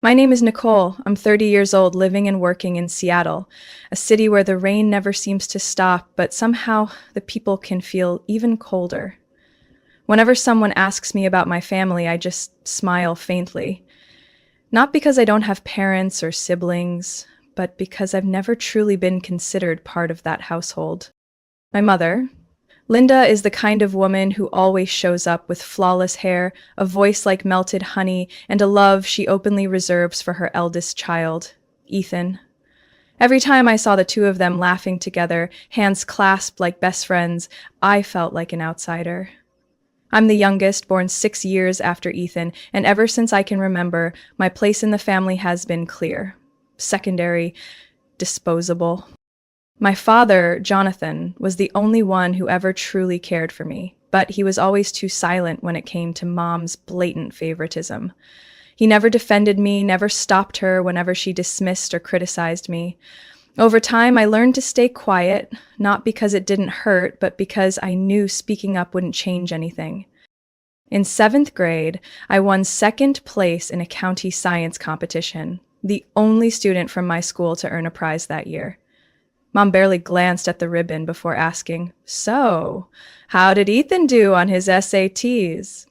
My name is Nicole. I'm 30 years old, living and working in Seattle, a city where the rain never seems to stop, but somehow the people can feel even colder. Whenever someone asks me about my family, I just smile faintly. Not because I don't have parents or siblings, but because I've never truly been considered part of that household. My mother, Linda, is the kind of woman who always shows up with flawless hair, a voice like melted honey, and a love she openly reserves for her eldest child, Ethan. Every time I saw the two of them laughing together, hands clasped like best friends, I felt like an outsider. I'm the youngest, born 6 years after Ethan, and ever since I can remember, my place in the family has been clear. Secondary, disposable. My father, Jonathan, was the only one who ever truly cared for me, but he was always too silent when it came to Mom's blatant favoritism. He never defended me, never stopped her whenever she dismissed or criticized me. Over time, I learned to stay quiet, not because it didn't hurt, but because I knew speaking up wouldn't change anything. In seventh grade, I won second place in a county science competition, the only student from my school to earn a prize that year. Mom barely glanced at the ribbon before asking, "So, how did Ethan do on his SATs?"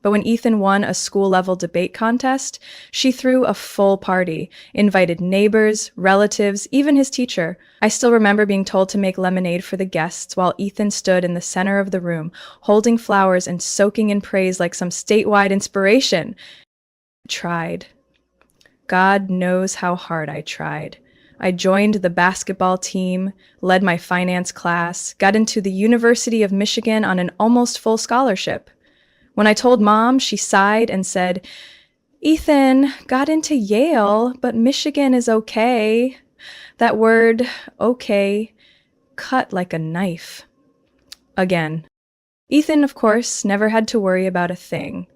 But when Ethan won a school-level debate contest, she threw a full party, invited neighbors, relatives, even his teacher. I still remember being told to make lemonade for the guests while Ethan stood in the center of the room, holding flowers and soaking in praise like some statewide inspiration. I tried. God knows how hard I tried. I joined the basketball team, led my finance class, got into the University of Michigan on an almost full scholarship. When I told Mom, she sighed and said, "Ethan got into Yale, but Michigan is okay." That word, okay, cut like a knife. Again. Ethan, of course, never had to worry about a thing.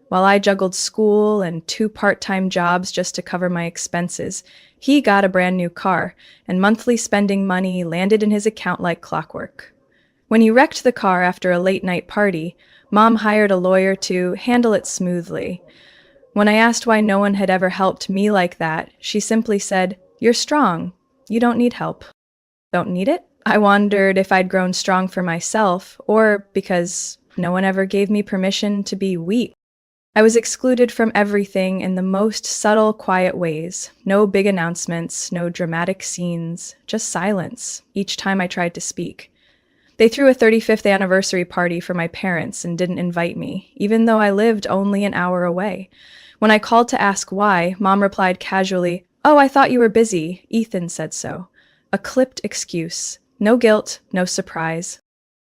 While I juggled school and 2 part-time jobs just to cover my expenses, he got a brand new car, and monthly spending money landed in his account like clockwork. When he wrecked the car after a late-night party, Mom hired a lawyer to handle it smoothly. When I asked why no one had ever helped me like that, she simply said, "You're strong. You don't need help." Don't need it? I wondered if I'd grown strong for myself, or because no one ever gave me permission to be weak. I was excluded from everything in the most subtle, quiet ways. No big announcements, no dramatic scenes, just silence each time I tried to speak. They threw a 35th anniversary party for my parents and didn't invite me, even though I lived only an hour away. When I called to ask why, Mom replied casually, "Oh, I thought you were busy. Ethan said so." A clipped excuse. No guilt, no surprise.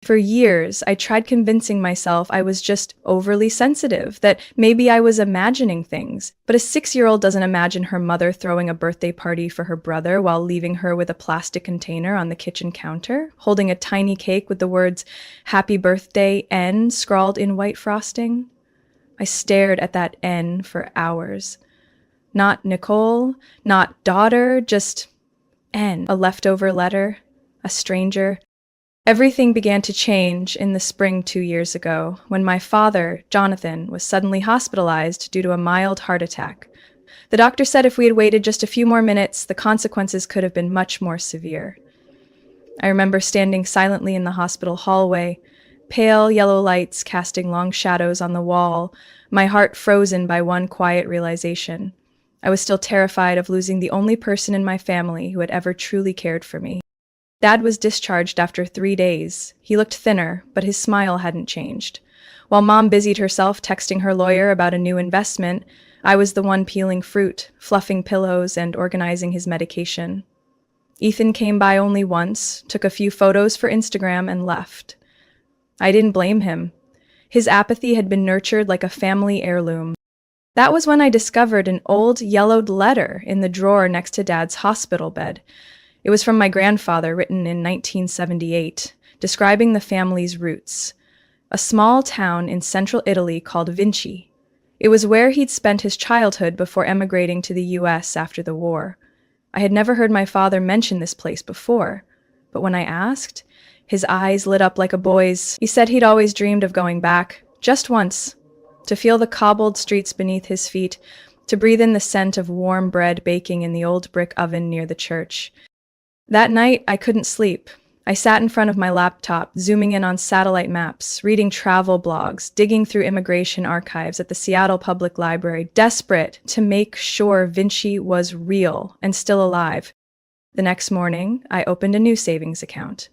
For years, I tried convincing myself I was just overly sensitive, that maybe I was imagining things. But a 6-year-old doesn't imagine her mother throwing a birthday party for her brother while leaving her with a plastic container on the kitchen counter, holding a tiny cake with the words, "Happy Birthday, N," scrawled in white frosting. I stared at that N for hours. Not Nicole, not daughter, just N, a leftover letter, a stranger. Everything began to change in the spring 2 years ago, when my father, Jonathan, was suddenly hospitalized due to a mild heart attack. The doctor said if we had waited just a few more minutes, the consequences could have been much more severe. I remember standing silently in the hospital hallway, pale yellow lights casting long shadows on the wall, my heart frozen by one quiet realization. I was still terrified of losing the only person in my family who had ever truly cared for me. Dad was discharged after 3 days. He looked thinner, but his smile hadn't changed. While Mom busied herself texting her lawyer about a new investment, I was the one peeling fruit, fluffing pillows, and organizing his medication. Ethan came by only once, took a few photos for Instagram, and left. I didn't blame him. His apathy had been nurtured like a family heirloom. That was when I discovered an old yellowed letter in the drawer next to Dad's hospital bed. It was from my grandfather, written in 1978, describing the family's roots. A small town in central Italy called Vinci. It was where he'd spent his childhood before emigrating to the US after the war. I had never heard my father mention this place before, but when I asked, his eyes lit up like a boy's. He said he'd always dreamed of going back, just once, to feel the cobbled streets beneath his feet, to breathe in the scent of warm bread baking in the old brick oven near the church. That night, I couldn't sleep. I sat in front of my laptop, zooming in on satellite maps, reading travel blogs, digging through immigration archives at the Seattle Public Library, desperate to make sure Vinci was real and still alive. The next morning, I opened a new savings account.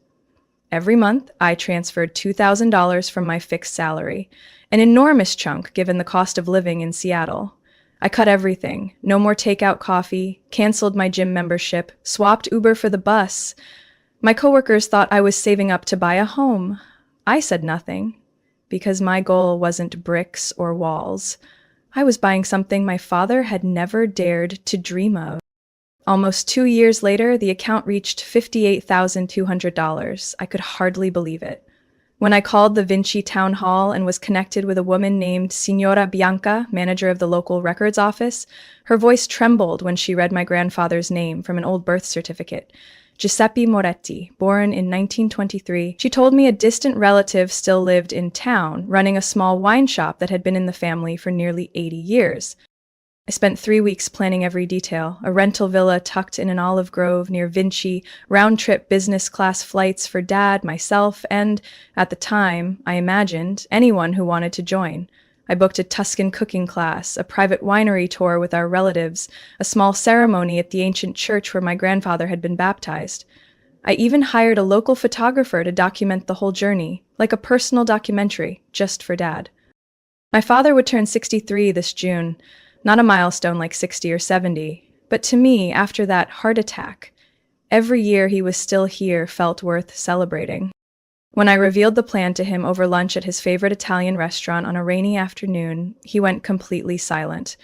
Every month, I transferred $2,000 from my fixed salary, an enormous chunk given the cost of living in Seattle. I cut everything. No more takeout coffee, canceled my gym membership, swapped Uber for the bus. My coworkers thought I was saving up to buy a home. I said nothing, because my goal wasn't bricks or walls. I was buying something my father had never dared to dream of. Almost 2 years later, the account reached $58,200. I could hardly believe it. When I called the Vinci Town Hall and was connected with a woman named Signora Bianca, manager of the local records office, her voice trembled when she read my grandfather's name from an old birth certificate. Giuseppe Moretti, born in 1923. She told me a distant relative still lived in town, running a small wine shop that had been in the family for nearly 80 years. I spent 3 weeks planning every detail, a rental villa tucked in an olive grove near Vinci, round-trip business class flights for Dad, myself, and, at the time, I imagined, anyone who wanted to join. I booked a Tuscan cooking class, a private winery tour with our relatives, a small ceremony at the ancient church where my grandfather had been baptized. I even hired a local photographer to document the whole journey, like a personal documentary, just for Dad. My father would turn 63 this June. Not a milestone like 60 or 70, but to me, after that heart attack, every year he was still here felt worth celebrating. When I revealed the plan to him over lunch at his favorite Italian restaurant on a rainy afternoon, he went completely silent.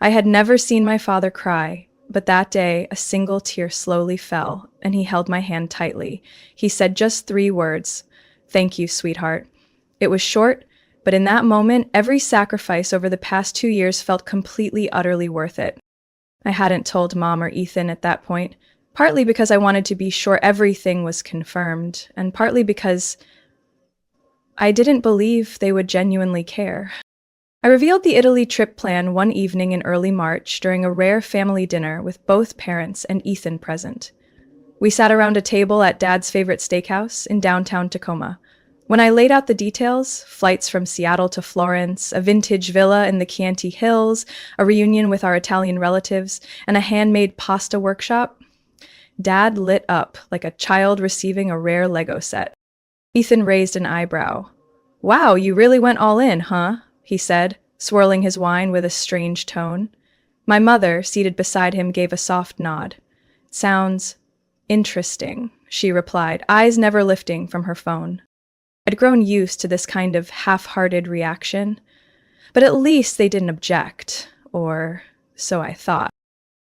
I had never seen my father cry, but that day a single tear slowly fell, and he held my hand tightly. He said just 3 words, "Thank you, sweetheart." It was short, but in that moment, every sacrifice over the past 2 years felt completely, utterly worth it. I hadn't told Mom or Ethan at that point, partly because I wanted to be sure everything was confirmed, and partly because I didn't believe they would genuinely care. I revealed the Italy trip plan one evening in early March during a rare family dinner with both parents and Ethan present. We sat around a table at Dad's favorite steakhouse in downtown Tacoma. When I laid out the details, flights from Seattle to Florence, a vintage villa in the Chianti Hills, a reunion with our Italian relatives, and a handmade pasta workshop, Dad lit up like a child receiving a rare Lego set. Ethan raised an eyebrow. "Wow, you really went all in, huh?" he said, swirling his wine with a strange tone. My mother, seated beside him, gave a soft nod. "Sounds interesting," she replied, eyes never lifting from her phone. I'd grown used to this kind of half-hearted reaction, but at least they didn't object, or so I thought.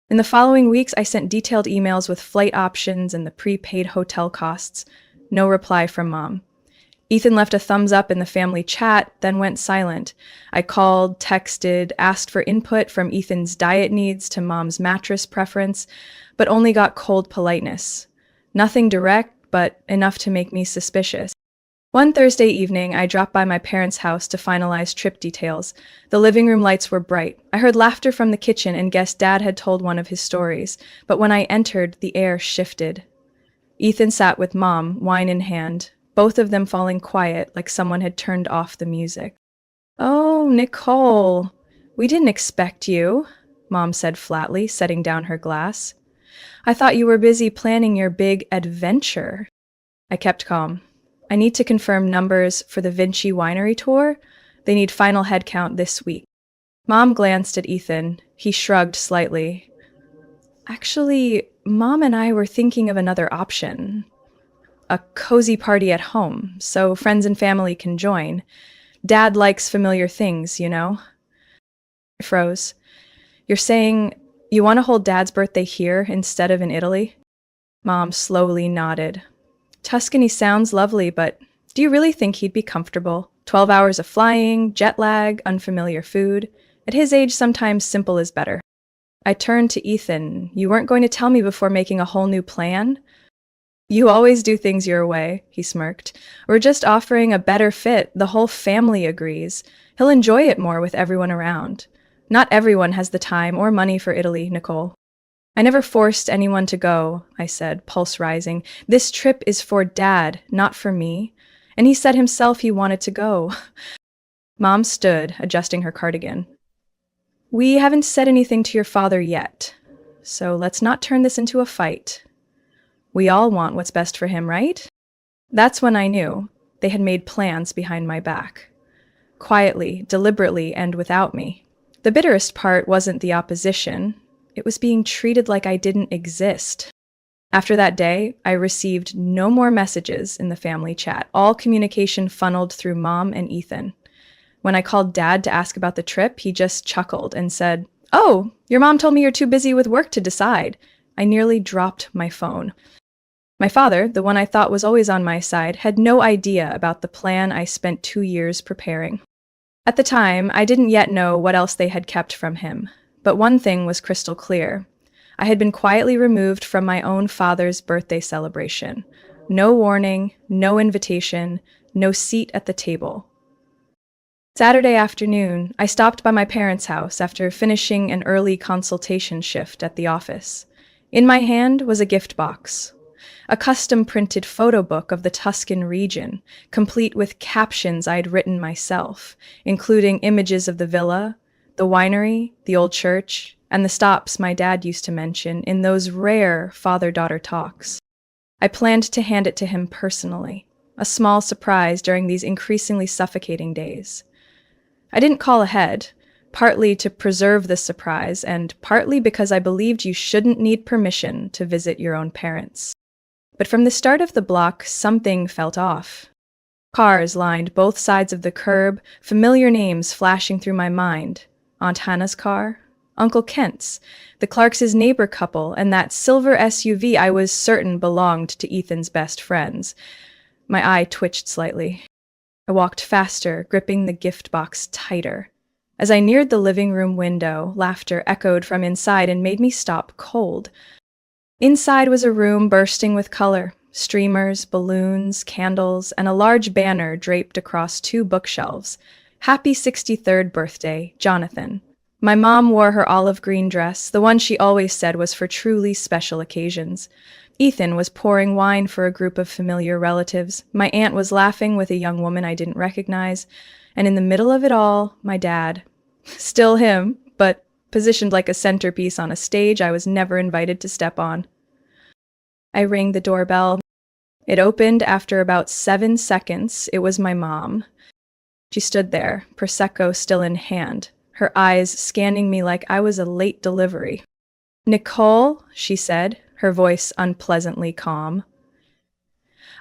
In the following weeks, I sent detailed emails with flight options and the prepaid hotel costs. No reply from Mom. Ethan left a thumbs up in the family chat, then went silent. I called, texted, asked for input from Ethan's diet needs to Mom's mattress preference, but only got cold politeness. Nothing direct, but enough to make me suspicious. One Thursday evening, I dropped by my parents' house to finalize trip details. The living room lights were bright. I heard laughter from the kitchen and guessed Dad had told one of his stories. But when I entered, the air shifted. Ethan sat with Mom, wine in hand, both of them falling quiet like someone had turned off the music. "Oh, Nicole, we didn't expect you," Mom said flatly, setting down her glass. "I thought you were busy planning your big adventure." I kept calm. "I need to confirm numbers for the Vinci winery tour. They need final headcount this week." Mom glanced at Ethan. He shrugged slightly. "Actually, Mom and I were thinking of another option. A cozy party at home, so friends and family can join. Dad likes familiar things, you know." I froze. "You're saying you want to hold Dad's birthday here instead of in Italy?" Mom slowly nodded. "Tuscany sounds lovely, but do you really think he'd be comfortable? 12 hours of flying, jet lag, unfamiliar food. At his age, sometimes simple is better." I turned to Ethan. "You weren't going to tell me before making a whole new plan?" "You always do things your way," he smirked. "We're just offering a better fit. The whole family agrees. He'll enjoy it more with everyone around." Not everyone has the time or money for Italy, Nicole. I never forced anyone to go, I said, pulse rising. This trip is for Dad, not for me. And he said himself he wanted to go. Mom stood, adjusting her cardigan. We haven't said anything to your father yet, so let's not turn this into a fight. We all want what's best for him, right? That's when I knew they had made plans behind my back. Quietly, deliberately, and without me. The bitterest part wasn't the opposition. It was being treated like I didn't exist. After that day, I received no more messages in the family chat. All communication funneled through Mom and Ethan. When I called Dad to ask about the trip, he just chuckled and said, "Oh, your mom told me you're too busy with work to decide." I nearly dropped my phone. My father, the one I thought was always on my side, had no idea about the plan I spent 2 years preparing. At the time, I didn't yet know what else they had kept from him. But one thing was crystal clear. I had been quietly removed from my own father's birthday celebration. No warning, no invitation, no seat at the table. Saturday afternoon, I stopped by my parents' house after finishing an early consultation shift at the office. In my hand was a gift box. A custom-printed photo book of the Tuscan region, complete with captions I'd written myself, including images of the villa, the winery, the old church, and the stops my dad used to mention in those rare father-daughter talks. I planned to hand it to him personally, a small surprise during these increasingly suffocating days. I didn't call ahead, partly to preserve the surprise and partly because I believed you shouldn't need permission to visit your own parents. But from the start of the block, something felt off. Cars lined both sides of the curb, familiar names flashing through my mind. Aunt Hannah's car, Uncle Kent's, the Clarks' neighbor couple, and that silver SUV I was certain belonged to Ethan's best friends. My eye twitched slightly. I walked faster, gripping the gift box tighter. As I neared the living room window, laughter echoed from inside and made me stop cold. Inside was a room bursting with color, streamers, balloons, candles, and a large banner draped across 2 bookshelves. Happy 63rd birthday, Jonathan. My mom wore her olive green dress, the one she always said was for truly special occasions. Ethan was pouring wine for a group of familiar relatives. My aunt was laughing with a young woman I didn't recognize. And in the middle of it all, my dad. Still him, but positioned like a centerpiece on a stage I was never invited to step on. I rang the doorbell. It opened after about 7 seconds. It was my mom. She stood there, Prosecco still in hand, her eyes scanning me like I was a late delivery. "Nicole," she said, her voice unpleasantly calm.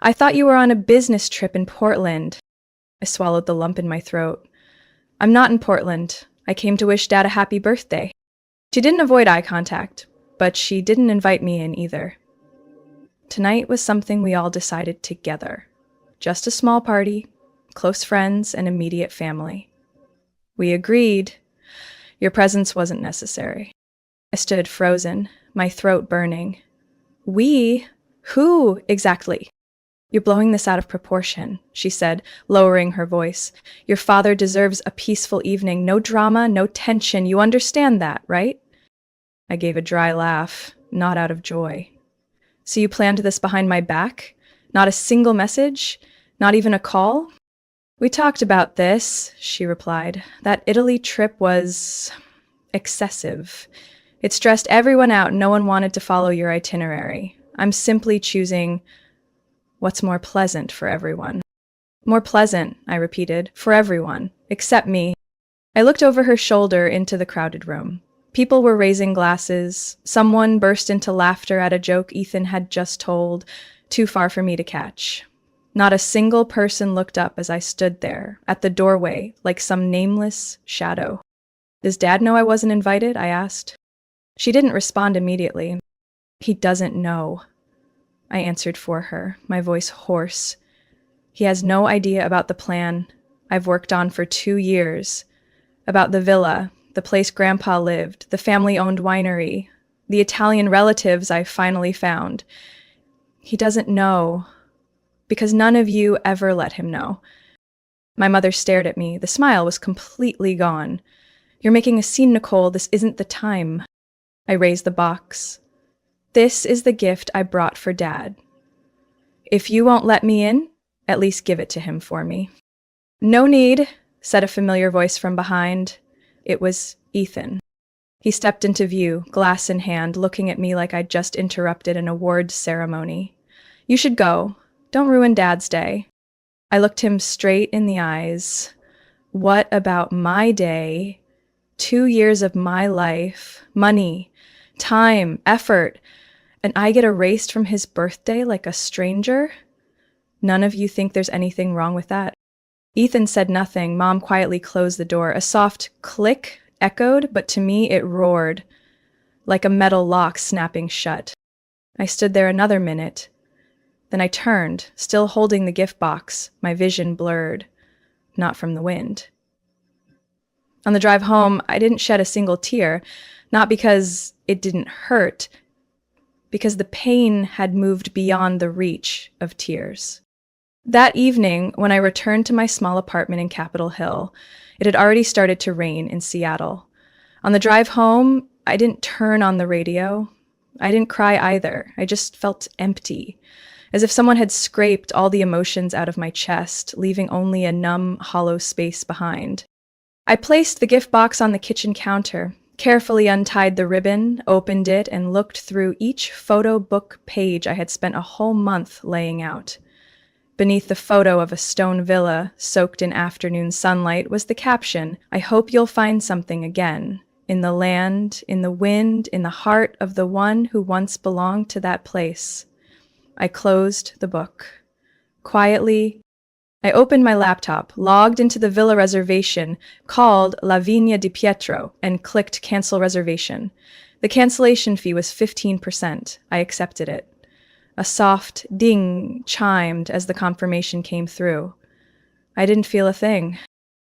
"I thought you were on a business trip in Portland." I swallowed the lump in my throat. "I'm not in Portland. I came to wish Dad a happy birthday." She didn't avoid eye contact, but she didn't invite me in either. Tonight was something we all decided together. Just a small party, close friends, and immediate family. We agreed. Your presence wasn't necessary. I stood frozen, my throat burning. We? Who, exactly? "You're blowing this out of proportion," she said, lowering her voice. "Your father deserves a peaceful evening. No drama, no tension. You understand that, right?" I gave a dry laugh, not out of joy. "So you planned this behind my back? Not a single message? Not even a call?" "We talked about this," she replied. "That Italy trip was excessive. It stressed everyone out. No one wanted to follow your itinerary. I'm simply choosing what's more pleasant for everyone." "More pleasant," I repeated, "for everyone, except me." I looked over her shoulder into the crowded room. People were raising glasses. Someone burst into laughter at a joke Ethan had just told, too far for me to catch. Not a single person looked up as I stood there, at the doorway, like some nameless shadow. "Does Dad know I wasn't invited?" I asked. She didn't respond immediately. "He doesn't know," I answered for her, my voice hoarse. "He has no idea about the plan I've worked on for 2 years, about the villa, the place Grandpa lived, the family-owned winery, the Italian relatives I finally found. He doesn't know, because none of you ever let him know." My mother stared at me. The smile was completely gone. You're making a scene, Nicole. This isn't the time. I raised the box. This is the gift I brought for Dad. If you won't let me in, at least give it to him for me. No need, said a familiar voice from behind. It was Ethan. He stepped into view, glass in hand, looking at me like I'd just interrupted an awards ceremony. You should go. Don't ruin Dad's day. I looked him straight in the eyes. What about my day? 2 years of my life, money, time, effort, and I get erased from his birthday like a stranger? None of you think there's anything wrong with that? Ethan said nothing. Mom quietly closed the door. A soft click echoed, but to me it roared, like a metal lock snapping shut. I stood there another minute. Then I turned, still holding the gift box, my vision blurred, not from the wind. On the drive home, I didn't shed a single tear, not because it didn't hurt, because the pain had moved beyond the reach of tears. That evening, when I returned to my small apartment in Capitol Hill, it had already started to rain in Seattle. On the drive home, I didn't turn on the radio. I didn't cry either. I just felt empty, as if someone had scraped all the emotions out of my chest, leaving only a numb, hollow space behind. I placed the gift box on the kitchen counter, carefully untied the ribbon, opened it, and looked through each photo book page I had spent a whole month laying out. Beneath the photo of a stone villa, soaked in afternoon sunlight, was the caption, "I hope you'll find something again, in the land, in the wind, in the heart of the one who once belonged to that place." I closed the book. Quietly, I opened my laptop, logged into the villa reservation, called La Vigna di Pietro, and clicked Cancel Reservation. The cancellation fee was 15%. I accepted it. A soft ding chimed as the confirmation came through. I didn't feel a thing.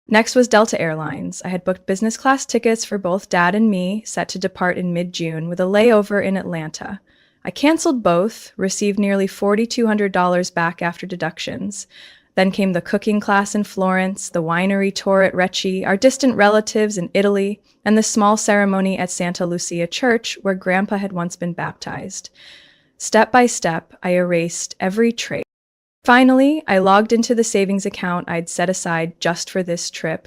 Next was Delta Airlines. I had booked business class tickets for both Dad and me, set to depart in mid-June, with a layover in Atlanta. I canceled both, received nearly $4,200 back after deductions. Then came the cooking class in Florence, the winery tour at Recce, our distant relatives in Italy, and the small ceremony at Santa Lucia Church where Grandpa had once been baptized. Step by step, I erased every trace. Finally, I logged into the savings account I'd set aside just for this trip.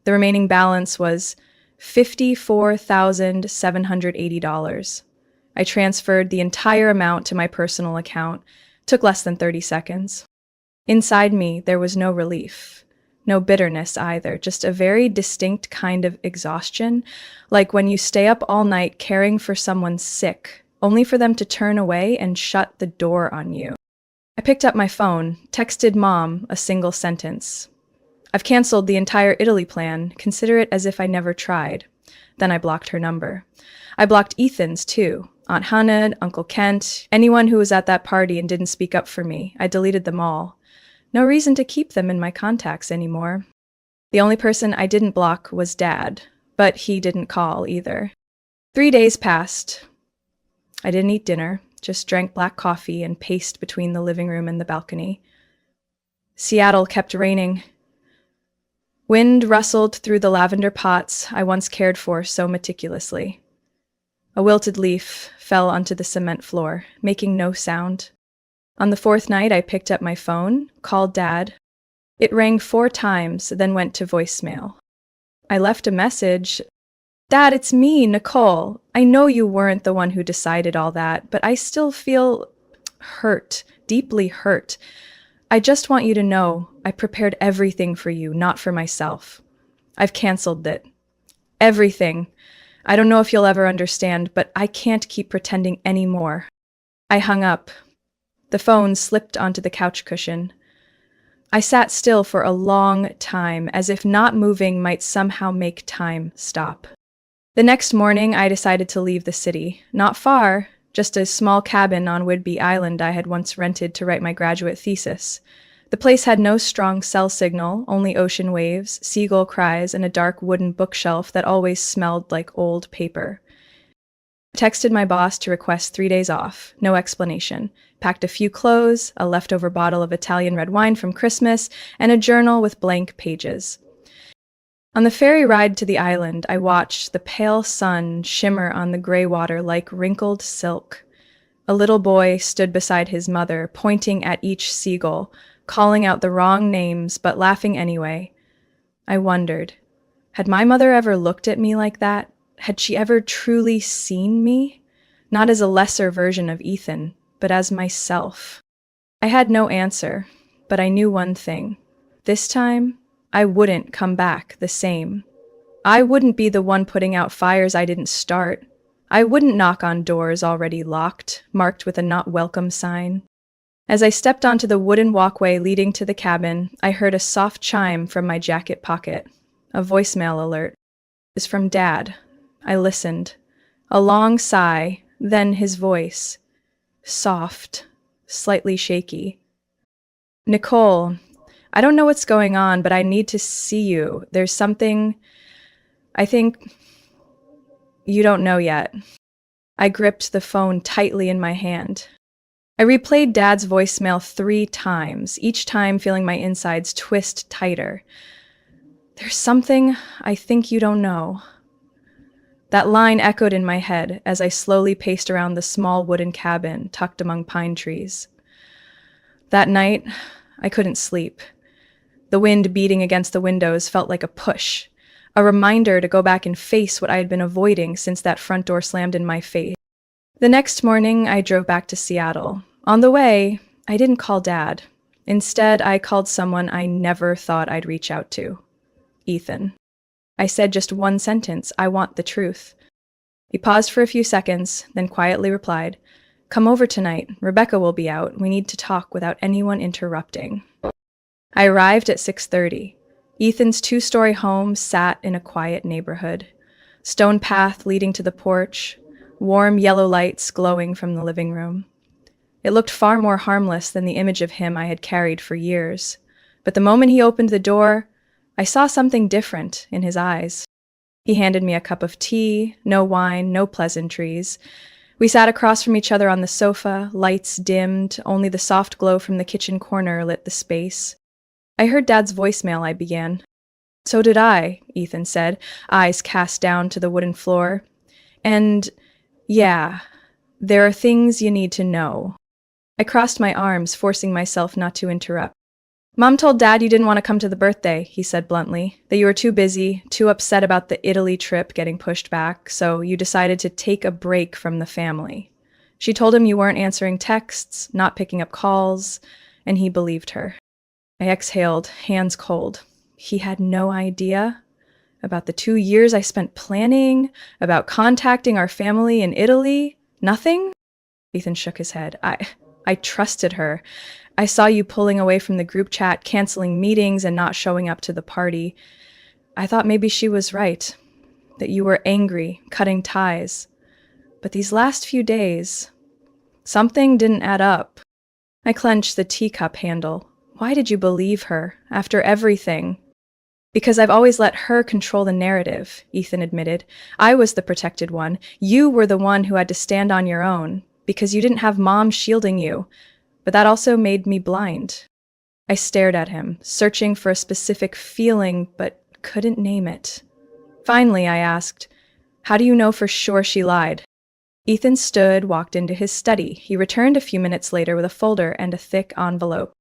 The remaining balance was $54,780. I transferred the entire amount to my personal account. It took less than 30 seconds. Inside me, there was no relief, no bitterness either, just a very distinct kind of exhaustion, like when you stay up all night caring for someone sick, only for them to turn away and shut the door on you. I picked up my phone, texted Mom a single sentence. "I've canceled the entire Italy plan. Consider it as if I never tried." Then I blocked her number. I blocked Ethan's too. Aunt Hannah, Uncle Kent, anyone who was at that party and didn't speak up for me. I deleted them all. No reason to keep them in my contacts anymore. The only person I didn't block was Dad, but he didn't call either. 3 days passed. I didn't eat dinner, just drank black coffee and paced between the living room and the balcony. Seattle kept raining. Wind rustled through the lavender pots I once cared for so meticulously. A wilted leaf fell onto the cement floor, making no sound. On the 4th night, I picked up my phone, called Dad. It rang 4 times, then went to voicemail. I left a message. "Dad, it's me, Nicole. I know you weren't the one who decided all that, but I still feel hurt, deeply hurt. I just want you to know I prepared everything for you, not for myself. I've canceled it. Everything. I don't know if you'll ever understand, but I can't keep pretending anymore." I hung up. The phone slipped onto the couch cushion. I sat still for a long time, as if not moving might somehow make time stop. The next morning, I decided to leave the city. Not far, just a small cabin on Whidbey Island I had once rented to write my graduate thesis. The place had no strong cell signal, only ocean waves, seagull cries, and a dark wooden bookshelf that always smelled like old paper. I texted my boss to request 3 days off, no explanation. Packed a few clothes, a leftover bottle of Italian red wine from Christmas, and a journal with blank pages. On the ferry ride to the island, I watched the pale sun shimmer on the gray water like wrinkled silk. A little boy stood beside his mother, pointing at each seagull, calling out the wrong names but laughing anyway. I wondered, had my mother ever looked at me like that? Had she ever truly seen me? Not as a lesser version of Ethan, but as myself. I had no answer, but I knew one thing. This time, I wouldn't come back the same. I wouldn't be the one putting out fires I didn't start. I wouldn't knock on doors already locked, marked with a not welcome sign. As I stepped onto the wooden walkway leading to the cabin, I heard a soft chime from my jacket pocket. A voicemail alert. It was from Dad. I listened. A long sigh, then his voice. Soft, slightly shaky. Nicole, I don't know what's going on, but I need to see you. There's something I think you don't know yet. I gripped the phone tightly in my hand. I replayed Dad's voicemail 3 times, each time feeling my insides twist tighter. There's something I think you don't know. That line echoed in my head as I slowly paced around the small wooden cabin tucked among pine trees. That night, I couldn't sleep. The wind beating against the windows felt like a push, a reminder to go back and face what I had been avoiding since that front door slammed in my face. The next morning, I drove back to Seattle. On the way, I didn't call Dad. Instead, I called someone I never thought I'd reach out to. Ethan. I said just one sentence, I want the truth. He paused for a few seconds, then quietly replied, Come over tonight. Rebecca will be out. We need to talk without anyone interrupting. I arrived at 6:30. Ethan's 2-story home sat in a quiet neighborhood. Stone path leading to the porch, warm yellow lights glowing from the living room. It looked far more harmless than the image of him I had carried for years. But the moment he opened the door, I saw something different in his eyes. He handed me a cup of tea, no wine, no pleasantries. We sat across from each other on the sofa, lights dimmed, only the soft glow from the kitchen corner lit the space. I heard Dad's voicemail, I began. So did I, Ethan said, eyes cast down to the wooden floor. And, yeah, there are things you need to know. I crossed my arms, forcing myself not to interrupt. Mom told Dad you didn't want to come to the birthday, he said bluntly, that you were too busy, too upset about the Italy trip getting pushed back, so you decided to take a break from the family. She told him you weren't answering texts, not picking up calls, and he believed her. I exhaled, hands cold. He had no idea about the 2 years I spent planning, about contacting our family in Italy. Nothing? Ethan shook his head. I trusted her. I saw you pulling away from the group chat, canceling meetings, and not showing up to the party. I thought maybe she was right, that you were angry, cutting ties. But these last few days, something didn't add up. I clenched the teacup handle. Why did you believe her, after everything? Because I've always let her control the narrative, Ethan admitted. I was the protected one. You were the one who had to stand on your own, because you didn't have Mom shielding you. But that also made me blind. I stared at him, searching for a specific feeling, but couldn't name it. Finally, I asked, How do you know for sure she lied? Ethan stood, walked into his study. He returned a few minutes later with a folder and a thick envelope.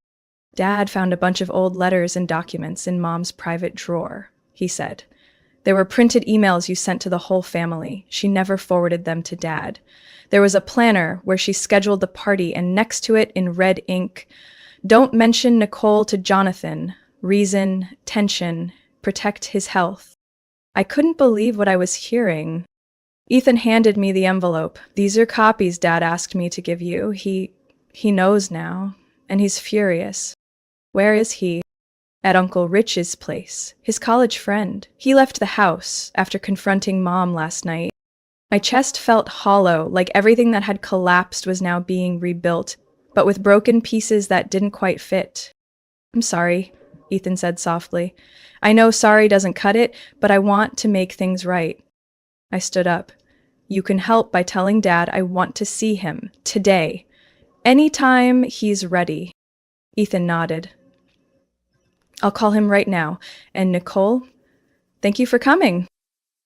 Dad found a bunch of old letters and documents in Mom's private drawer, he said. There were printed emails you sent to the whole family. She never forwarded them to Dad. There was a planner where she scheduled the party, and next to it, in red ink, Don't mention Nicole to Jonathan. Reason, tension, protect his health. I couldn't believe what I was hearing. Ethan handed me the envelope. These are copies Dad asked me to give you. He knows now, and he's furious. Where is he? At Uncle Rich's place, his college friend. He left the house after confronting Mom last night. My chest felt hollow, like everything that had collapsed was now being rebuilt, but with broken pieces that didn't quite fit. I'm sorry, Ethan said softly. I know sorry doesn't cut it, but I want to make things right. I stood up. You can help by telling Dad I want to see him, today. Anytime he's ready. Ethan nodded. I'll call him right now. And Nicole, Thank you for coming.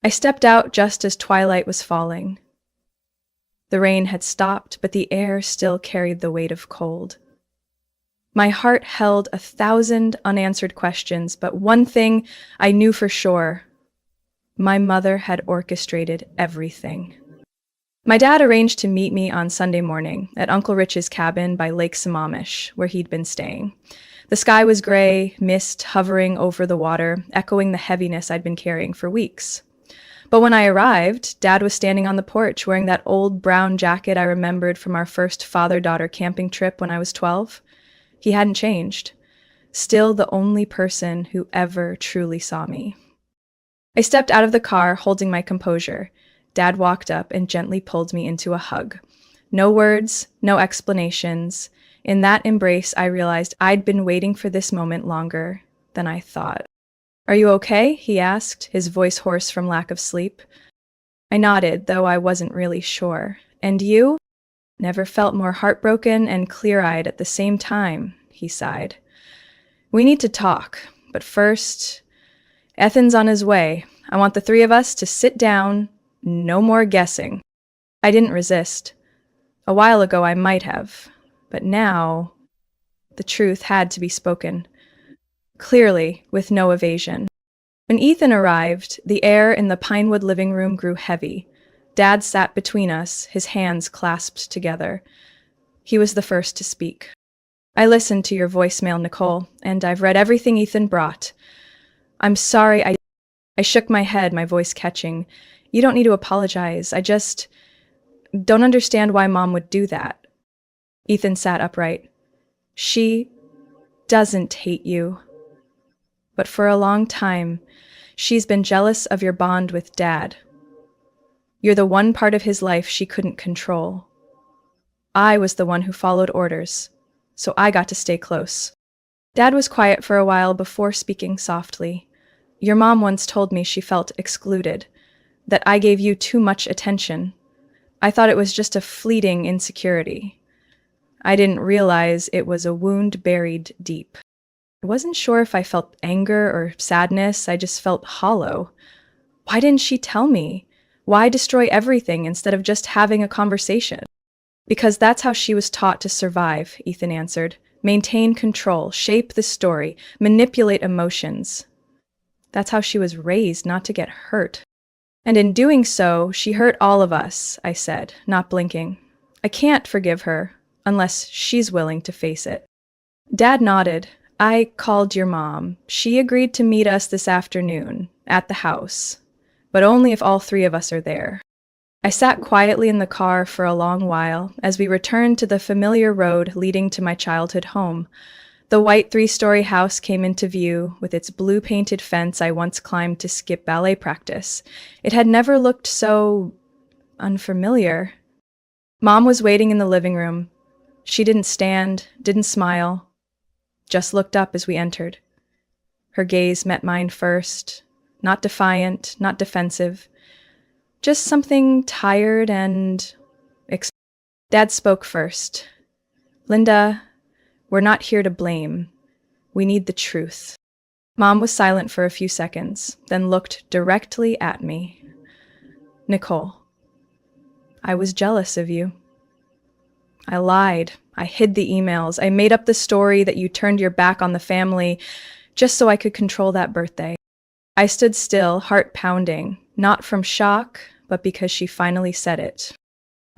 I stepped out just as twilight was falling. The rain had stopped, but the air still carried the weight of cold. My heart held 1,000 unanswered questions, but one thing I knew for sure: my mother had orchestrated everything. My dad arranged to meet me on Sunday morning at Uncle Rich's cabin by Lake Sammamish, where he'd been staying. The sky was gray, mist hovering over the water, echoing the heaviness I'd been carrying for weeks. But when I arrived, Dad was standing on the porch wearing that old brown jacket I remembered from our first father-daughter camping trip when I was 12. He hadn't changed. Still the only person who ever truly saw me. I stepped out of the car, holding my composure. Dad walked up and gently pulled me into a hug. No words, no explanations. In that embrace, I realized I'd been waiting for this moment longer than I thought. "Are you okay?" he asked, his voice hoarse from lack of sleep. I nodded, though I wasn't really sure. "And you?" "Never felt more heartbroken and clear-eyed at the same time," he sighed. "We need to talk, but first, Ethan's on his way. I want the three of us to sit down. No more guessing." I didn't resist. A while ago I might have, but now the truth had to be spoken. Clearly, with no evasion. When Ethan arrived, the air in the Pinewood living room grew heavy. Dad sat between us, his hands clasped together. He was the first to speak. "I listened to your voicemail, Nicole, and I've read everything Ethan brought. I'm sorry I shook my head, my voice catching. "You don't need to apologize. I just don't understand why Mom would do that." Ethan sat upright. "She doesn't hate you. But for a long time, she's been jealous of your bond with Dad. You're the one part of his life she couldn't control. I was the one who followed orders, so I got to stay close." Dad was quiet for a while before speaking softly. "Your mom once told me she felt excluded, that I gave you too much attention. I thought it was just a fleeting insecurity. I didn't realize it was a wound buried deep. I wasn't sure if I felt anger or sadness. I just felt hollow. Why didn't she tell me? Why destroy everything instead of just having a conversation?" "Because that's how she was taught to survive," Ethan answered. "Maintain control, shape the story, manipulate emotions. That's how she was raised, not to get hurt. And in doing so, she hurt all of us," I said, not blinking. "I can't forgive her, unless she's willing to face it." Dad nodded. "I called your mom. She agreed to meet us this afternoon, at the house, but only if all three of us are there." I sat quietly in the car for a long while as we returned to the familiar road leading to my childhood home. The white 3-story house came into view with its blue-painted fence I once climbed to skip ballet practice. It had never looked so unfamiliar. Mom was waiting in the living room. She didn't stand, didn't smile, just looked up as we entered. Her gaze met mine first, not defiant, not defensive, just something tired and Dad spoke first. "Linda, we're not here to blame. We need the truth." Mom was silent for a few seconds, then looked directly at me. "Nicole, I was jealous of you. I lied. I hid the emails. I made up the story that you turned your back on the family just so I could control that birthday." I stood still, heart pounding, not from shock, but because she finally said it.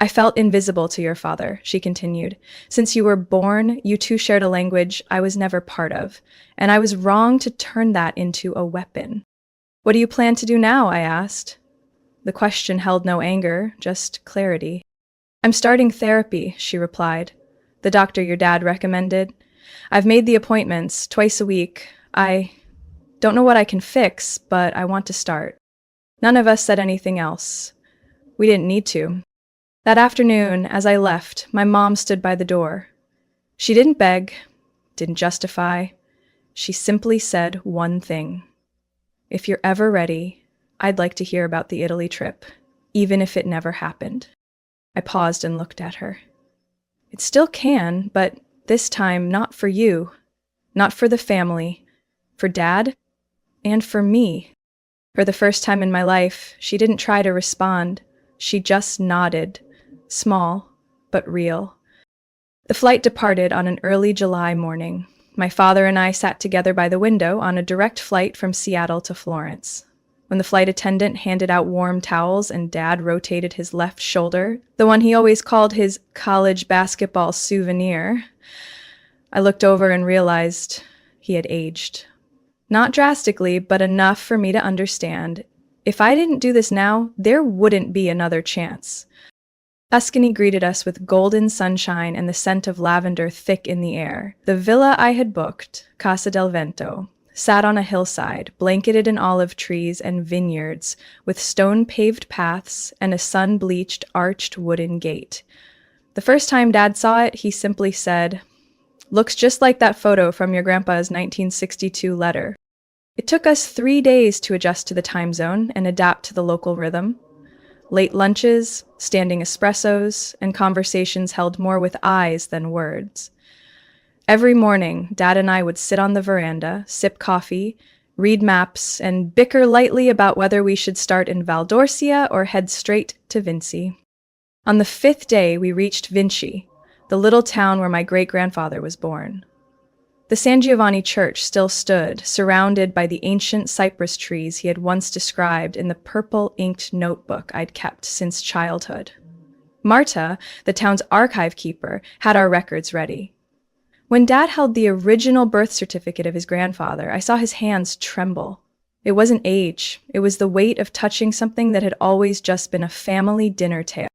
"I felt invisible to your father," she continued. "Since you were born, you two shared a language I was never part of, and I was wrong to turn that into a weapon." "What do you plan to do now?" I asked. The question held no anger, just clarity. "I'm starting therapy," she replied. "The doctor your dad recommended. I've made the appointments twice a week. I don't know what I can fix, but I want to start." None of us said anything else. We didn't need to. That afternoon, as I left, my mom stood by the door. She didn't beg, didn't justify. She simply said one thing. "If you're ever ready, I'd like to hear about the Italy trip, even if it never happened." I paused and looked at her. "It still can, but this time not for you, not for the family, for Dad, and for me." For the first time in my life, she didn't try to respond. She just nodded. Small, but real. The flight departed on an early July morning. My father and I sat together by the window on a direct flight from Seattle to Florence. When the flight attendant handed out warm towels and Dad rotated his left shoulder, the one he always called his college basketball souvenir, I looked over and realized he had aged. Not drastically, but enough for me to understand. If I didn't do this now, there wouldn't be another chance. Tuscany greeted us with golden sunshine and the scent of lavender thick in the air. The villa I had booked, Casa del Vento, sat on a hillside, blanketed in olive trees and vineyards, with stone-paved paths and a sun-bleached, arched wooden gate. The first time Dad saw it, he simply said, "Looks just like that photo from your grandpa's 1962 letter." It took us 3 days to adjust to the time zone and adapt to the local rhythm. Late lunches, standing espressos, and conversations held more with eyes than words. Every morning, Dad and I would sit on the veranda, sip coffee, read maps, and bicker lightly about whether we should start in Valdorcia or head straight to Vinci. On the 5th day, we reached Vinci, the little town where my great-grandfather was born. The San Giovanni Church still stood, surrounded by the ancient cypress trees he had once described in the purple-inked notebook I'd kept since childhood. Marta, the town's archive keeper, had our records ready. When Dad held the original birth certificate of his grandfather, I saw his hands tremble. It wasn't age, it was the weight of touching something that had always just been a family dinner tale.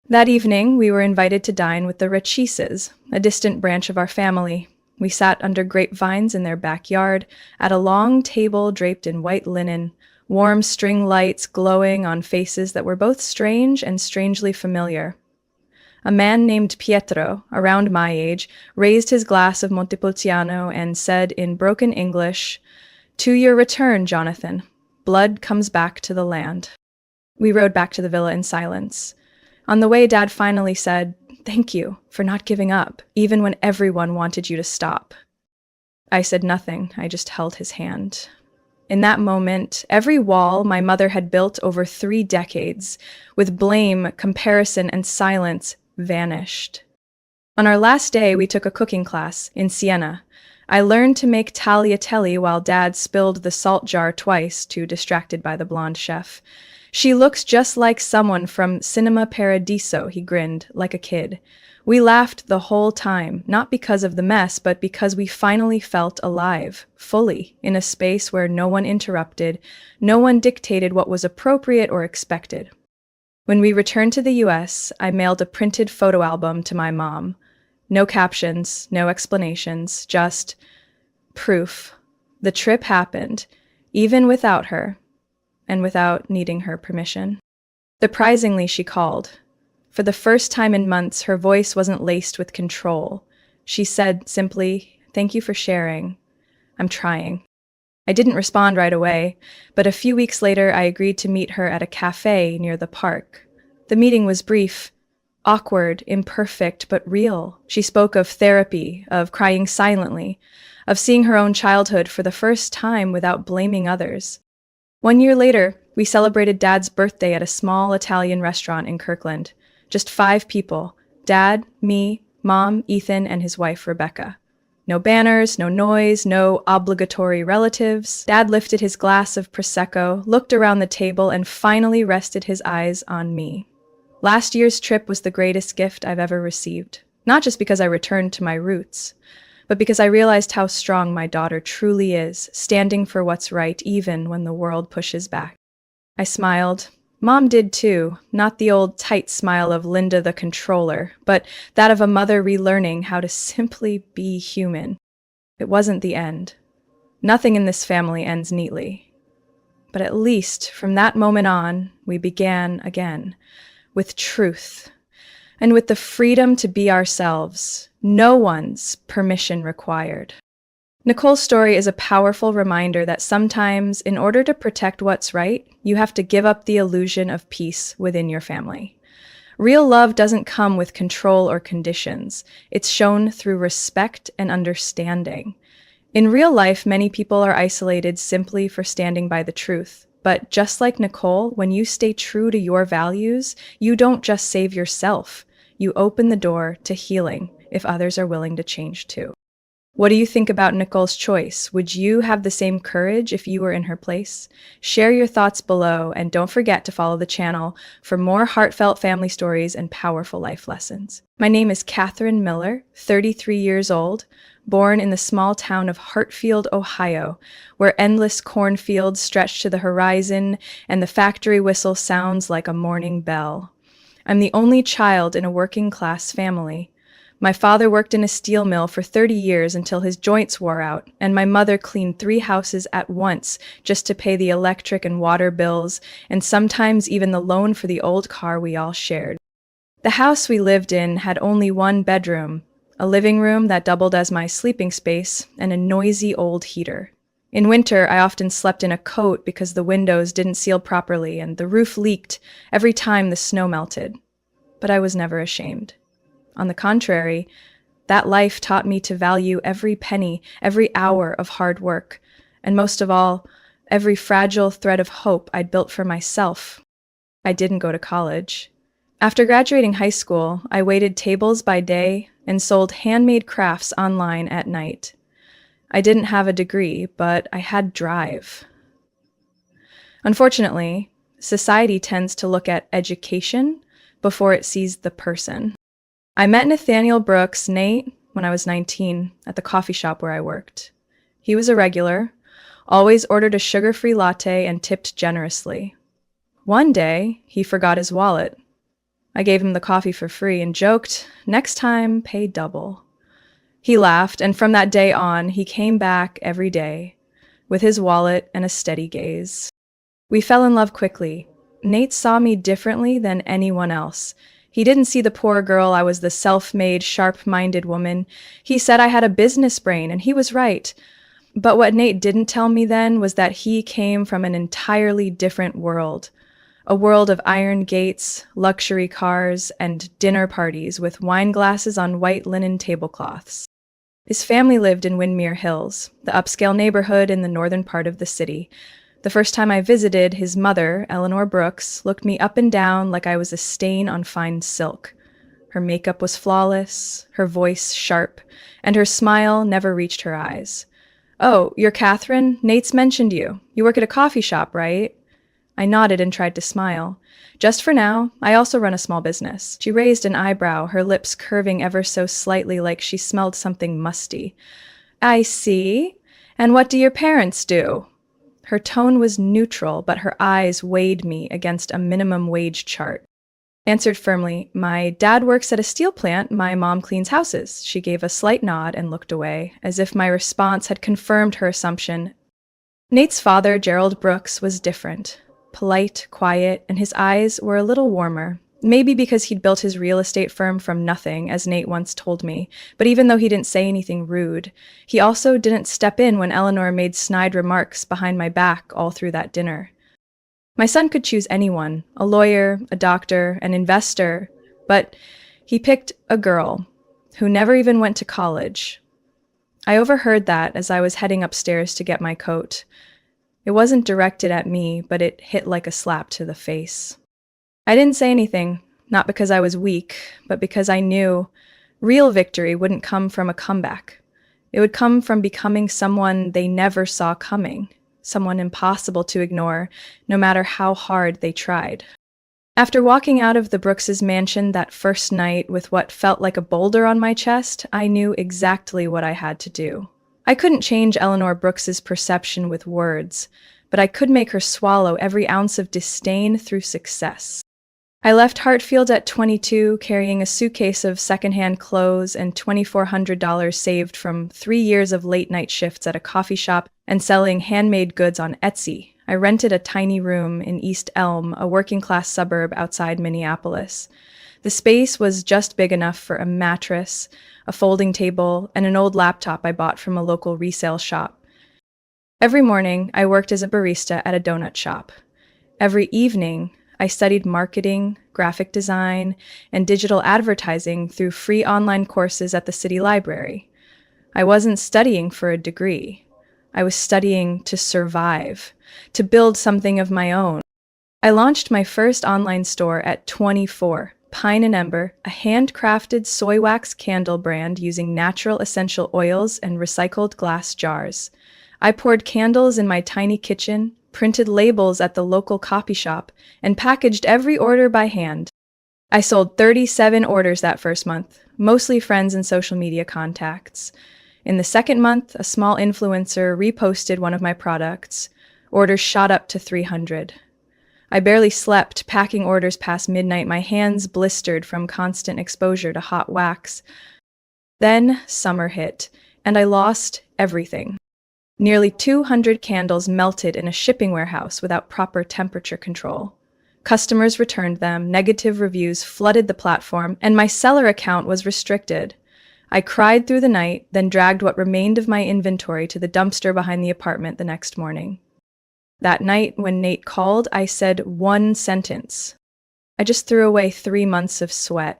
That evening, we were invited to dine with the Rechises, a distant branch of our family. We sat under grapevines in their backyard, at a long table draped in white linen, warm string lights glowing on faces that were both strange and strangely familiar. A man named Pietro, around my age, raised his glass of Montepulciano and said in broken English, "To your return, Jonathan. Blood comes back to the land." We rode back to the villa in silence. On the way, Dad finally said, "Thank you for not giving up, even when everyone wanted you to stop." I said nothing, I just held his hand. In that moment, every wall my mother had built over 3 decades, with blame, comparison, and silence, vanished. On our last day, we took a cooking class in Siena. I learned to make tagliatelle while Dad spilled the salt jar twice, too distracted by the blonde chef. "She looks just like someone from Cinema Paradiso," he grinned, like a kid. We laughed the whole time, not because of the mess, but because we finally felt alive, fully, in a space where no one interrupted, no one dictated what was appropriate or expected. When we returned to the US, I mailed a printed photo album to my mom. No captions, no explanations, just proof. The trip happened, even without her, and without needing her permission. Surprisingly, she called. For the first time in months, her voice wasn't laced with control. She said simply, "Thank you for sharing. I'm trying." I didn't respond right away, but a few weeks later I agreed to meet her at a cafe near the park. The meeting was brief, awkward, imperfect, but real. She spoke of therapy, of crying silently, of seeing her own childhood for the first time without blaming others. 1 year later, we celebrated Dad's birthday at a small Italian restaurant in Kirkland. Just 5 people, Dad, me, Mom, Ethan, and his wife, Rebecca. No banners, no noise, no obligatory relatives. Dad lifted his glass of Prosecco, looked around the table, and finally rested his eyes on me. Last year's trip was the greatest gift I've ever received, not just because I returned to my roots, but because I realized how strong my daughter truly is, standing for what's right even when the world pushes back. I smiled. Mom did too, not the old tight smile of Linda the controller, but that of a mother relearning how to simply be human. It wasn't the end. Nothing in this family ends neatly. But at least from that moment on, we began again, with truth, and with the freedom to be ourselves, no one's permission required. Nicole's story is a powerful reminder that sometimes, in order to protect what's right, you have to give up the illusion of peace within your family. Real love doesn't come with control or conditions. It's shown through respect and understanding. In real life, many people are isolated simply for standing by the truth. But just like Nicole, when you stay true to your values, you don't just save yourself. You open the door to healing if others are willing to change too. What do you think about Nicole's choice? Would you have the same courage if you were in her place? Share your thoughts below, and don't forget to follow the channel for more heartfelt family stories and powerful life lessons. My name is Catherine Miller, 33 years old, born in the small town of Hartfield, Ohio, where endless cornfields stretch to the horizon and the factory whistle sounds like a morning bell. I'm the only child in a working-class family. My father worked in a steel mill for 30 years until his joints wore out, and my mother cleaned 3 houses at once just to pay the electric and water bills, and sometimes even the loan for the old car we all shared. The house we lived in had only 1 bedroom, a living room that doubled as my sleeping space, and a noisy old heater. In winter, I often slept in a coat because the windows didn't seal properly and the roof leaked every time the snow melted. But I was never ashamed. On the contrary, that life taught me to value every penny, every hour of hard work, and most of all, every fragile thread of hope I'd built for myself. I didn't go to college. After graduating high school, I waited tables by day and sold handmade crafts online at night. I didn't have a degree, but I had drive. Unfortunately, society tends to look at education before it sees the person. I met Nathaniel Brooks, Nate, when I was 19 at the coffee shop where I worked. He was a regular, always ordered a sugar-free latte and tipped generously. One day, he forgot his wallet. I gave him the coffee for free and joked, "Next time, pay double." He laughed, and from that day on, he came back every day with his wallet and a steady gaze. We fell in love quickly. Nate saw me differently than anyone else. He didn't see the poor girl I was, the self-made, sharp-minded woman. He said I had a business brain, and he was right. But what Nate didn't tell me then was that he came from an entirely different world. A world of iron gates, luxury cars, and dinner parties with wine glasses on white linen tablecloths. His family lived in Windmere Hills, the upscale neighborhood in the northern part of the city. The first time I visited, his mother, Eleanor Brooks, looked me up and down like I was a stain on fine silk. Her makeup was flawless, her voice sharp, and her smile never reached her eyes. "Oh, you're Catherine? Nate's mentioned you. You work at a coffee shop, right?" I nodded and tried to smile. "Just for now. I also run a small business." She raised an eyebrow, her lips curving ever so slightly like she smelled something musty. "I see. And what do your parents do?" Her tone was neutral, but her eyes weighed me against a minimum wage chart. Answered firmly, "My dad works at a steel plant, my mom cleans houses." She gave a slight nod and looked away, as if my response had confirmed her assumption. Nate's father, Gerald Brooks, was different. Polite, quiet, and his eyes were a little warmer. Maybe because he'd built his real estate firm from nothing, as Nate once told me. But even though he didn't say anything rude, he also didn't step in when Eleanor made snide remarks behind my back all through that dinner. My son could choose anyone, a lawyer, a doctor, an investor, but he picked a girl who never even went to college. I overheard that as I was heading upstairs to get my coat. It wasn't directed at me, but it hit like a slap to the face. I didn't say anything, not because I was weak, but because I knew real victory wouldn't come from a comeback. It would come from becoming someone they never saw coming, someone impossible to ignore, no matter how hard they tried. After walking out of the Brooks' mansion that first night with what felt like a boulder on my chest, I knew exactly what I had to do. I couldn't change Eleanor Brooks' perception with words, but I could make her swallow every ounce of disdain through success. I left Hartfield at 22, carrying a suitcase of secondhand clothes and $2,400 saved from 3 years of late-night shifts at a coffee shop and selling handmade goods on Etsy. I rented a tiny room in East Elm, a working-class suburb outside Minneapolis. The space was just big enough for a mattress, a folding table, and an old laptop I bought from a local resale shop. Every morning, I worked as a barista at a donut shop. Every evening, I studied marketing, graphic design, and digital advertising through free online courses at the city library. I wasn't studying for a degree. I was studying to survive, to build something of my own. I launched my first online store at 24, Pine and Ember, a handcrafted soy wax candle brand using natural essential oils and recycled glass jars. I poured candles in my tiny kitchen, printed labels at the local coffee shop, and packaged every order by hand. I sold 37 orders that first month, mostly friends and social media contacts. In the second month, a small influencer reposted one of my products. Orders shot up to 300. I barely slept, packing orders past midnight, my hands blistered from constant exposure to hot wax. Then summer hit, and I lost everything. Nearly 200 candles melted in a shipping warehouse without proper temperature control. Customers returned them, negative reviews flooded the platform, and my seller account was restricted. I cried through the night, then dragged what remained of my inventory to the dumpster behind the apartment the next morning. That night, when Nate called, I said one sentence. I just threw away 3 months of sweat.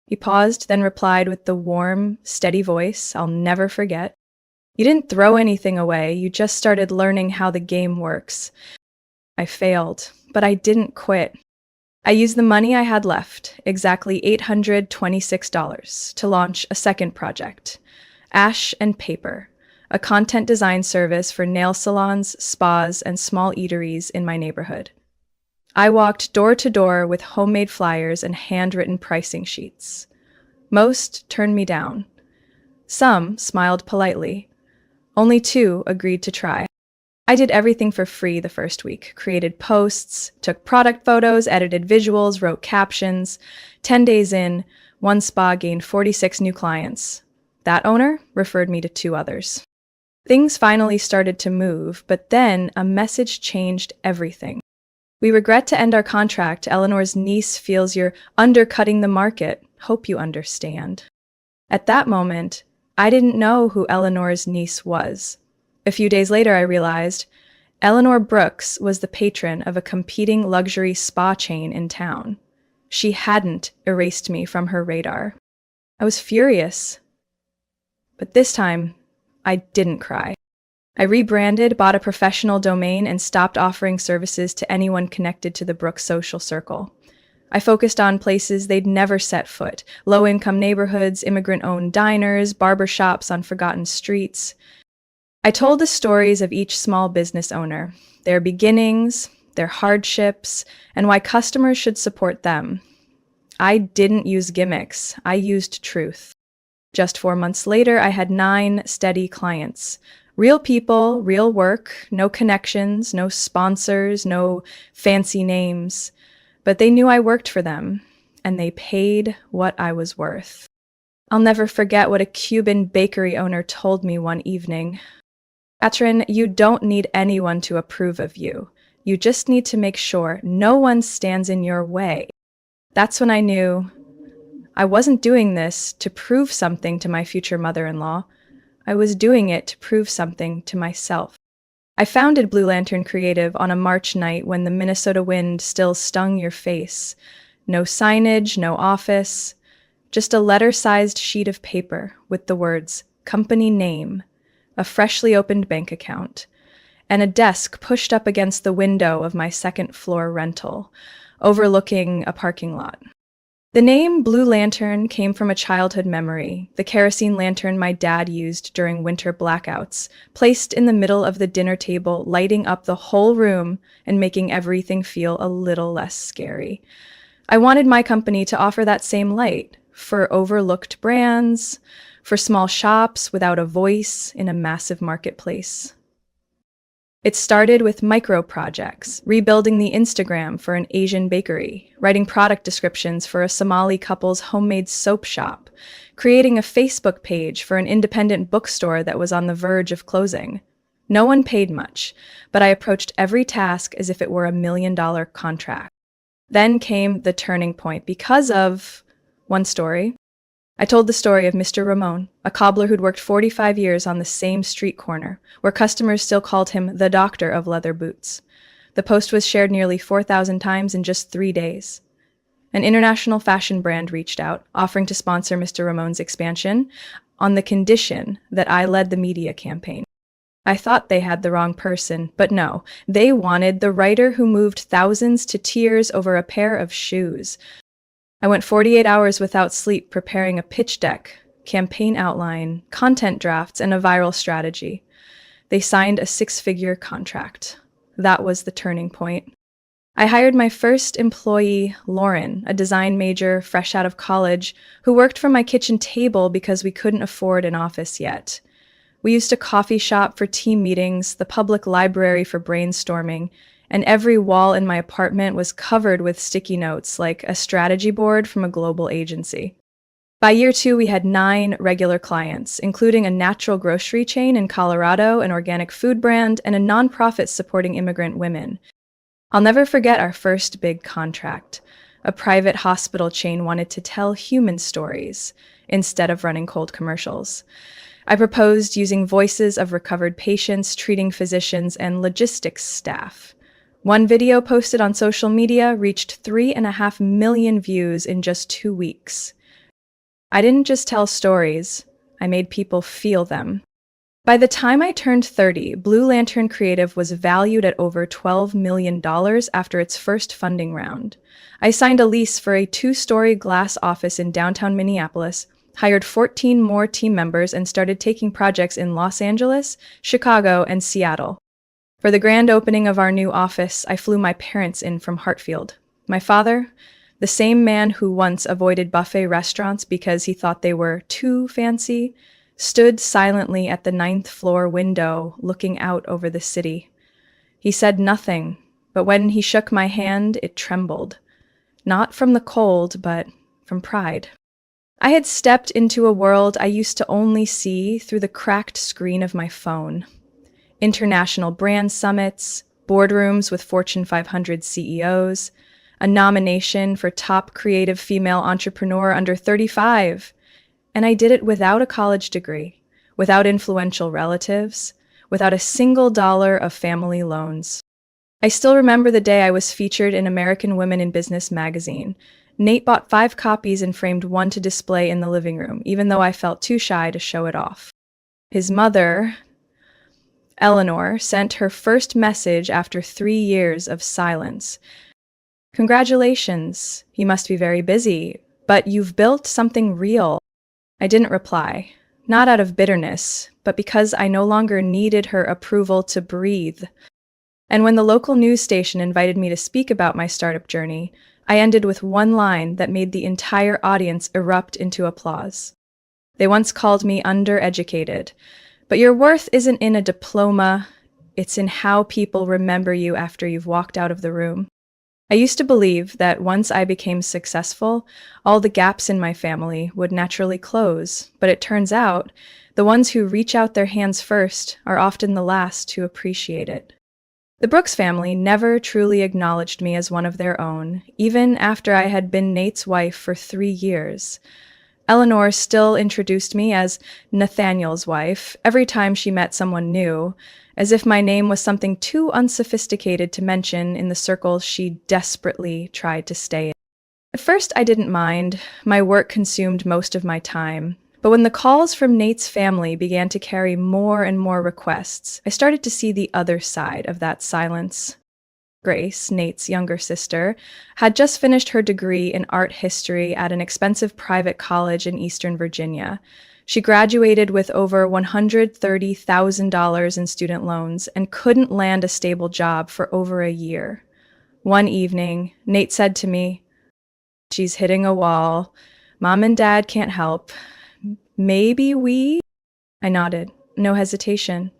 He paused, then replied with the warm, steady voice I'll never forget. You didn't throw anything away, you just started learning how the game works. I failed, but I didn't quit. I used the money I had left, exactly $826, to launch a second project, Ash and Paper, a content design service for nail salons, spas, and small eateries in my neighborhood. I walked door to door with homemade flyers and handwritten pricing sheets. Most turned me down. Some smiled politely. Only 2 agreed to try. I did everything for free the first week, created posts, took product photos, edited visuals, wrote captions. 10 days in, one spa gained 46 new clients. That owner referred me to 2 others. Things finally started to move, but then a message changed everything. We regret to end our contract. Eleanor's niece feels you're undercutting the market. Hope you understand. At that moment, I didn't know who Eleanor's niece was. A few days later, I realized Eleanor Brooks was the patron of a competing luxury spa chain in town. She hadn't erased me from her radar. I was furious. But this time, I didn't cry. I rebranded, bought a professional domain, and stopped offering services to anyone connected to the Brooks social circle. I focused on places they'd never set foot, low-income neighborhoods, immigrant-owned diners, barbershops on forgotten streets. I told the stories of each small business owner, their beginnings, their hardships, and why customers should support them. I didn't use gimmicks, I used truth. Just 4 months later, I had 9 steady clients. Real people, real work, no connections, no sponsors, no fancy names. But they knew I worked for them, and they paid what I was worth. I'll never forget what a Cuban bakery owner told me one evening. Katrin, you don't need anyone to approve of you. You just need to make sure no one stands in your way. That's when I knew I wasn't doing this to prove something to my future mother-in-law. I was doing it to prove something to myself. I founded Blue Lantern Creative on a March night when the Minnesota wind still stung your face. No signage, no office, just a letter-sized sheet of paper with the words company name, a freshly opened bank account, and a desk pushed up against the window of my second-floor rental, overlooking a parking lot. The name Blue Lantern came from a childhood memory, the kerosene lantern my dad used during winter blackouts, placed in the middle of the dinner table, lighting up the whole room and making everything feel a little less scary. I wanted my company to offer that same light for overlooked brands, for small shops without a voice in a massive marketplace. It started with micro projects, rebuilding the Instagram for an Asian bakery, writing product descriptions for a Somali couple's homemade soap shop, creating a Facebook page for an independent bookstore that was on the verge of closing. No one paid much, but I approached every task as if it were $1 million contract. Then came the turning point because of one story. I told the story of Mr. Ramon, a cobbler who'd worked 45 years on the same street corner, where customers still called him the doctor of leather boots. The post was shared nearly 4,000 times in just 3 days. An international fashion brand reached out, offering to sponsor Mr. Ramon's expansion on the condition that I led the media campaign. I thought they had the wrong person, but no, they wanted the writer who moved thousands to tears over a pair of shoes. I went 48 hours without sleep preparing a pitch deck, campaign outline, content drafts, and a viral strategy. They signed a six-figure contract. That was the turning point. I hired my first employee, Lauren, a design major fresh out of college, who worked from my kitchen table because we couldn't afford an office yet. We used a coffee shop for team meetings, the public library for brainstorming, and every wall in my apartment was covered with sticky notes like a strategy board from a global agency. By year 2, we had 9 regular clients, including a natural grocery chain in Colorado, an organic food brand, and a nonprofit supporting immigrant women. I'll never forget our first big contract. A private hospital chain wanted to tell human stories instead of running cold commercials. I proposed using voices of recovered patients, treating physicians, and logistics staff. One video posted on social media reached 3.5 million views in just 2 weeks. I didn't just tell stories, I made people feel them. By the time I turned 30, Blue Lantern Creative was valued at over $12 million after its first funding round. I signed a lease for a 2-story glass office in downtown Minneapolis, hired 14 more team members, and started taking projects in Los Angeles, Chicago, and Seattle. For the grand opening of our new office, I flew my parents in from Hartfield. My father, the same man who once avoided buffet restaurants because he thought they were too fancy, stood silently at the 9th floor window looking out over the city. He said nothing, but when he shook my hand, it trembled. Not from the cold, but from pride. I had stepped into a world I used to only see through the cracked screen of my phone. International brand summits, boardrooms with Fortune 500 CEOs, a nomination for top creative female entrepreneur under 35. And I did it without a college degree, without influential relatives, without a single dollar of family loans. I still remember the day I was featured in American Women in Business magazine. Nate bought 5 copies and framed one to display in the living room, even though I felt too shy to show it off. His mother, Eleanor, sent her first message after 3 years of silence. "Congratulations, you must be very busy, but you've built something real." I didn't reply, not out of bitterness, but because I no longer needed her approval to breathe. And when the local news station invited me to speak about my startup journey, I ended with one line that made the entire audience erupt into applause. They once called me undereducated, but your worth isn't in a diploma, it's in how people remember you after you've walked out of the room. I used to believe that once I became successful, all the gaps in my family would naturally close, but it turns out the ones who reach out their hands first are often the last to appreciate it. The Brooks family never truly acknowledged me as one of their own, even after I had been Nate's wife for 3 years. Eleanor still introduced me as Nathaniel's wife every time she met someone new, as if my name was something too unsophisticated to mention in the circles she desperately tried to stay in. At first, I didn't mind. My work consumed most of my time. But when the calls from Nate's family began to carry more and more requests, I started to see the other side of that silence. Grace, Nate's younger sister, had just finished her degree in art history at an expensive private college in Eastern Virginia. She graduated with over $130,000 in student loans and couldn't land a stable job for over a year. One evening, Nate said to me, "She's hitting a wall. Mom and Dad can't help. Maybe we?" I nodded, no hesitation.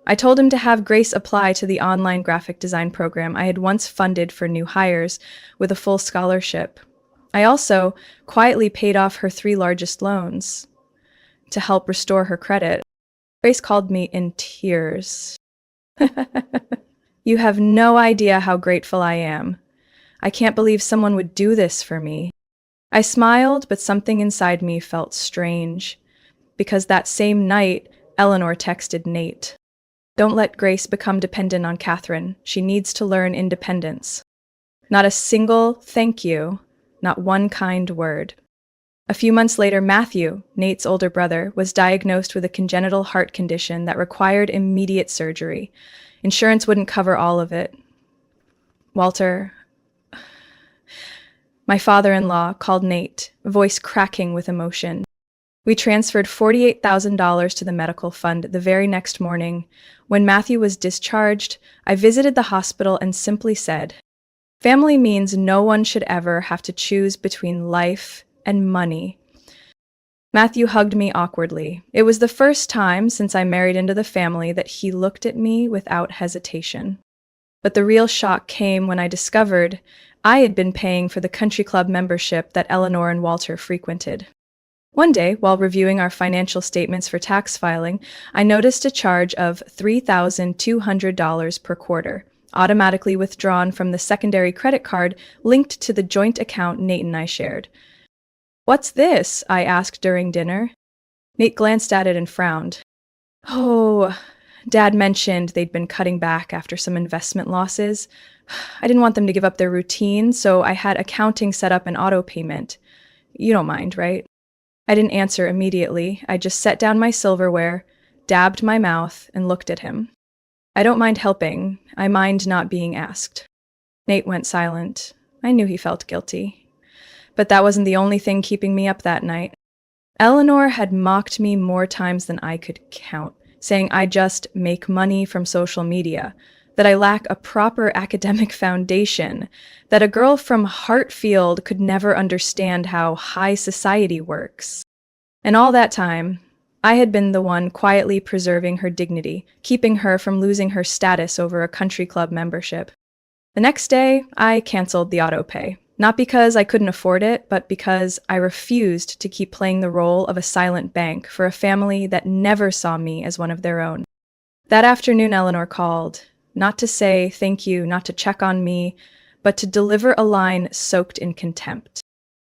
I told him to have Grace apply to the online graphic design program I had once funded for new hires with a full scholarship. I also quietly paid off her 3 largest loans to help restore her credit. Grace called me in tears. "You have no idea how grateful I am. I can't believe someone would do this for me." I smiled, but something inside me felt strange, because that same night, Eleanor texted Nate. "Don't let Grace become dependent on Catherine. She needs to learn independence." Not a single thank you, not one kind word. A few months later, Matthew, Nate's older brother, was diagnosed with a congenital heart condition that required immediate surgery. Insurance wouldn't cover all of it. Walter, my father-in-law, called Nate, voice cracking with emotion. We transferred $48,000 to the medical fund the very next morning. When Matthew was discharged, I visited the hospital and simply said, "Family means no one should ever have to choose between life and money." Matthew hugged me awkwardly. It was the first time since I married into the family that he looked at me without hesitation. But the real shock came when I discovered I had been paying for the country club membership that Eleanor and Walter frequented. One day, while reviewing our financial statements for tax filing, I noticed a charge of $3,200 per quarter, automatically withdrawn from the secondary credit card linked to the joint account Nate and I shared. "What's this?" I asked during dinner. Nate glanced at it and frowned. "Oh, Dad mentioned they'd been cutting back after some investment losses. I didn't want them to give up their routine, so I had accounting set up an auto payment. You don't mind, right?" I didn't answer immediately. I just set down my silverware, dabbed my mouth, and looked at him. "I don't mind helping. I mind not being asked." Nate went silent. I knew he felt guilty. But that wasn't the only thing keeping me up that night. Eleanor had mocked me more times than I could count, saying I just make money from social media, that I lack a proper academic foundation, that a girl from Hartfield could never understand how high society works. And all that time, I had been the one quietly preserving her dignity, keeping her from losing her status over a country club membership. The next day, I canceled the auto pay. Not because I couldn't afford it, but because I refused to keep playing the role of a silent bank for a family that never saw me as one of their own. That afternoon, Eleanor called, not to say thank you, not to check on me, but to deliver a line soaked in contempt.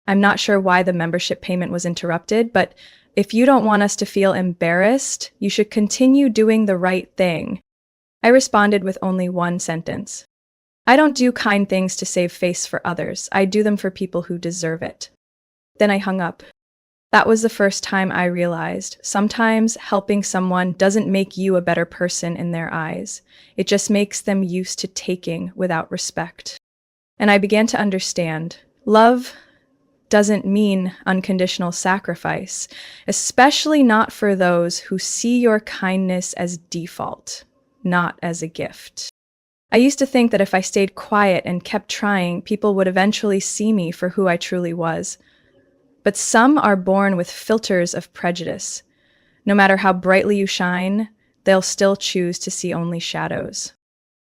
"I'm not sure why the membership payment was interrupted, but if you don't want us to feel embarrassed, you should continue doing the right thing." I responded with only one sentence. "I don't do kind things to save face for others. I do them for people who deserve it." Then I hung up. That was the first time I realized sometimes helping someone doesn't make you a better person in their eyes. It just makes them used to taking without respect. And I began to understand love doesn't mean unconditional sacrifice, especially not for those who see your kindness as default, not as a gift. I used to think that if I stayed quiet and kept trying, people would eventually see me for who I truly was. But some are born with filters of prejudice. No matter how brightly you shine, they'll still choose to see only shadows.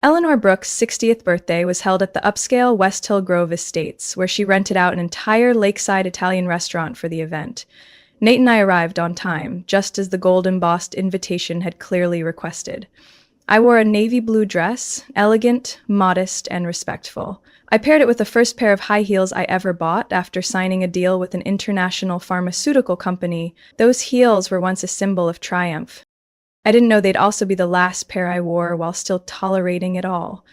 Eleanor Brooks' 60th birthday was held at the upscale West Hill Grove Estates, where she rented out an entire lakeside Italian restaurant for the event. Nate and I arrived on time, just as the gold-embossed invitation had clearly requested. I wore a navy blue dress, elegant, modest, and respectful. I paired it with the first pair of high heels I ever bought after signing a deal with an international pharmaceutical company. Those heels were once a symbol of triumph. I didn't know they'd also be the last pair I wore while still tolerating it all.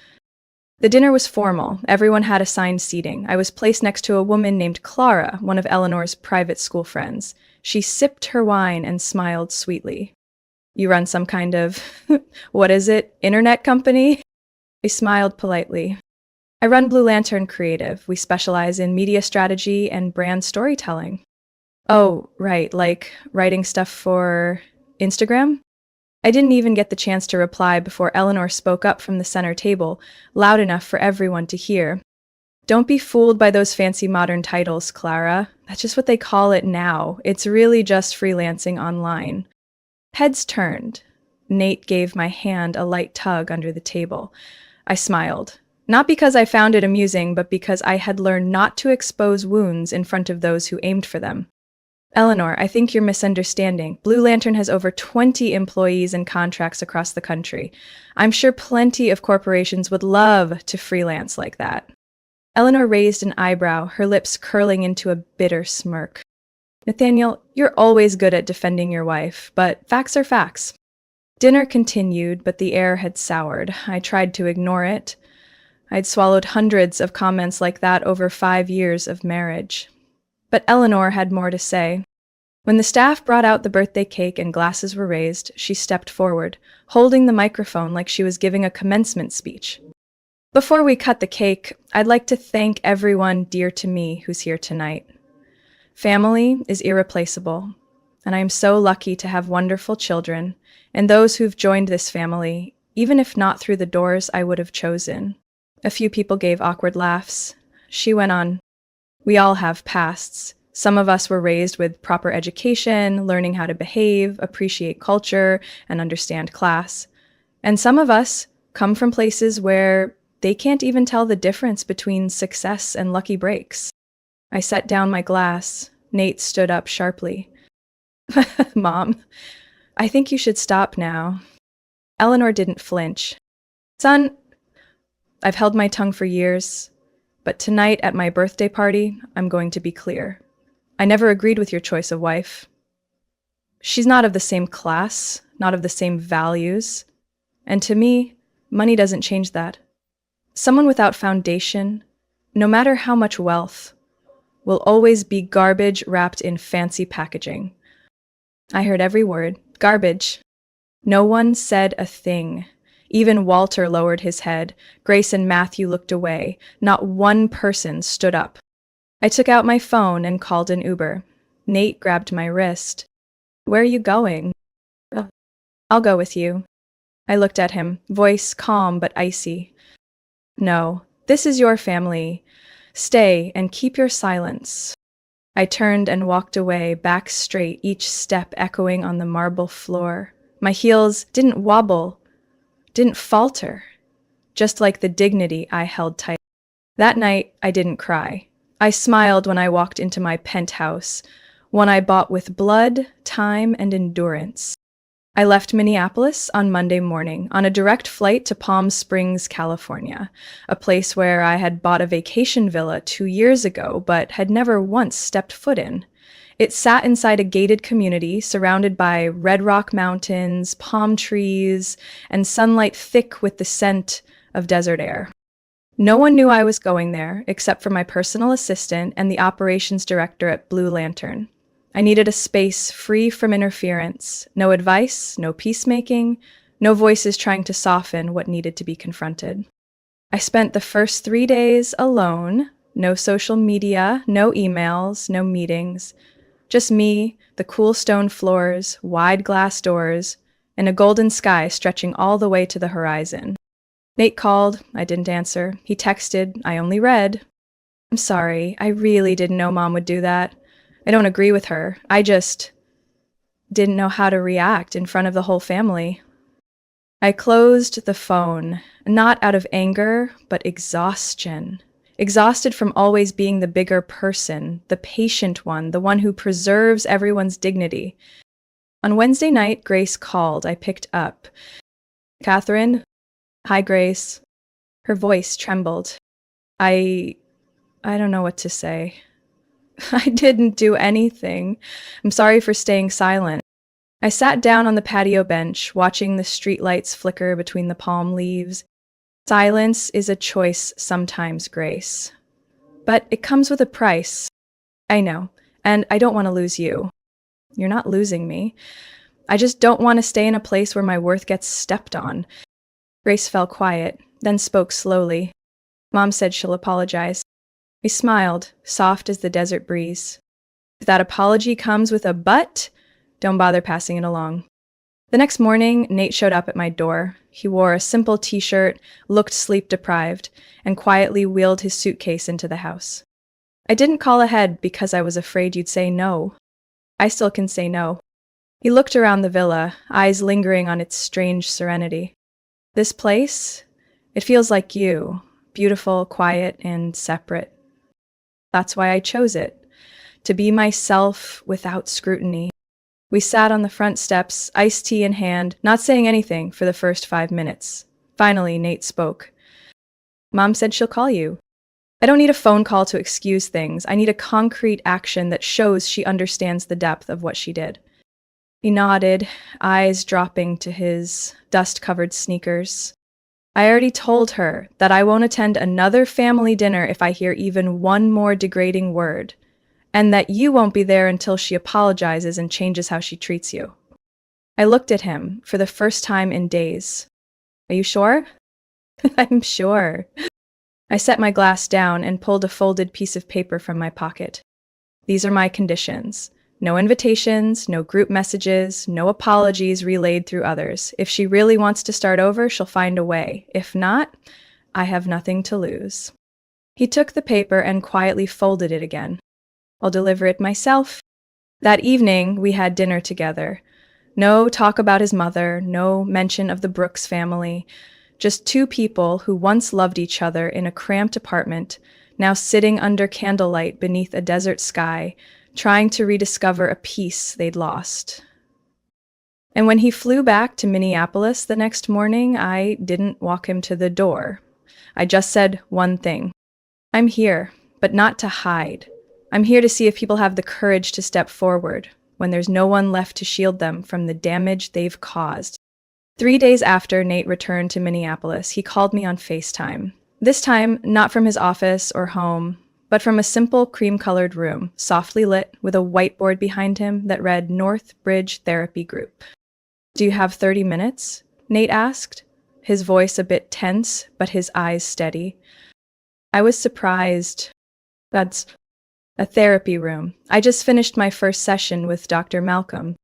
The dinner was formal. Everyone had assigned seating. I was placed next to a woman named Clara, one of Eleanor's private school friends. She sipped her wine and smiled sweetly. "You run some kind of, what is it, internet company?" I smiled politely. "I run Blue Lantern Creative. We specialize in media strategy and brand storytelling." "Oh, right, like writing stuff for Instagram?" I didn't even get the chance to reply before Eleanor spoke up from the center table, loud enough for everyone to hear. "Don't be fooled by those fancy modern titles, Clara. That's just what they call it now. It's really just freelancing online." Heads turned. Nate gave my hand a light tug under the table. I smiled. Not because I found it amusing, but because I had learned not to expose wounds in front of those who aimed for them. "Eleanor, I think you're misunderstanding. Blue Lantern has over 20 employees and contracts across the country. I'm sure plenty of corporations would love to freelance like that." Eleanor raised an eyebrow, her lips curling into a bitter smirk. "Nathaniel, you're always good at defending your wife, but facts are facts." Dinner continued, but the air had soured. I tried to ignore it. I'd swallowed hundreds of comments like that over 5 years of marriage. But Eleanor had more to say. When the staff brought out the birthday cake and glasses were raised, she stepped forward, holding the microphone like she was giving a commencement speech. Before we cut the cake, I'd like to thank everyone dear to me who's here tonight. Family is irreplaceable, and I am so lucky to have wonderful children, and those who've joined this family, even if not through the doors I would have chosen. A few people gave awkward laughs. She went on, "We all have pasts. Some of us were raised with proper education, learning how to behave, appreciate culture, and understand class. And some of us come from places where they can't even tell the difference between success and lucky breaks." I set down my glass. Nate stood up sharply. "Mom, I think you should stop now." Eleanor didn't flinch. "Son, I've held my tongue for years, but tonight at my birthday party, I'm going to be clear. I never agreed with your choice of wife. She's not of the same class, not of the same values, and to me, money doesn't change that. Someone without foundation, no matter how much wealth, will always be garbage wrapped in fancy packaging." I heard every word. Garbage. No one said a thing. Even Walter lowered his head. Grace and Matthew looked away. Not one person stood up. I took out my phone and called an Uber. Nate grabbed my wrist. "Where are you going?" "I'll go with you." I looked at him, voice calm but icy. "No, this is your family. Stay and keep your silence." I turned and walked away, back straight, each step echoing on the marble floor. My heels didn't wobble, didn't falter, just like the dignity I held tight. That night, I didn't cry. I smiled when I walked into my penthouse, one I bought with blood, time, and endurance. I left Minneapolis on Monday morning on a direct flight to Palm Springs, California, a place where I had bought a vacation villa 2 years ago but had never once stepped foot in. It sat inside a gated community surrounded by red rock mountains, palm trees, and sunlight thick with the scent of desert air. No one knew I was going there except for my personal assistant and the operations director at Blue Lantern. I needed a space free from interference, no advice, no peacemaking, no voices trying to soften what needed to be confronted. I spent the first 3 days alone, no social media, no emails, no meetings, just me, the cool stone floors, wide glass doors, and a golden sky stretching all the way to the horizon. Nate called. I didn't answer. He texted. I only read. "I'm sorry. I really didn't know Mom would do that. I don't agree with her. I just didn't know how to react in front of the whole family." I closed the phone, not out of anger, but exhaustion. Exhausted from always being the bigger person, the patient one, the one who preserves everyone's dignity. On Wednesday night, Grace called. I picked up. "Catherine?" "Hi, Grace." Her voice trembled. I don't know what to say. "I didn't do anything. I'm sorry for staying silent." I sat down on the patio bench, watching the streetlights flicker between the palm leaves. Silence is a choice sometimes, Grace. But it comes with a price. I know, and I don't want to lose you. You're not losing me. I just don't want to stay in a place where my worth gets stepped on. Grace fell quiet, then spoke slowly. Mom said she'll apologize. We smiled, soft as the desert breeze. If that apology comes with a but, don't bother passing it along. The next morning, Nate showed up at my door. He wore a simple t-shirt, looked sleep-deprived, and quietly wheeled his suitcase into the house. I didn't call ahead because I was afraid you'd say no. I still can say no. He looked around the villa, eyes lingering on its strange serenity. "This place, it feels like you, beautiful, quiet, and separate. That's why I chose it, to be myself without scrutiny." We sat on the front steps, iced tea in hand, not saying anything for the first 5 minutes. Finally, Nate spoke. "Mom said she'll call you." I don't need a phone call to excuse things. I need a concrete action that shows she understands the depth of what she did. He nodded, eyes dropping to his dust-covered sneakers. "I already told her that I won't attend another family dinner if I hear even one more degrading word. and that you won't be there until she apologizes and changes how she treats you. I looked at him for the first time in days. Are you sure? I'm sure. I set my glass down and pulled a folded piece of paper from my pocket. These are my conditions. No invitations, no group messages, no apologies relayed through others. If she really wants to start over, she'll find a way. If not, I have nothing to lose. He took the paper and quietly folded it again. I'll deliver it myself. That evening, we had dinner together. No talk about his mother, no mention of the Brooks family. Just two people who once loved each other in a cramped apartment, now sitting under candlelight beneath a desert sky, trying to rediscover a peace they'd lost. And when he flew back to Minneapolis the next morning, I didn't walk him to the door. I just said one thing. I'm here, but not to hide. I'm here to see if people have the courage to step forward when there's no one left to shield them from the damage they've caused. 3 days after Nate returned to Minneapolis, he called me on FaceTime. This time, not from his office or home, but from a simple cream-colored room, softly lit with a whiteboard behind him that read North Bridge Therapy Group. Do you have 30 minutes? Nate asked, his voice a bit tense, but his eyes steady. I was surprised. That's a therapy room. I just finished my first session with Dr. Malcolm.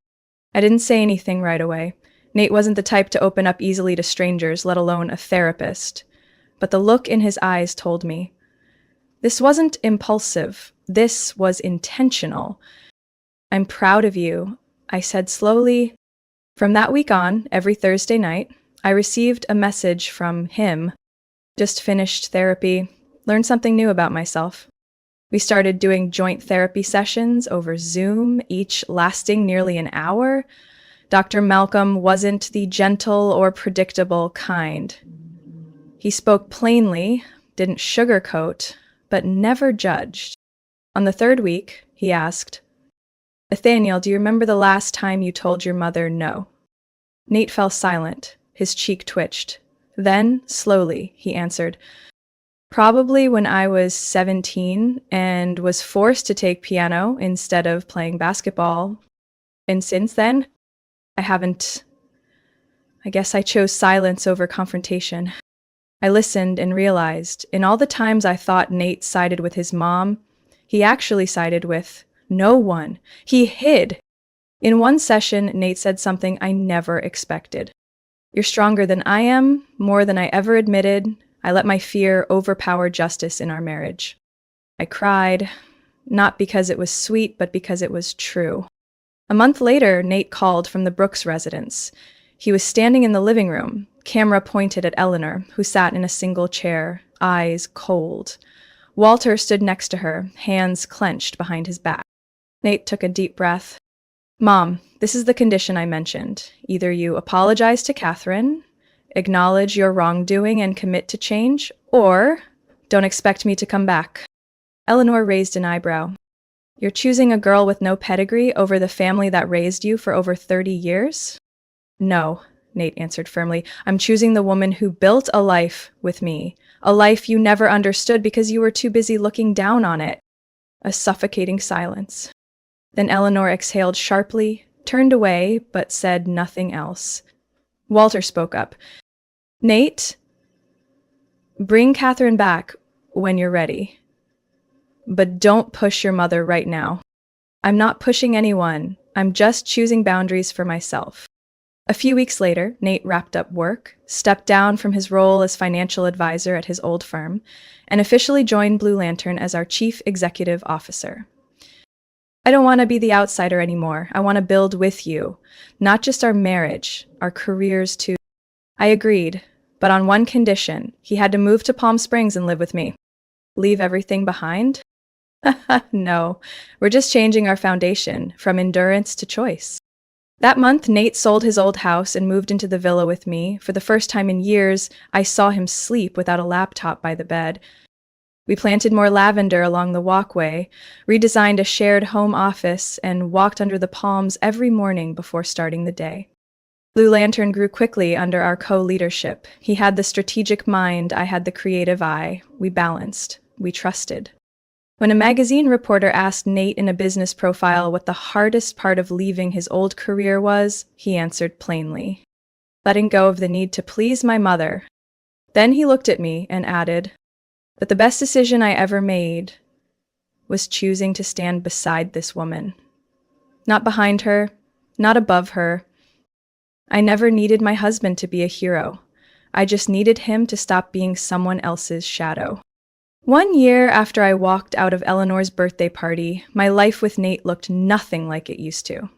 I didn't say anything right away. Nate wasn't the type to open up easily to strangers, let alone a therapist. But the look in his eyes told me. This wasn't impulsive. This was intentional. I'm proud of you, I said slowly. From that week on, every Thursday night, I received a message from him. Just finished therapy, learned something new about myself. We started doing joint therapy sessions over Zoom, each lasting nearly an hour. Dr. Malcolm wasn't the gentle or predictable kind. He spoke plainly, didn't sugarcoat, but never judged. On the third week, he asked, Nathaniel, do you remember the last time you told your mother no? Nate fell silent. His cheek twitched. Then, slowly, he answered, probably when I was 17 and was forced to take piano instead of playing basketball. And since then, I guess I chose silence over confrontation. I listened and realized, in all the times I thought Nate sided with his mom, he actually sided with no one. He hid. In one session, Nate said something I never expected. You're stronger than I am, more than I ever admitted. I let my fear overpower justice in our marriage. I cried, not because it was sweet, but because it was true. A month later, Nate called from the Brooks residence. He was standing in the living room, camera pointed at Eleanor, who sat in a single chair, eyes cold. Walter stood next to her, hands clenched behind his back. Nate took a deep breath. Mom, this is the condition I mentioned. Either you apologize to Catherine, acknowledge your wrongdoing and commit to change, or don't expect me to come back. Eleanor raised an eyebrow. You're choosing a girl with no pedigree over the family that raised you for over 30 years? No, Nate answered firmly. I'm choosing the woman who built a life with me, a life you never understood because you were too busy looking down on it. A suffocating silence. Then Eleanor exhaled sharply, turned away, but said nothing else. Walter spoke up. Nate, bring Catherine back when you're ready. But don't push your mother right now. I'm not pushing anyone. I'm just choosing boundaries for myself. A few weeks later, Nate wrapped up work, stepped down from his role as financial advisor at his old firm, and officially joined Blue Lantern as our chief executive officer. I don't want to be the outsider anymore. I want to build with you, not just our marriage, our careers too. I agreed, but on one condition. He had to move to Palm Springs and live with me. Leave everything behind? No, we're just changing our foundation from endurance to choice. That month, Nate sold his old house and moved into the villa with me. For the first time in years, I saw him sleep without a laptop by the bed. We planted more lavender along the walkway, redesigned a shared home office, and walked under the palms every morning before starting the day. Blue Lantern grew quickly under our co-leadership. He had the strategic mind, I had the creative eye. We balanced. We trusted. When a magazine reporter asked Nate in a business profile what the hardest part of leaving his old career was, he answered plainly, letting go of the need to please my mother. Then he looked at me and added, but the best decision I ever made was choosing to stand beside this woman. Not behind her, not above her. I never needed my husband to be a hero. I just needed him to stop being someone else's shadow. 1 year after I walked out of Eleanor's birthday party, my life with Nate looked nothing like it used to.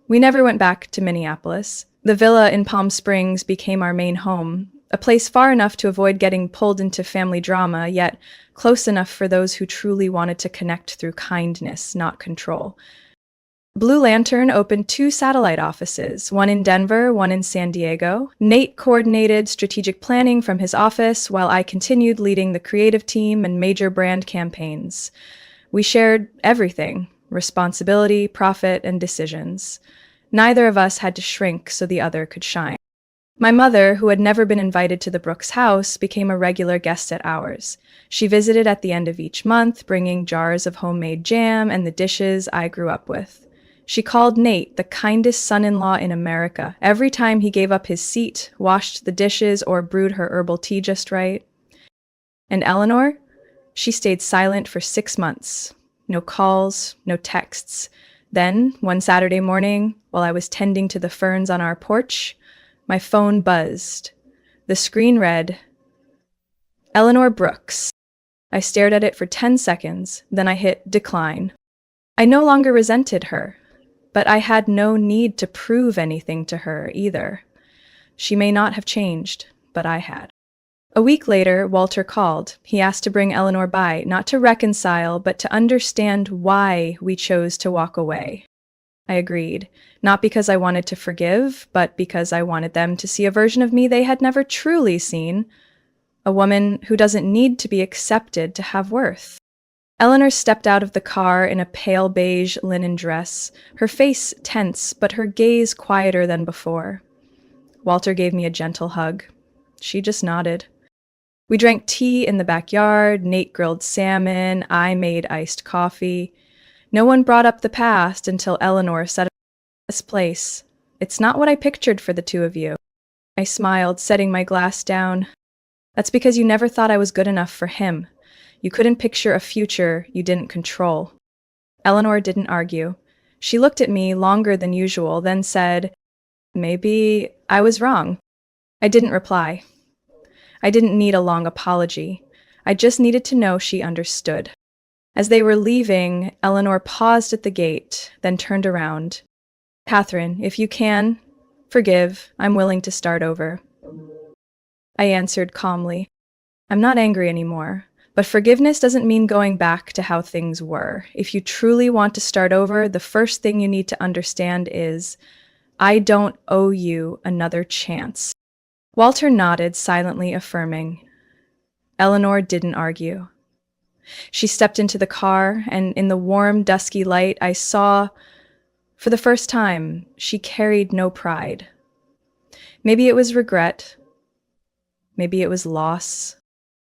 We never went back to Minneapolis. The villa in Palm Springs became our main home, a place far enough to avoid getting pulled into family drama, yet close enough for those who truly wanted to connect through kindness, not control. Blue Lantern opened 2 satellite offices, one in Denver, one in San Diego. Nate coordinated strategic planning from his office, while I continued leading the creative team and major brand campaigns. We shared everything: responsibility, profit, and decisions. Neither of us had to shrink so the other could shine. My mother, who had never been invited to the Brooks house, became a regular guest at ours. She visited at the end of each month, bringing jars of homemade jam and the dishes I grew up with. She called Nate the kindest son-in-law in America every time he gave up his seat, washed the dishes, or brewed her herbal tea just right. And Eleanor? She stayed silent for 6 months. No calls, no texts. Then, one Saturday morning, while I was tending to the ferns on our porch, my phone buzzed. The screen read, Eleanor Brooks. I stared at it for 10 seconds, then I hit decline. I no longer resented her, but I had no need to prove anything to her either. She may not have changed, but I had. A week later, Walter called. He asked to bring Eleanor by, not to reconcile, but to understand why we chose to walk away. I agreed, not because I wanted to forgive, but because I wanted them to see a version of me they had never truly seen, a woman who doesn't need to be accepted to have worth. Eleanor stepped out of the car in a pale beige linen dress, her face tense, but her gaze quieter than before. Walter gave me a gentle hug. She just nodded. We drank tea in the backyard, Nate grilled salmon, I made iced coffee. No one brought up the past until Eleanor said, this place, it's not what I pictured for the two of you. I smiled, setting my glass down. That's because you never thought I was good enough for him. You couldn't picture a future you didn't control. Eleanor didn't argue. She looked at me longer than usual, then said, maybe I was wrong. I didn't reply. I didn't need a long apology. I just needed to know she understood. As they were leaving, Eleanor paused at the gate, then turned around. Catherine, if you can, forgive. I'm willing to start over. I answered calmly. I'm not angry anymore, but forgiveness doesn't mean going back to how things were. If you truly want to start over, the first thing you need to understand is, I don't owe you another chance. Walter nodded, silently affirming. Eleanor didn't argue. She stepped into the car, and in the warm, dusky light, I saw, for the first time, she carried no pride. Maybe it was regret. Maybe it was loss.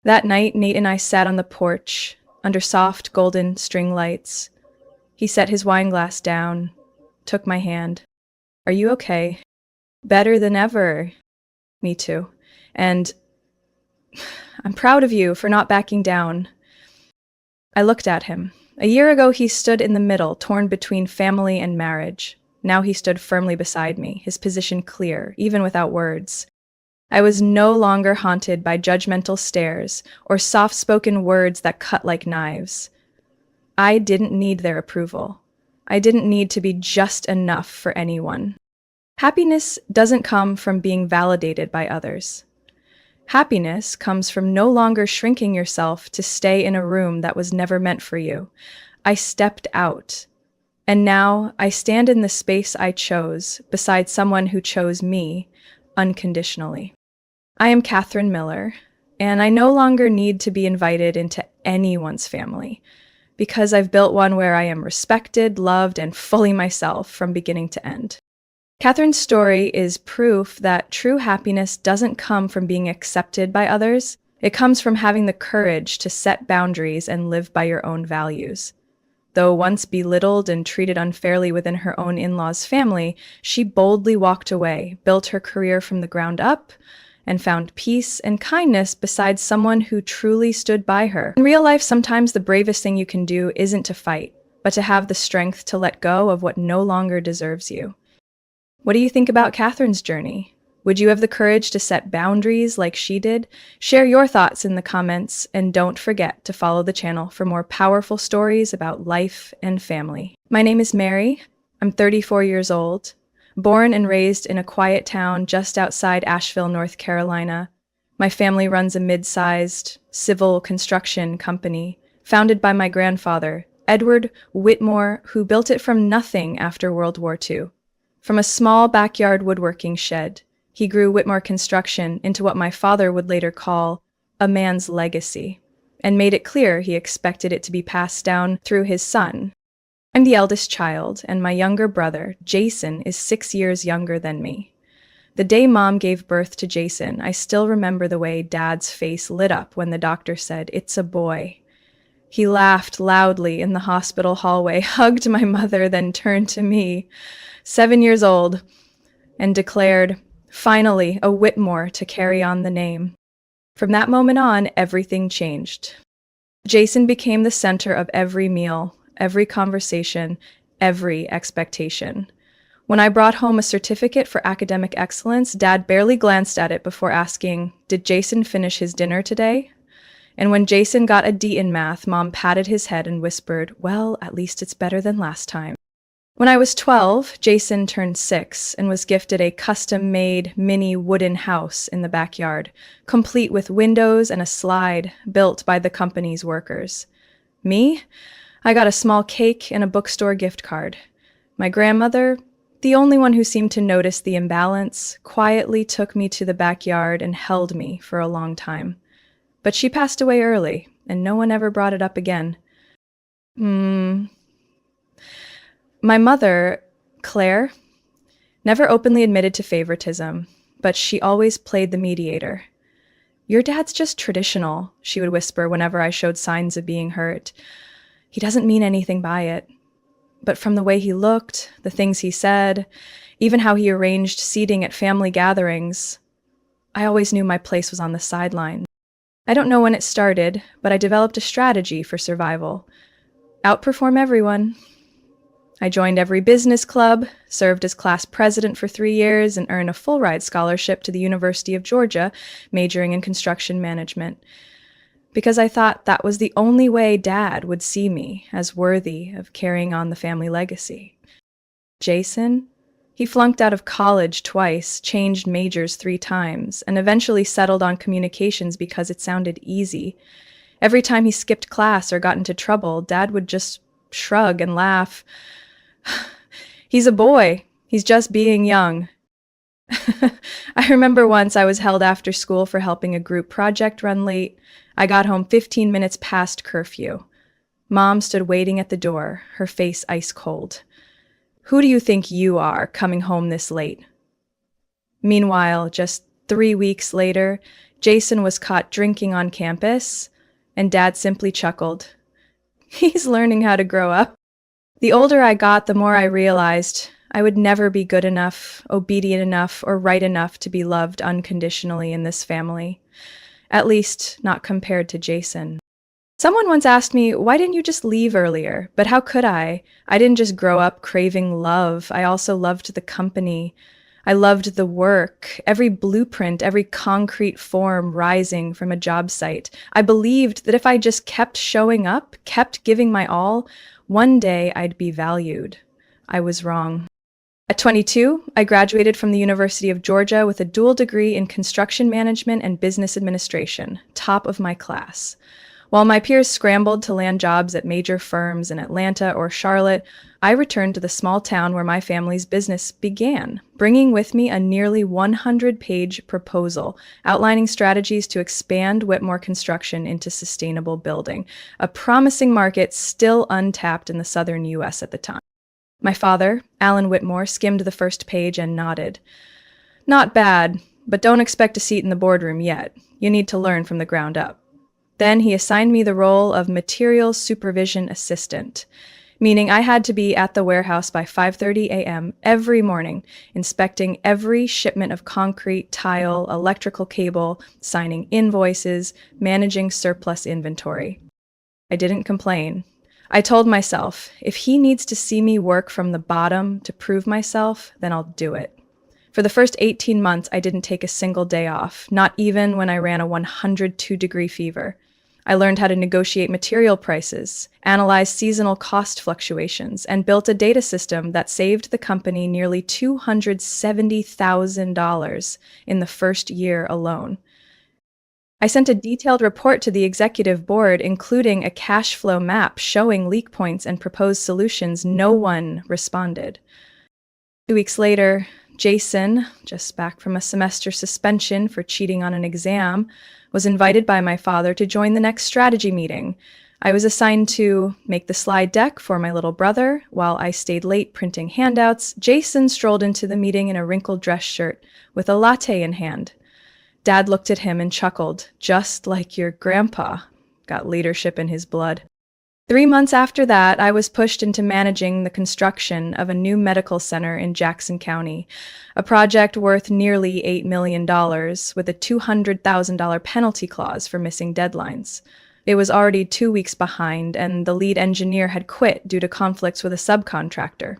That night, Nate and I sat on the porch, under soft, golden string lights. He set his wine glass down, took my hand. Are you okay? Better than ever. Me too. And I'm proud of you for not backing down. I looked at him. A year ago, he stood in the middle, torn between family and marriage. Now he stood firmly beside me, his position clear, even without words. I was no longer haunted by judgmental stares or soft-spoken words that cut like knives. I didn't need their approval. I didn't need to be just enough for anyone. Happiness doesn't come from being validated by others. Happiness comes from no longer shrinking yourself to stay in a room that was never meant for you. I stepped out, and now I stand in the space I chose, beside someone who chose me, unconditionally. I am Catherine Miller, and I no longer need to be invited into anyone's family, because I've built one where I am respected, loved, and fully myself from beginning to end. Catherine's story is proof that true happiness doesn't come from being accepted by others. It comes from having the courage to set boundaries and live by your own values. Though once belittled and treated unfairly within her own in-laws' family, she boldly walked away, built her career from the ground up, and found peace and kindness beside someone who truly stood by her. In real life, sometimes the bravest thing you can do isn't to fight, but to have the strength to let go of what no longer deserves you. What do you think about Catherine's journey? Would you have the courage to set boundaries like she did? Share your thoughts in the comments, and don't forget to follow the channel for more powerful stories about life and family. My name is Mary. I'm 34 years old, born and raised in a quiet town just outside Asheville, North Carolina. My family runs a mid-sized civil construction company founded by my grandfather, Edward Whitmore, who built it from nothing after World War II. From a small backyard woodworking shed, he grew Whitmore Construction into what my father would later call a man's legacy, and made it clear he expected it to be passed down through his son. I'm the eldest child, and my younger brother, Jason, is 6 years younger than me. The day Mom gave birth to Jason, I still remember the way Dad's face lit up when the doctor said, "It's a boy." He laughed loudly in the hospital hallway, hugged my mother, then turned to me, 7 years old, and declared, "Finally, a Whitmore to carry on the name." From that moment on, everything changed. Jason became the center of every meal, every conversation, every expectation. When I brought home a certificate for academic excellence, Dad barely glanced at it before asking, "Did Jason finish his dinner today?" And when Jason got a D in math, Mom patted his head and whispered, "Well, at least it's better than last time." When I was 12, Jason turned 6 and was gifted a custom-made mini wooden house in the backyard, complete with windows and a slide built by the company's workers. Me? I got a small cake and a bookstore gift card. My grandmother, the only one who seemed to notice the imbalance, quietly took me to the backyard and held me for a long time. But she passed away early, and no one ever brought it up again. My mother, Claire, never openly admitted to favoritism, but she always played the mediator. "Your dad's just traditional," she would whisper whenever I showed signs of being hurt. "He doesn't mean anything by it." But from the way he looked, the things he said, even how he arranged seating at family gatherings, I always knew my place was on the sideline. I don't know when it started, but I developed a strategy for survival. Outperform everyone. I joined every business club, served as class president for 3 years, and earned a full-ride scholarship to the University of Georgia, majoring in construction management, because I thought that was the only way Dad would see me as worthy of carrying on the family legacy. Jason? He flunked out of college twice, changed majors 3 times, and eventually settled on communications because it sounded easy. Every time he skipped class or got into trouble, Dad would just shrug and laugh. "He's a boy. He's just being young." I remember once I was held after school for helping a group project run late. I got home 15 minutes past curfew. Mom stood waiting at the door, her face ice cold. "Who do you think you are, coming home this late?" Meanwhile, just 3 weeks later, Jason was caught drinking on campus, and Dad simply chuckled. "He's learning how to grow up." The older I got, the more I realized I would never be good enough, obedient enough, or right enough to be loved unconditionally in this family. At least, not compared to Jason. Someone once asked me, "Why didn't you just leave earlier?" But how could I? I didn't just grow up craving love. I also loved the company. I loved the work, every blueprint, every concrete form rising from a job site. I believed that if I just kept showing up, kept giving my all, one day I'd be valued. I was wrong. At 22, I graduated from the University of Georgia with a dual degree in construction management and business administration, top of my class. While my peers scrambled to land jobs at major firms in Atlanta or Charlotte, I returned to the small town where my family's business began, bringing with me a nearly 100-page proposal outlining strategies to expand Whitmore Construction into sustainable building, a promising market still untapped in the southern U.S. at the time. My father, Alan Whitmore, skimmed the first page and nodded. "Not bad, but don't expect a seat in the boardroom yet. You need to learn from the ground up. Then he assigned me the role of materials supervision assistant, meaning I had to be at the warehouse by 5:30 a.m. every morning, inspecting every shipment of concrete, tile, electrical cable, signing invoices, managing surplus inventory. I didn't complain. I told myself, if he needs to see me work from the bottom to prove myself, then I'll do it. For the first 18 months, I didn't take a single day off, not even when I ran a 102-degree fever. I learned how to negotiate material prices, analyze seasonal cost fluctuations, and built a data system that saved the company nearly $270,000 in the first year alone. I sent a detailed report to the executive board, including a cash flow map showing leak points and proposed solutions. No one responded. 2 weeks later, Jason, just back from a semester suspension for cheating on an exam, was invited by my father to join the next strategy meeting. I was assigned to make the slide deck for my little brother. While I stayed late printing handouts, Jason strolled into the meeting in a wrinkled dress shirt with a latte in hand. Dad looked at him and chuckled, just like your grandpa. Got leadership in his blood. 3 months after that, I was pushed into managing the construction of a new medical center in Jackson County, a project worth nearly $8 million with a $200,000 penalty clause for missing deadlines. It was already 2 weeks behind, and the lead engineer had quit due to conflicts with a subcontractor.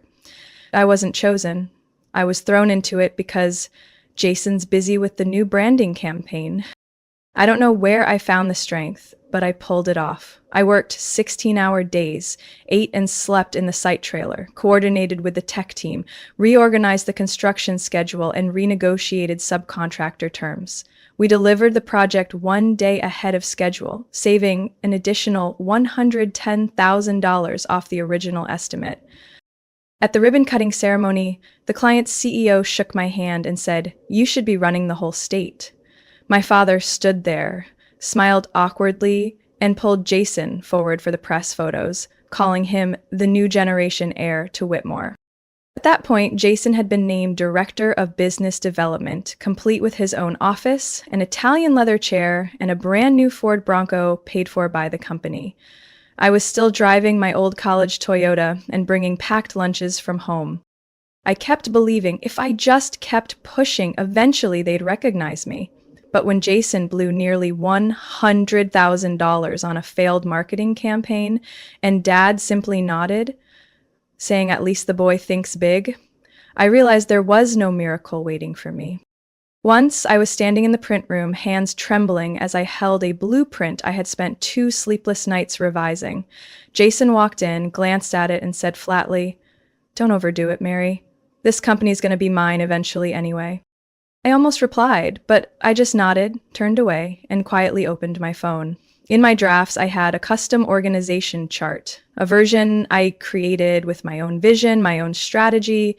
I wasn't chosen. I was thrown into it because Jason's busy with the new branding campaign. I don't know where I found the strength, but I pulled it off. I worked 16-hour days, ate and slept in the site trailer, coordinated with the tech team, reorganized the construction schedule, and renegotiated subcontractor terms. We delivered the project 1 day ahead of schedule, saving an additional $110,000 off the original estimate. At the ribbon-cutting ceremony, the client's CEO shook my hand and said, "You should be running the whole state." My father stood there, smiled awkwardly, and pulled Jason forward for the press photos, calling him the new generation heir to Whitmore. At that point, Jason had been named Director of Business Development, complete with his own office, an Italian leather chair, and a brand new Ford Bronco paid for by the company. I was still driving my old college Toyota and bringing packed lunches from home. I kept believing if I just kept pushing, eventually they'd recognize me. But when Jason blew nearly $100,000 on a failed marketing campaign and Dad simply nodded, saying at least the boy thinks big, I realized there was no miracle waiting for me. Once I was standing in the print room, hands trembling as I held a blueprint I had spent 2 sleepless nights revising. Jason walked in, glanced at it, and said flatly, "Don't overdo it, Mary. This company's going to be mine eventually anyway." I almost replied, but I just nodded, turned away, and quietly opened my phone. In my drafts, I had a custom organization chart, a version I created with my own vision, my own strategy.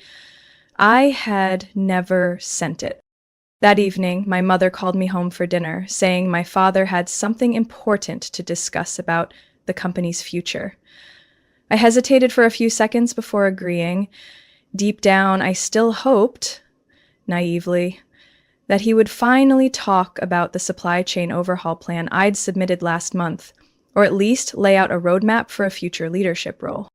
I had never sent it. That evening, my mother called me home for dinner, saying my father had something important to discuss about the company's future. I hesitated for a few seconds before agreeing. Deep down, I still hoped, naively, that he would finally talk about the supply chain overhaul plan I'd submitted last month, or at least lay out a roadmap for a future leadership role.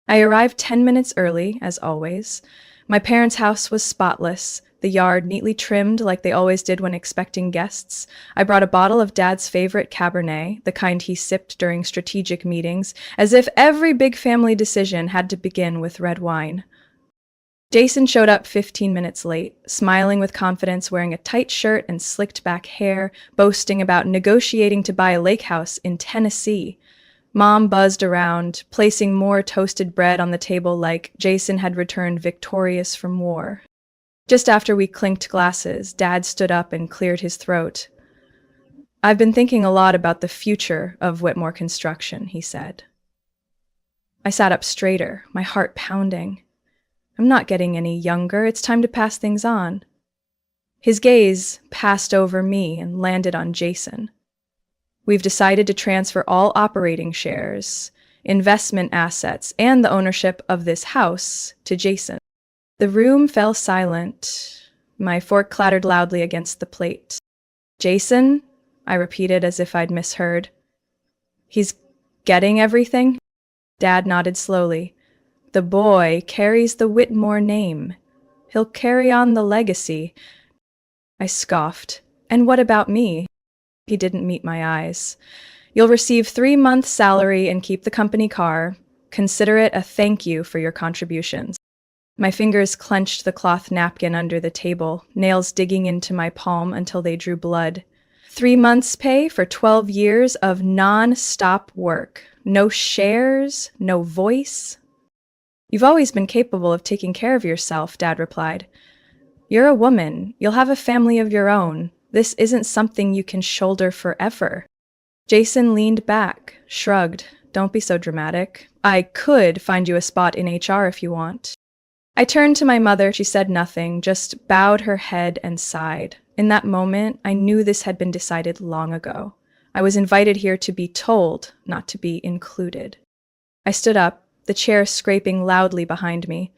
I arrived 10 minutes early, as always. My parents' house was spotless, the yard neatly trimmed like they always did when expecting guests. I brought a bottle of Dad's favorite Cabernet, the kind he sipped during strategic meetings, as if every big family decision had to begin with red wine. Jason showed up 15 minutes late, smiling with confidence, wearing a tight shirt and slicked back hair, boasting about negotiating to buy a lake house in Tennessee. Mom buzzed around, placing more toasted bread on the table like Jason had returned victorious from war. Just after we clinked glasses, Dad stood up and cleared his throat. "I've been thinking a lot about the future of Whitmore Construction," he said. I sat up straighter, my heart pounding. I'm not getting any younger. It's time to pass things on. His gaze passed over me and landed on Jason. "We've decided to transfer all operating shares, investment assets, and the ownership of this house to Jason." The room fell silent. My fork clattered loudly against the plate. Jason? I repeated as if I'd misheard. He's getting everything? Dad nodded slowly. The boy carries the Whitmore name. He'll carry on the legacy. I scoffed. And what about me? He didn't meet my eyes. You'll receive 3 months' salary and keep the company car. Consider it a thank you for your contributions. My fingers clenched the cloth napkin under the table, nails digging into my palm until they drew blood. 3 months' pay for 12 years of non-stop work. No shares, no voice. You've always been capable of taking care of yourself, Dad replied. You're a woman. You'll have a family of your own. This isn't something you can shoulder forever. Jason leaned back, shrugged. Don't be so dramatic. I could find you a spot in HR if you want. I turned to my mother. She said nothing, just bowed her head and sighed. In that moment, I knew this had been decided long ago. I was invited here to be told, not to be included. I stood up, the chair scraping loudly behind me.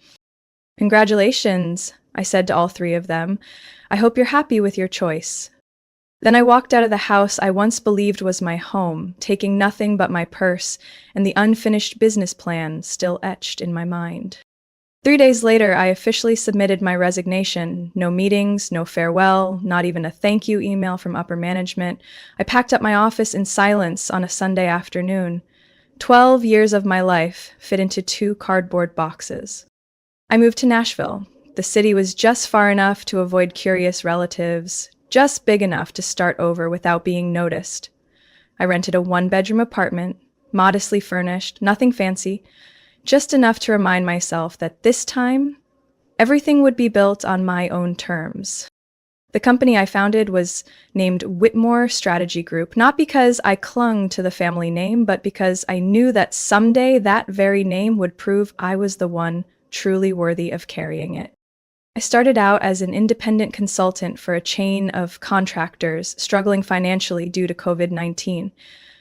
Congratulations, I said to all 3 of them. I hope you're happy with your choice. Then I walked out of the house I once believed was my home, taking nothing but my purse and the unfinished business plan still etched in my mind. 3 days later, I officially submitted my resignation. No meetings, no farewell, not even a thank you email from upper management. I packed up my office in silence on a Sunday afternoon. 12 years of my life fit into 2 cardboard boxes. I moved to Nashville. The city was just far enough to avoid curious relatives, just big enough to start over without being noticed. I rented a 1-bedroom apartment, modestly furnished, nothing fancy, just enough to remind myself that this time, everything would be built on my own terms. The company I founded was named Whitmore Strategy Group, not because I clung to the family name, but because I knew that someday that very name would prove I was the one truly worthy of carrying it. I started out as an independent consultant for a chain of contractors struggling financially due to COVID-19.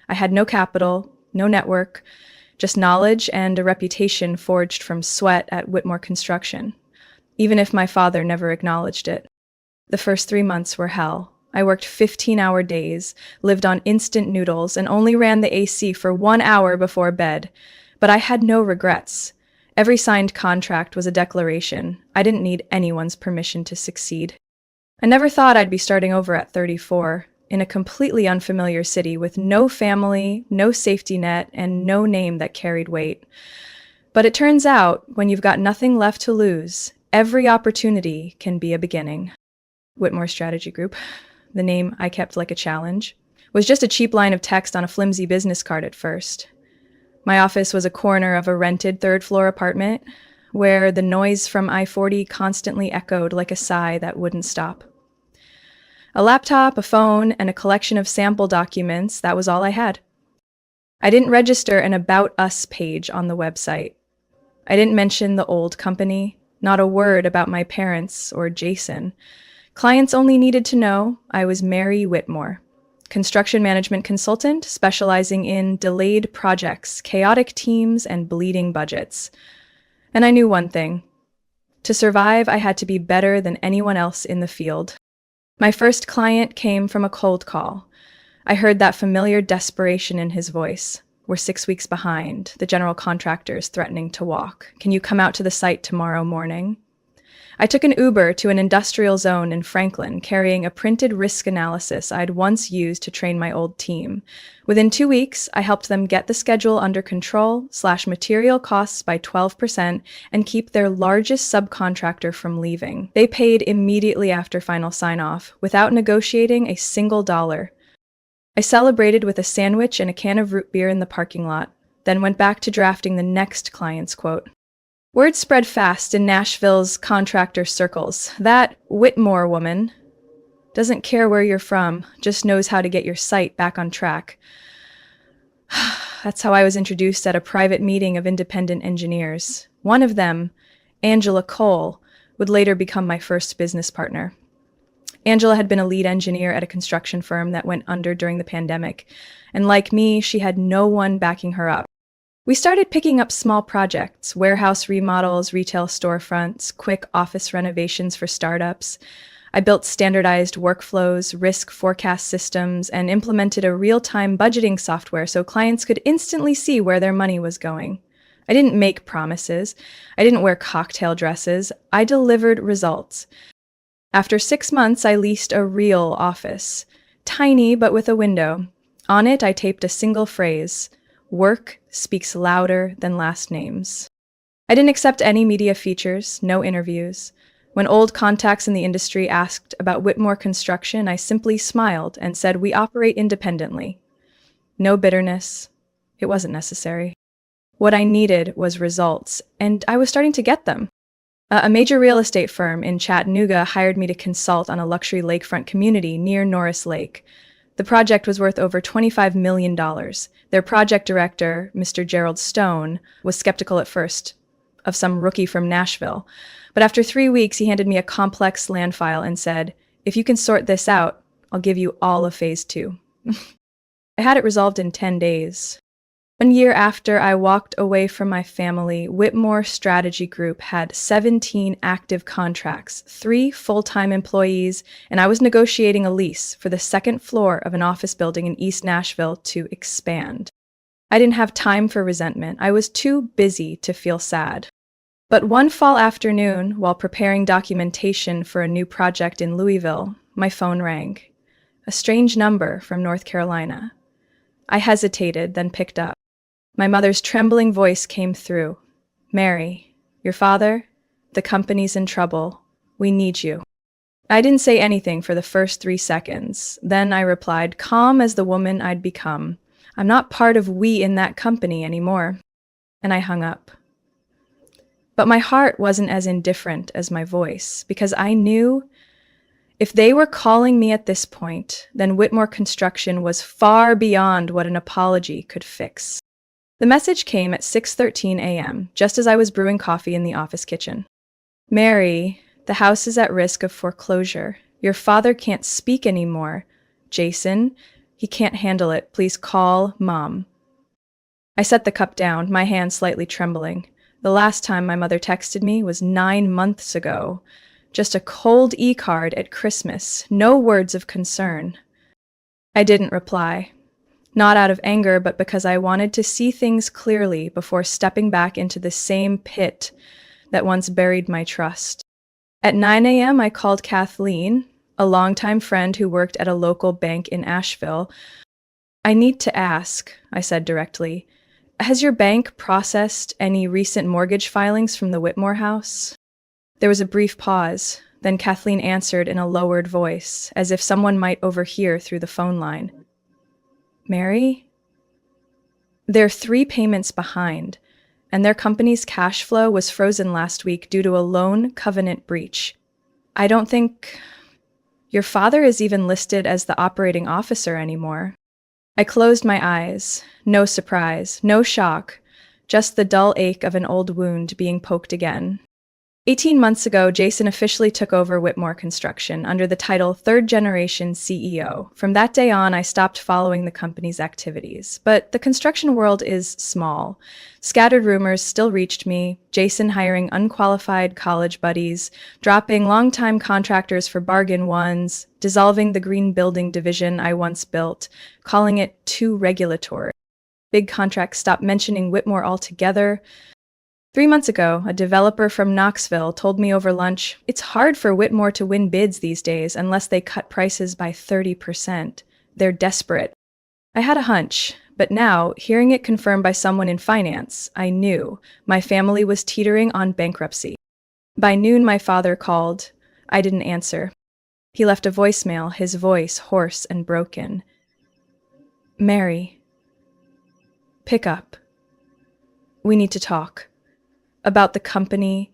I had no capital, no network, just knowledge and a reputation forged from sweat at Whitmore Construction, even if my father never acknowledged it. The first 3 months were hell. I worked 15-hour days, lived on instant noodles, and only ran the AC for 1 hour before bed. But I had no regrets. Every signed contract was a declaration. I didn't need anyone's permission to succeed. I never thought I'd be starting over at 34, in a completely unfamiliar city with no family, no safety net, and no name that carried weight. But it turns out, when you've got nothing left to lose, every opportunity can be a beginning. Whitmore Strategy Group, the name I kept like a challenge, was just a cheap line of text on a flimsy business card at first. My office was a corner of a rented 3rd-floor apartment where the noise from I-40 constantly echoed like a sigh that wouldn't stop. A laptop, a phone, and a collection of sample documents, that was all I had. I didn't register an About Us page on the website. I didn't mention the old company, not a word about my parents or Jason. Clients only needed to know I was Mary Whitmore, construction management consultant specializing in delayed projects, chaotic teams, and bleeding budgets. And I knew one thing. To survive, I had to be better than anyone else in the field. My first client came from a cold call. I heard that familiar desperation in his voice. We're 6 weeks behind. The general contractor's threatening to walk. Can you come out to the site tomorrow morning? I took an Uber to an industrial zone in Franklin, carrying a printed risk analysis I'd once used to train my old team. Within 2 weeks, I helped them get the schedule under control, slash material costs by 12%, and keep their largest subcontractor from leaving. They paid immediately after final sign-off, without negotiating a single dollar. I celebrated with a sandwich and a can of root beer in the parking lot, then went back to drafting the next client's quote. Word spread fast in Nashville's contractor circles. That Whitmore woman doesn't care where you're from, just knows how to get your site back on track. That's how I was introduced at a private meeting of independent engineers. One of them, Angela Cole, would later become my first business partner. Angela had been a lead engineer at a construction firm that went under during the pandemic, and like me, she had no one backing her up. We started picking up small projects, warehouse remodels, retail storefronts, quick office renovations for startups. I built standardized workflows, risk forecast systems, and implemented a real-time budgeting software so clients could instantly see where their money was going. I didn't make promises. I didn't wear cocktail dresses. I delivered results. After 6 months, I leased a real office. Tiny, but with a window. On it, I taped a single phrase: work speaks louder than last names. I didn't accept any media features, no interviews. When old contacts in the industry asked about Whitmore Construction, I simply smiled and said we operate independently. No bitterness. It wasn't necessary. What I needed was results, and I was starting to get them. A major real estate firm in Chattanooga hired me to consult on a luxury lakefront community near Norris Lake. The project was worth over $25 million. Their project director, Mr. Gerald Stone, was skeptical at first of some rookie from Nashville. But after 3 weeks, he handed me a complex land file and said, "If you can sort this out, I'll give you all of phase 2. I had it resolved in 10 days. 1 year after I walked away from my family, Whitmore Strategy Group had 17 active contracts, 3 full-time employees, and I was negotiating a lease for the second floor of an office building in East Nashville to expand. I didn't have time for resentment. I was too busy to feel sad. But one fall afternoon, while preparing documentation for a new project in Louisville, my phone rang. A strange number from North Carolina. I hesitated, then picked up. My mother's trembling voice came through. "Mary, your father? The company's in trouble. We need you." I didn't say anything for the first 3 seconds. Then I replied, calm as the woman I'd become, "I'm not part of we in that company anymore." And I hung up. But my heart wasn't as indifferent as my voice, because I knew if they were calling me at this point, then Whitmore Construction was far beyond what an apology could fix. The message came at 6:13 a.m., just as I was brewing coffee in the office kitchen. "Mary, the house is at risk of foreclosure. Your father can't speak anymore. Jason, he can't handle it. Please call Mom." I set the cup down, my hand slightly trembling. The last time my mother texted me was 9 months ago. Just a cold e-card at Christmas, no words of concern. I didn't reply. Not out of anger, but because I wanted to see things clearly before stepping back into the same pit that once buried my trust. At 9 a.m., I called Kathleen, a longtime friend who worked at a local bank in Asheville. "I need to ask," I said directly, "has your bank processed any recent mortgage filings from the Whitmore house?" There was a brief pause, then Kathleen answered in a lowered voice, as if someone might overhear through the phone line. "Mary? They're 3 payments behind, and their company's cash flow was frozen last week due to a loan covenant breach. I don't think your father is even listed as the operating officer anymore." I closed my eyes. No surprise, no shock, just the dull ache of an old wound being poked again. 18 months ago, Jason officially took over Whitmore Construction under the title Third Generation CEO. From that day on, I stopped following the company's activities. But the construction world is small. Scattered rumors still reached me, Jason hiring unqualified college buddies, dropping longtime contractors for bargain ones, dissolving the green building division I once built, calling it too regulatory. Big contracts stopped mentioning Whitmore altogether. 3 months ago, a developer from Knoxville told me over lunch, "It's hard for Whitmore to win bids these days unless they cut prices by 30%. They're desperate." I had a hunch, but now, hearing it confirmed by someone in finance, I knew my family was teetering on bankruptcy. By noon, my father called. I didn't answer. He left a voicemail, his voice hoarse and broken. "Mary, pick up. We need to talk. About the company,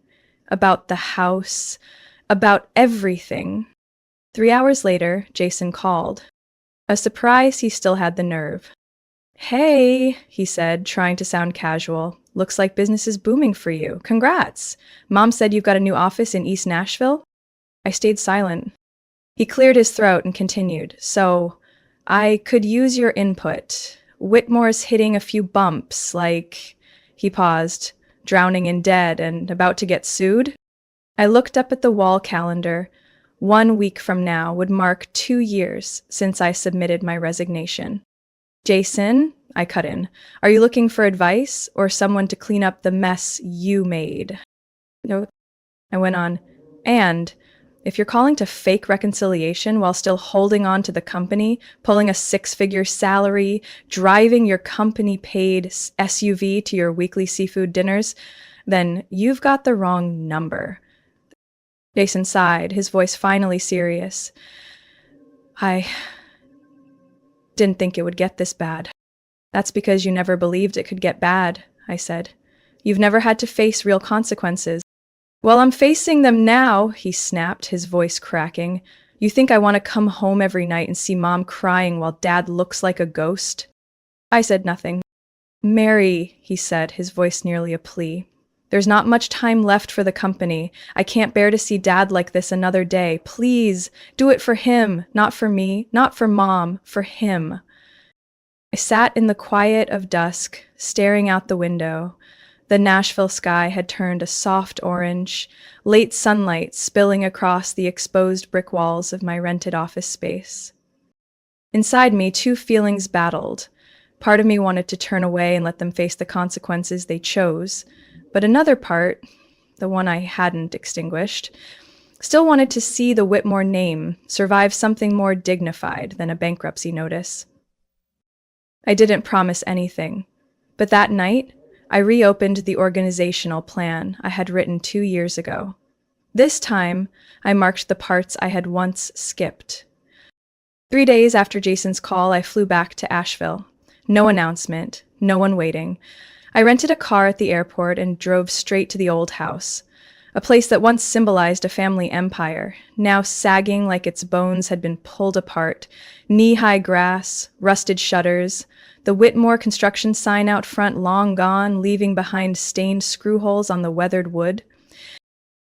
about the house, about everything." 3 hours later, Jason called. A surprise he still had the nerve. "Hey," he said, trying to sound casual. "Looks like business is booming for you. Congrats. Mom said you've got a new office in East Nashville?" I stayed silent. He cleared his throat and continued. "So, I could use your input. Whitmore's hitting a few bumps, like He paused, drowning in debt and about to get sued. I looked up at the wall calendar. 1 week from now would mark 2 years since I submitted my resignation. Jason, I cut in, are you looking for advice or someone to clean up the mess you made? No, I went on. And if you're calling to fake reconciliation while still holding on to the company, pulling a six-figure salary, driving your company-paid SUV to your weekly seafood dinners, then you've got the wrong number. Jason sighed, his voice finally serious. I didn't think it would get this bad. That's because you never believed it could get bad, I said. You've never had to face real consequences. Well, I'm facing them now, he snapped, his voice cracking. You think I want to come home every night and see Mom crying while Dad looks like a ghost? I said nothing. Mary, he said, his voice nearly a plea. There's not much time left for the company. I can't bear to see Dad like this another day. Please, do it for him, not for me, not for Mom, for him. I sat in the quiet of dusk, staring out the window. The Nashville sky had turned a soft orange, late sunlight spilling across the exposed brick walls of my rented office space. Inside me, two feelings battled. Part of me wanted to turn away and let them face the consequences they chose, but another part, the one I hadn't extinguished, still wanted to see the Whitmore name survive something more dignified than a bankruptcy notice. I didn't promise anything, but that night, I reopened the organizational plan I had written 2 years ago. This time, I marked the parts I had once skipped. 3 days after Jason's call, I flew back to Asheville. No announcement, no one waiting. I rented a car at the airport and drove straight to the old house, a place that once symbolized a family empire, now sagging like its bones had been pulled apart, knee-high grass, rusted shutters, the Whitmore construction sign out front long gone, leaving behind stained screw holes on the weathered wood.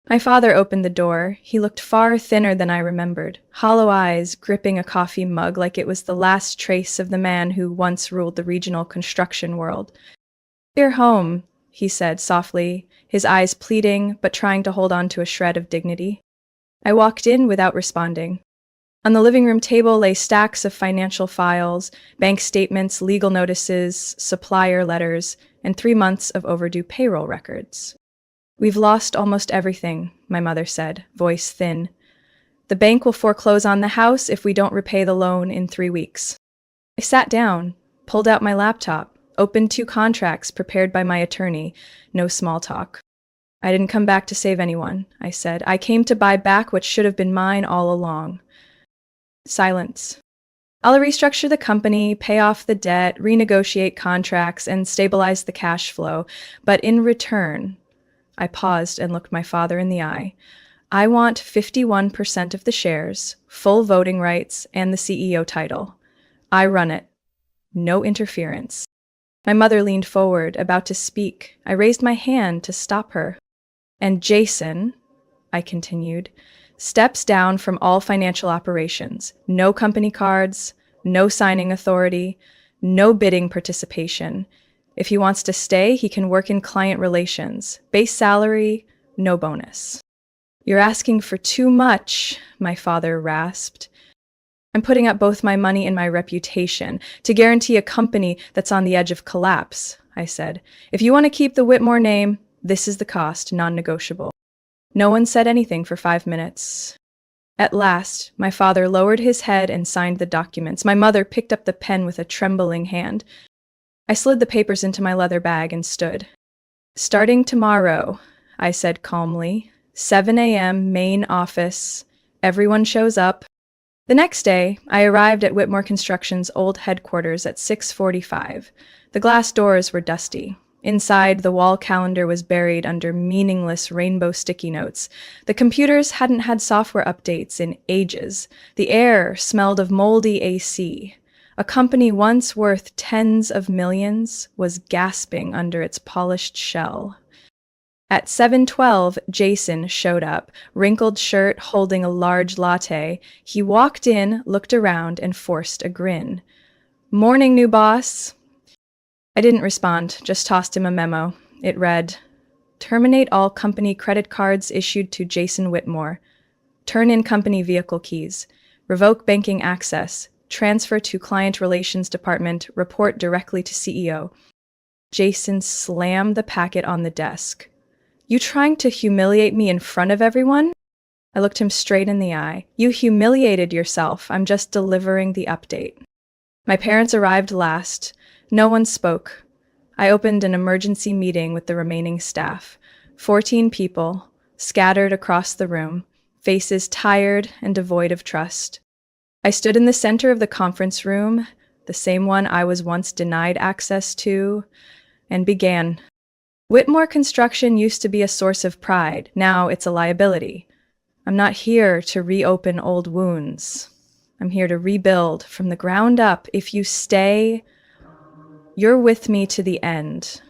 My father opened the door. He looked far thinner than I remembered, hollow eyes gripping a coffee mug like it was the last trace of the man who once ruled the regional construction world. "You're home," he said softly, his eyes pleading but trying to hold on to a shred of dignity. I walked in without responding. On the living room table lay stacks of financial files, bank statements, legal notices, supplier letters, and 3 months of overdue payroll records. "We've lost almost everything," my mother said, voice thin. "The bank will foreclose on the house if we don't repay the loan in 3 weeks. I sat down, pulled out my laptop, opened 2 contracts prepared by my attorney. No small talk. "I didn't come back to save anyone," I said. "I came to buy back what should have been mine all along." Silence. "I'll restructure the company, pay off the debt, renegotiate contracts, and stabilize the cash flow. But in return," I paused and looked my father in the eye, "I want 51% of the shares, full voting rights, and the CEO title. I run it. No interference." My mother leaned forward, about to speak. I raised my hand to stop her. "And Jason," I continued, "steps down from all financial operations. No company cards, no signing authority, no bidding participation. If he wants to stay, he can work in client relations. Base salary, no bonus." "You're asking for too much," my father rasped. "I'm putting up both my money and my reputation to guarantee a company that's on the edge of collapse," I said. "If you want to keep the Whitmore name, this is the cost, non-negotiable." No one said anything for 5 minutes. At last, my father lowered his head and signed the documents. My mother picked up the pen with a trembling hand. I slid the papers into my leather bag and stood. "Starting tomorrow," I said calmly, 7 a.m., main office. Everyone shows up. The next day, I arrived at Whitmore Construction's old headquarters at 6:45. The glass doors were dusty. Inside, the wall calendar was buried under meaningless rainbow sticky notes. The computers hadn't had software updates in ages. The air smelled of moldy AC. A company once worth tens of millions was gasping under its polished shell. At 7:12, Jason showed up, wrinkled shirt holding a large latte. He walked in, looked around, and forced a grin. "Morning, new boss." I didn't respond, just tossed him a memo. It read, "Terminate all company credit cards issued to Jason Whitmore. Turn in company vehicle keys. Revoke banking access. Transfer to Client Relations Department. Report directly to CEO." Jason slammed the packet on the desk. "You trying to humiliate me in front of everyone?" I looked him straight in the eye. "You humiliated yourself. I'm just delivering the update." My parents arrived last. No one spoke. I opened an emergency meeting with the remaining staff. 14 people, scattered across the room, faces tired and devoid of trust. I stood in the center of the conference room, the same one I was once denied access to, and began. "Whitmore Construction used to be a source of pride. Now it's a liability. I'm not here to reopen old wounds. I'm here to rebuild from the ground up. If you stay, you're with me to the end.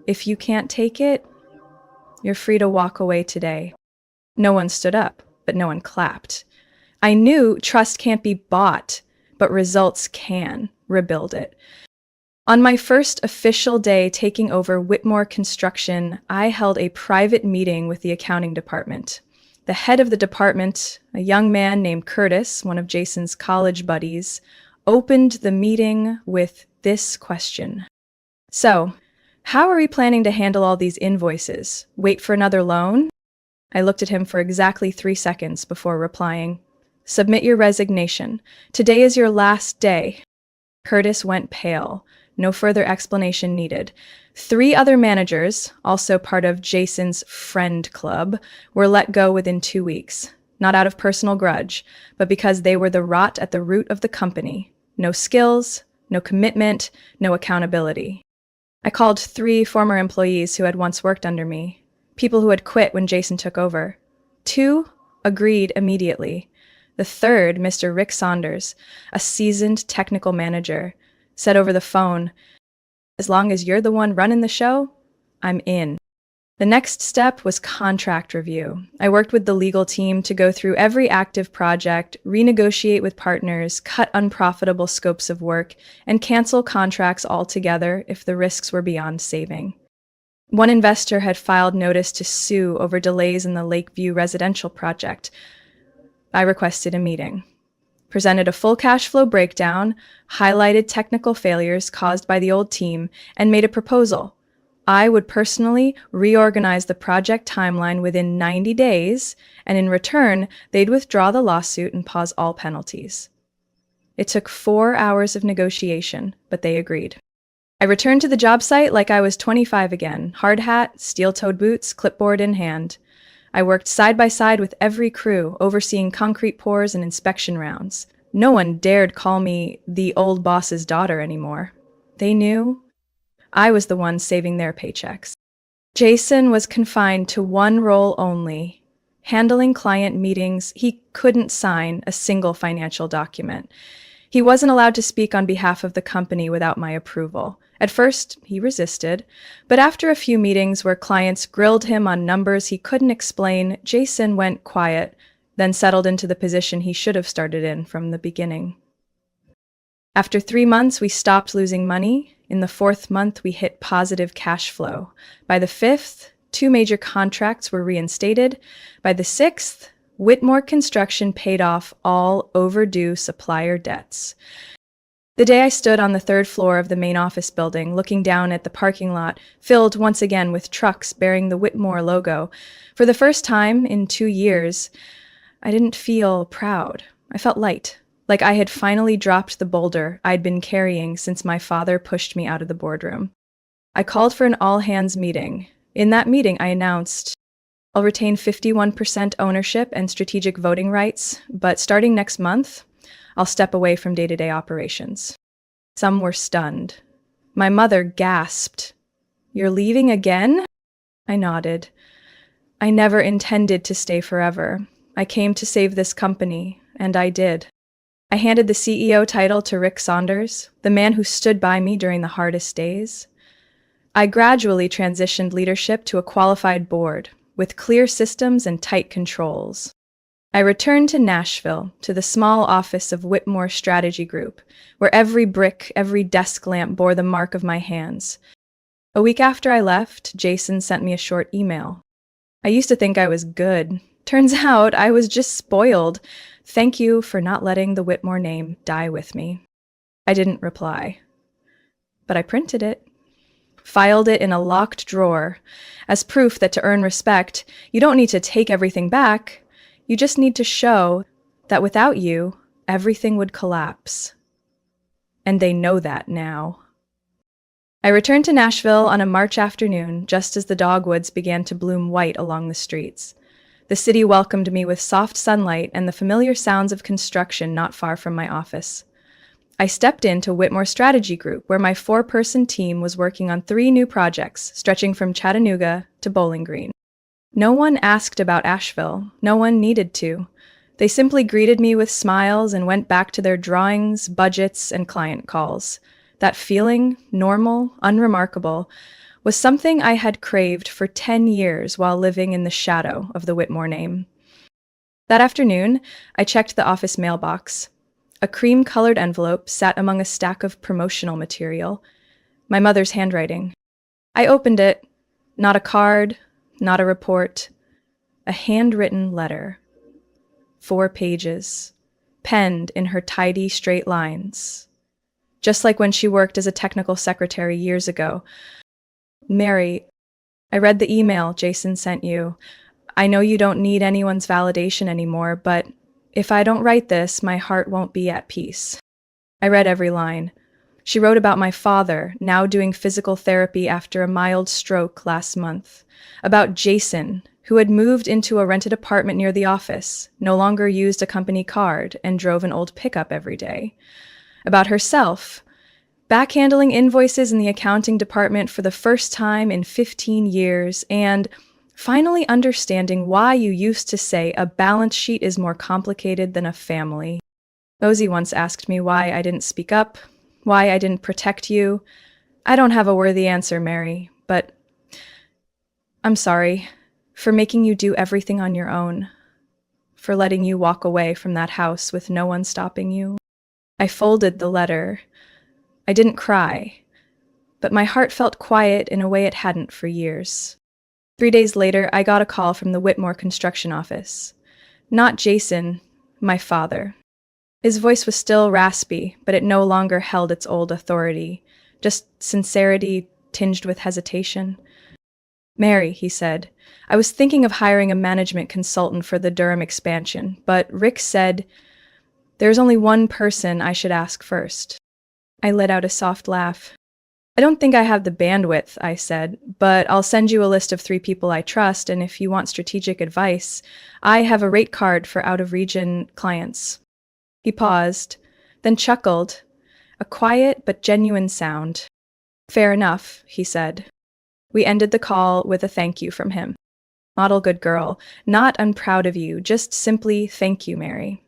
If you can't take it, you're free to walk away today." No one stood up, but no one clapped. I knew trust can't be bought, but results can. Rebuild it. On my first official day taking over Whitmore Construction, I held a private meeting with the accounting department. The head of the department, a young man named Curtis, one of Jason's college buddies, opened the meeting with this question. "So, how are we planning to handle all these invoices? Wait for another loan?" I looked at him for exactly 3 seconds before replying, "Submit your resignation. Today is your last day." Curtis went pale. No further explanation needed. 3 other managers, also part of Jason's friend club, were let go within 2 weeks. Not out of personal grudge, but because they were the rot at the root of the company. No skills, no commitment, no accountability. I called 3 former employees who had once worked under me, people who had quit when Jason took over. 2 agreed immediately. The third, Mr. Rick Saunders, a seasoned technical manager, said over the phone, "As long as you're the one running the show, I'm in." The next step was contract review. I worked with the legal team to go through every active project, renegotiate with partners, cut unprofitable scopes of work, and cancel contracts altogether if the risks were beyond saving. One investor had filed notice to sue over delays in the Lakeview residential project. I requested a meeting, presented a full cash flow breakdown, highlighted technical failures caused by the old team, and made a proposal. I would personally reorganize the project timeline within 90 days, and in return, they'd withdraw the lawsuit and pause all penalties. It took 4 hours of negotiation, but they agreed. I returned to the job site like I was 25 again, hard hat, steel-toed boots, clipboard in hand. I worked side by side with every crew, overseeing concrete pours and inspection rounds. No one dared call me the old boss's daughter anymore. They knew I was the one saving their paychecks. Jason was confined to one role only, handling client meetings. He couldn't sign a single financial document. He wasn't allowed to speak on behalf of the company without my approval. At first, he resisted, but after a few meetings where clients grilled him on numbers he couldn't explain, Jason went quiet, then settled into the position he should have started in from the beginning. After 3 months, we stopped losing money. In the 4th month, we hit positive cash flow. By the 5th, 2 major contracts were reinstated. By the 6th, Whitmore Construction paid off all overdue supplier debts. The day I stood on the 3rd floor of the main office building, looking down at the parking lot, filled once again with trucks bearing the Whitmore logo, for the first time in 2 years, I didn't feel proud. I felt light, like I had finally dropped the boulder I'd been carrying since my father pushed me out of the boardroom. I called for an all-hands meeting. In that meeting, I announced, I'll retain 51% ownership and strategic voting rights, but starting next month, I'll step away from day-to-day operations. Some were stunned. My mother gasped. "You're leaving again?" I nodded. I never intended to stay forever. I came to save this company, and I did. I handed the CEO title to Rick Saunders, the man who stood by me during the hardest days. I gradually transitioned leadership to a qualified board, with clear systems and tight controls. I returned to Nashville, to the small office of Whitmore Strategy Group, where every brick, every desk lamp bore the mark of my hands. A week after I left, Jason sent me a short email. I used to think I was good. Turns out I was just spoiled. Thank you for not letting the Whitmore name die with me. I didn't reply, but I printed it, filed it in a locked drawer, as proof that to earn respect, you don't need to take everything back. You just need to show that without you, everything would collapse. And they know that now. I returned to Nashville on a March afternoon, just as the dogwoods began to bloom white along the streets. The city welcomed me with soft sunlight and the familiar sounds of construction not far from my office. I stepped into Whitmore Strategy Group, where my 4-person team was working on 3 new projects, stretching from Chattanooga to Bowling Green. No one asked about Asheville. No one needed to. They simply greeted me with smiles and went back to their drawings, budgets, and client calls. That feeling, normal, unremarkable, was something I had craved for 10 years while living in the shadow of the Whitmore name. That afternoon, I checked the office mailbox. A cream-colored envelope sat among a stack of promotional material, my mother's handwriting. I opened it. Not a card, not a report, a handwritten letter. 4 pages, penned in her tidy, straight lines. Just like when she worked as a technical secretary years ago. Mary, I read the email Jason sent you. I know you don't need anyone's validation anymore, but if I don't write this, my heart won't be at peace. I read every line. She wrote about my father, now doing physical therapy after a mild stroke last month. About Jason, who had moved into a rented apartment near the office, no longer used a company card, and drove an old pickup every day. About herself, backhandling invoices in the accounting department for the first time in 15 years, and finally understanding why you used to say a balance sheet is more complicated than a family. Rosie once asked me why I didn't speak up, why I didn't protect you. I don't have a worthy answer, Mary, but I'm sorry for making you do everything on your own, for letting you walk away from that house with no one stopping you. I folded the letter. I didn't cry, but my heart felt quiet in a way it hadn't for years. 3 days later, I got a call from the Whitmore construction office. Not Jason, my father. His voice was still raspy, but it no longer held its old authority, just sincerity tinged with hesitation. Mary, he said, I was thinking of hiring a management consultant for the Durham expansion, but Rick said, there's only one person I should ask first. I let out a soft laugh. I don't think I have the bandwidth, I said, but I'll send you a list of 3 people I trust, and if you want strategic advice, I have a rate card for out-of-region clients. He paused, then chuckled, a quiet but genuine sound. Fair enough, he said. We ended the call with a thank you from him. Model good girl, not I'm proud of you, just simply thank you, Mary.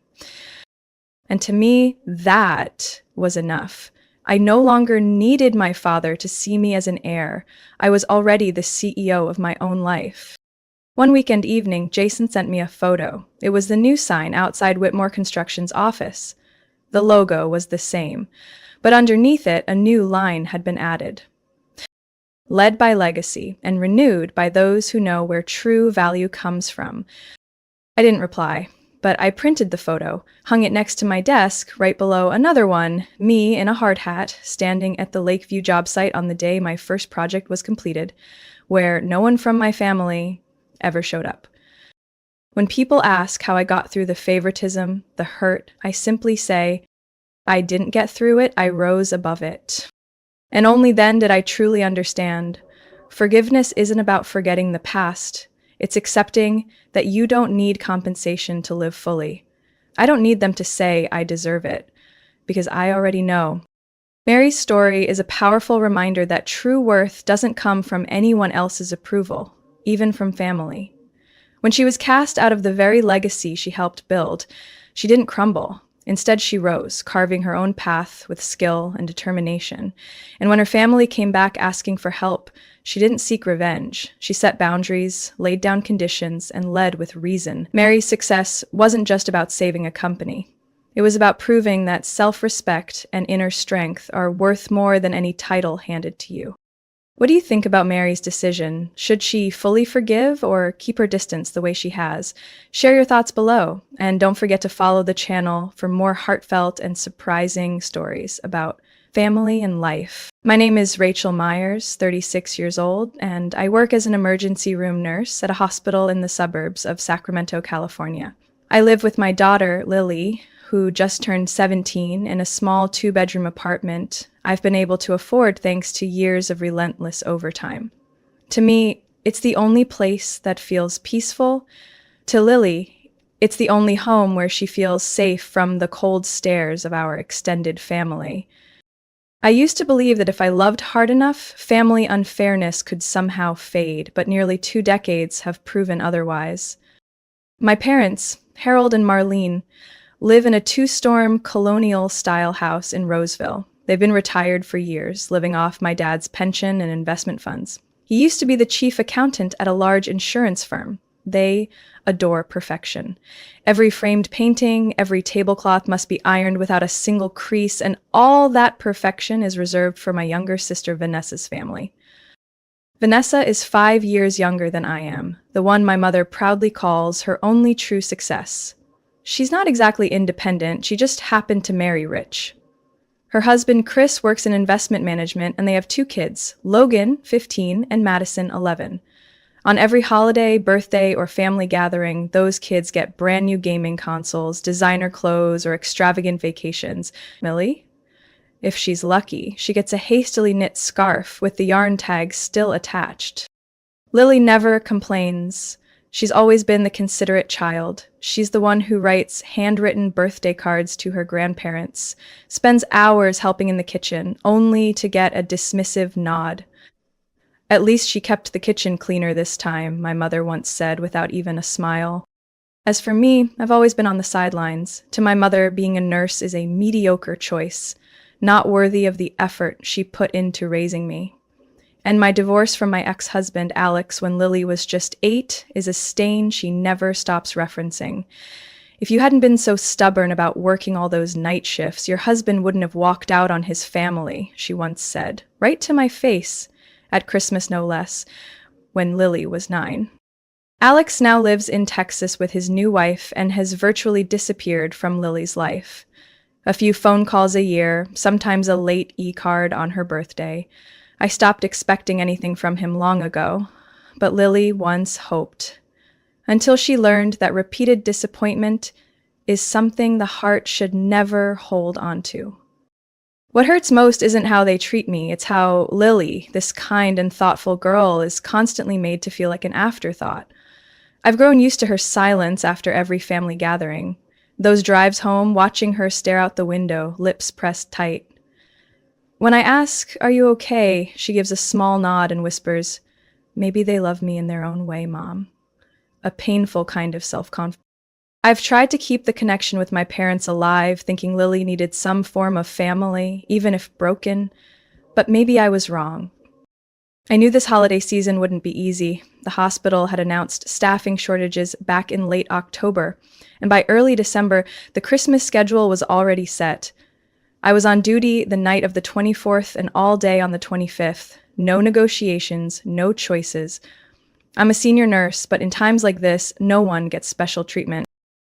And to me, that was enough. I no longer needed my father to see me as an heir. I was already the CEO of my own life. One weekend evening, Jason sent me a photo. It was the new sign outside Whitmore Construction's office. The logo was the same, but underneath it, a new line had been added. Led by legacy and renewed by those who know where true value comes from. I didn't reply. But I printed the photo, hung it next to my desk, right below another one, me in a hard hat, standing at the Lakeview job site on the day my first project was completed, where no one from my family ever showed up. When people ask how I got through the favoritism, the hurt, I simply say, I didn't get through it, I rose above it. And only then did I truly understand. Forgiveness isn't about forgetting the past. It's accepting that you don't need compensation to live fully. I don't need them to say I deserve it, because I already know. Mary's story is a powerful reminder that true worth doesn't come from anyone else's approval, even from family. When she was cast out of the very legacy she helped build, she didn't crumble. Instead, she rose, carving her own path with skill and determination. And when her family came back asking for help, she didn't seek revenge. She set boundaries, laid down conditions, and led with reason. Mary's success wasn't just about saving a company. It was about proving that self-respect and inner strength are worth more than any title handed to you. What do you think about Mary's decision? Should she fully forgive or keep her distance the way she has? Share your thoughts below, and don't forget to follow the channel for more heartfelt and surprising stories about family and life. My name is Rachel Myers, 36 years old, and I work as an emergency room nurse at a hospital in the suburbs of Sacramento, California. I live with my daughter, Lily, who just turned 17, in a small 2-bedroom apartment I've been able to afford thanks to years of relentless overtime. To me, it's the only place that feels peaceful. To Lily, it's the only home where she feels safe from the cold stares of our extended family. I used to believe that if I loved hard enough, family unfairness could somehow fade, but nearly 2 decades have proven otherwise. My parents, Harold and Marlene, live in a 2-storm colonial-style house in Roseville. They've been retired for years, living off my dad's pension and investment funds. He used to be the chief accountant at a large insurance firm. They adore perfection. Every framed painting, every tablecloth must be ironed without a single crease, and all that perfection is reserved for my younger sister Vanessa's family. Vanessa is 5 years younger than I am, the one my mother proudly calls her only true success. She's not exactly independent, she just happened to marry rich. Her husband, Chris, works in investment management, and they have 2 kids, Logan, 15, and Madison, 11. On every holiday, birthday, or family gathering, those kids get brand new gaming consoles, designer clothes, or extravagant vacations. Millie, if she's lucky, she gets a hastily knit scarf with the yarn tag still attached. Lily never complains. She's always been the considerate child. She's the one who writes handwritten birthday cards to her grandparents, spends hours helping in the kitchen, only to get a dismissive nod. At least she kept the kitchen cleaner this time, my mother once said without even a smile. As for me, I've always been on the sidelines. To my mother, being a nurse is a mediocre choice, not worthy of the effort she put into raising me. And my divorce from my ex-husband, Alex, when Lily was just 8, is a stain she never stops referencing. If you hadn't been so stubborn about working all those night shifts, your husband wouldn't have walked out on his family, she once said, right to my face, at Christmas no less, when Lily was 9. Alex now lives in Texas with his new wife and has virtually disappeared from Lily's life. A few phone calls a year, sometimes a late e-card on her birthday. I stopped expecting anything from him long ago, but Lily once hoped. Until she learned that repeated disappointment is something the heart should never hold on to. What hurts most isn't how they treat me, it's how Lily, this kind and thoughtful girl, is constantly made to feel like an afterthought. I've grown used to her silence after every family gathering. Those drives home, watching her stare out the window, lips pressed tight. When I ask, "Are you okay?" she gives a small nod and whispers, "Maybe they love me in their own way, Mom." A painful kind of self-confidence. I've tried to keep the connection with my parents alive, thinking Lily needed some form of family, even if broken, but maybe I was wrong. I knew this holiday season wouldn't be easy. The hospital had announced staffing shortages back in late October, and by early December, the Christmas schedule was already set. I was on duty the night of the 24th and all day on the 25th. No negotiations, no choices. I'm a senior nurse, but in times like this, no one gets special treatment.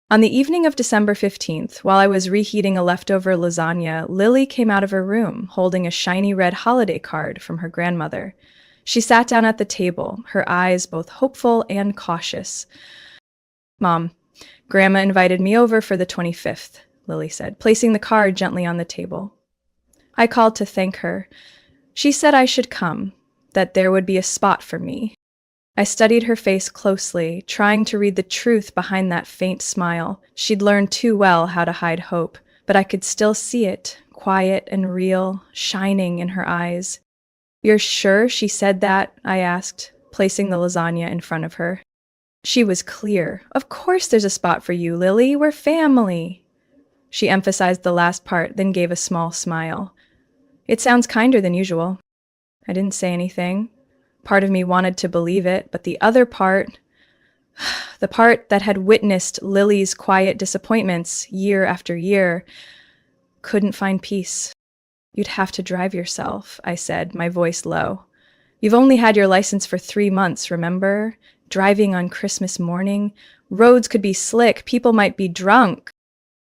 On the evening of December 15th, while I was reheating a leftover lasagna, Lily came out of her room, holding a shiny red holiday card from her grandmother. She sat down at the table, her eyes both hopeful and cautious. "Mom, Grandma invited me over for the 25th, Lily said, placing the card gently on the table. I called to thank her. She said I should come, that there would be a spot for me. I studied her face closely, trying to read the truth behind that faint smile. She'd learned too well how to hide hope, but I could still see it, quiet and real, shining in her eyes. "You're sure she said that?" I asked, placing the lasagna in front of her. She was clear. "Of course there's a spot for you, Lily. We're family." She emphasized the last part, then gave a small smile. It sounds kinder than usual. I didn't say anything. Part of me wanted to believe it, but the other part, the part that had witnessed Lily's quiet disappointments year after year, couldn't find peace. You'd have to drive yourself, I said, my voice low. You've only had your license for 3 months, remember? Driving on Christmas morning. Roads could be slick, people might be drunk.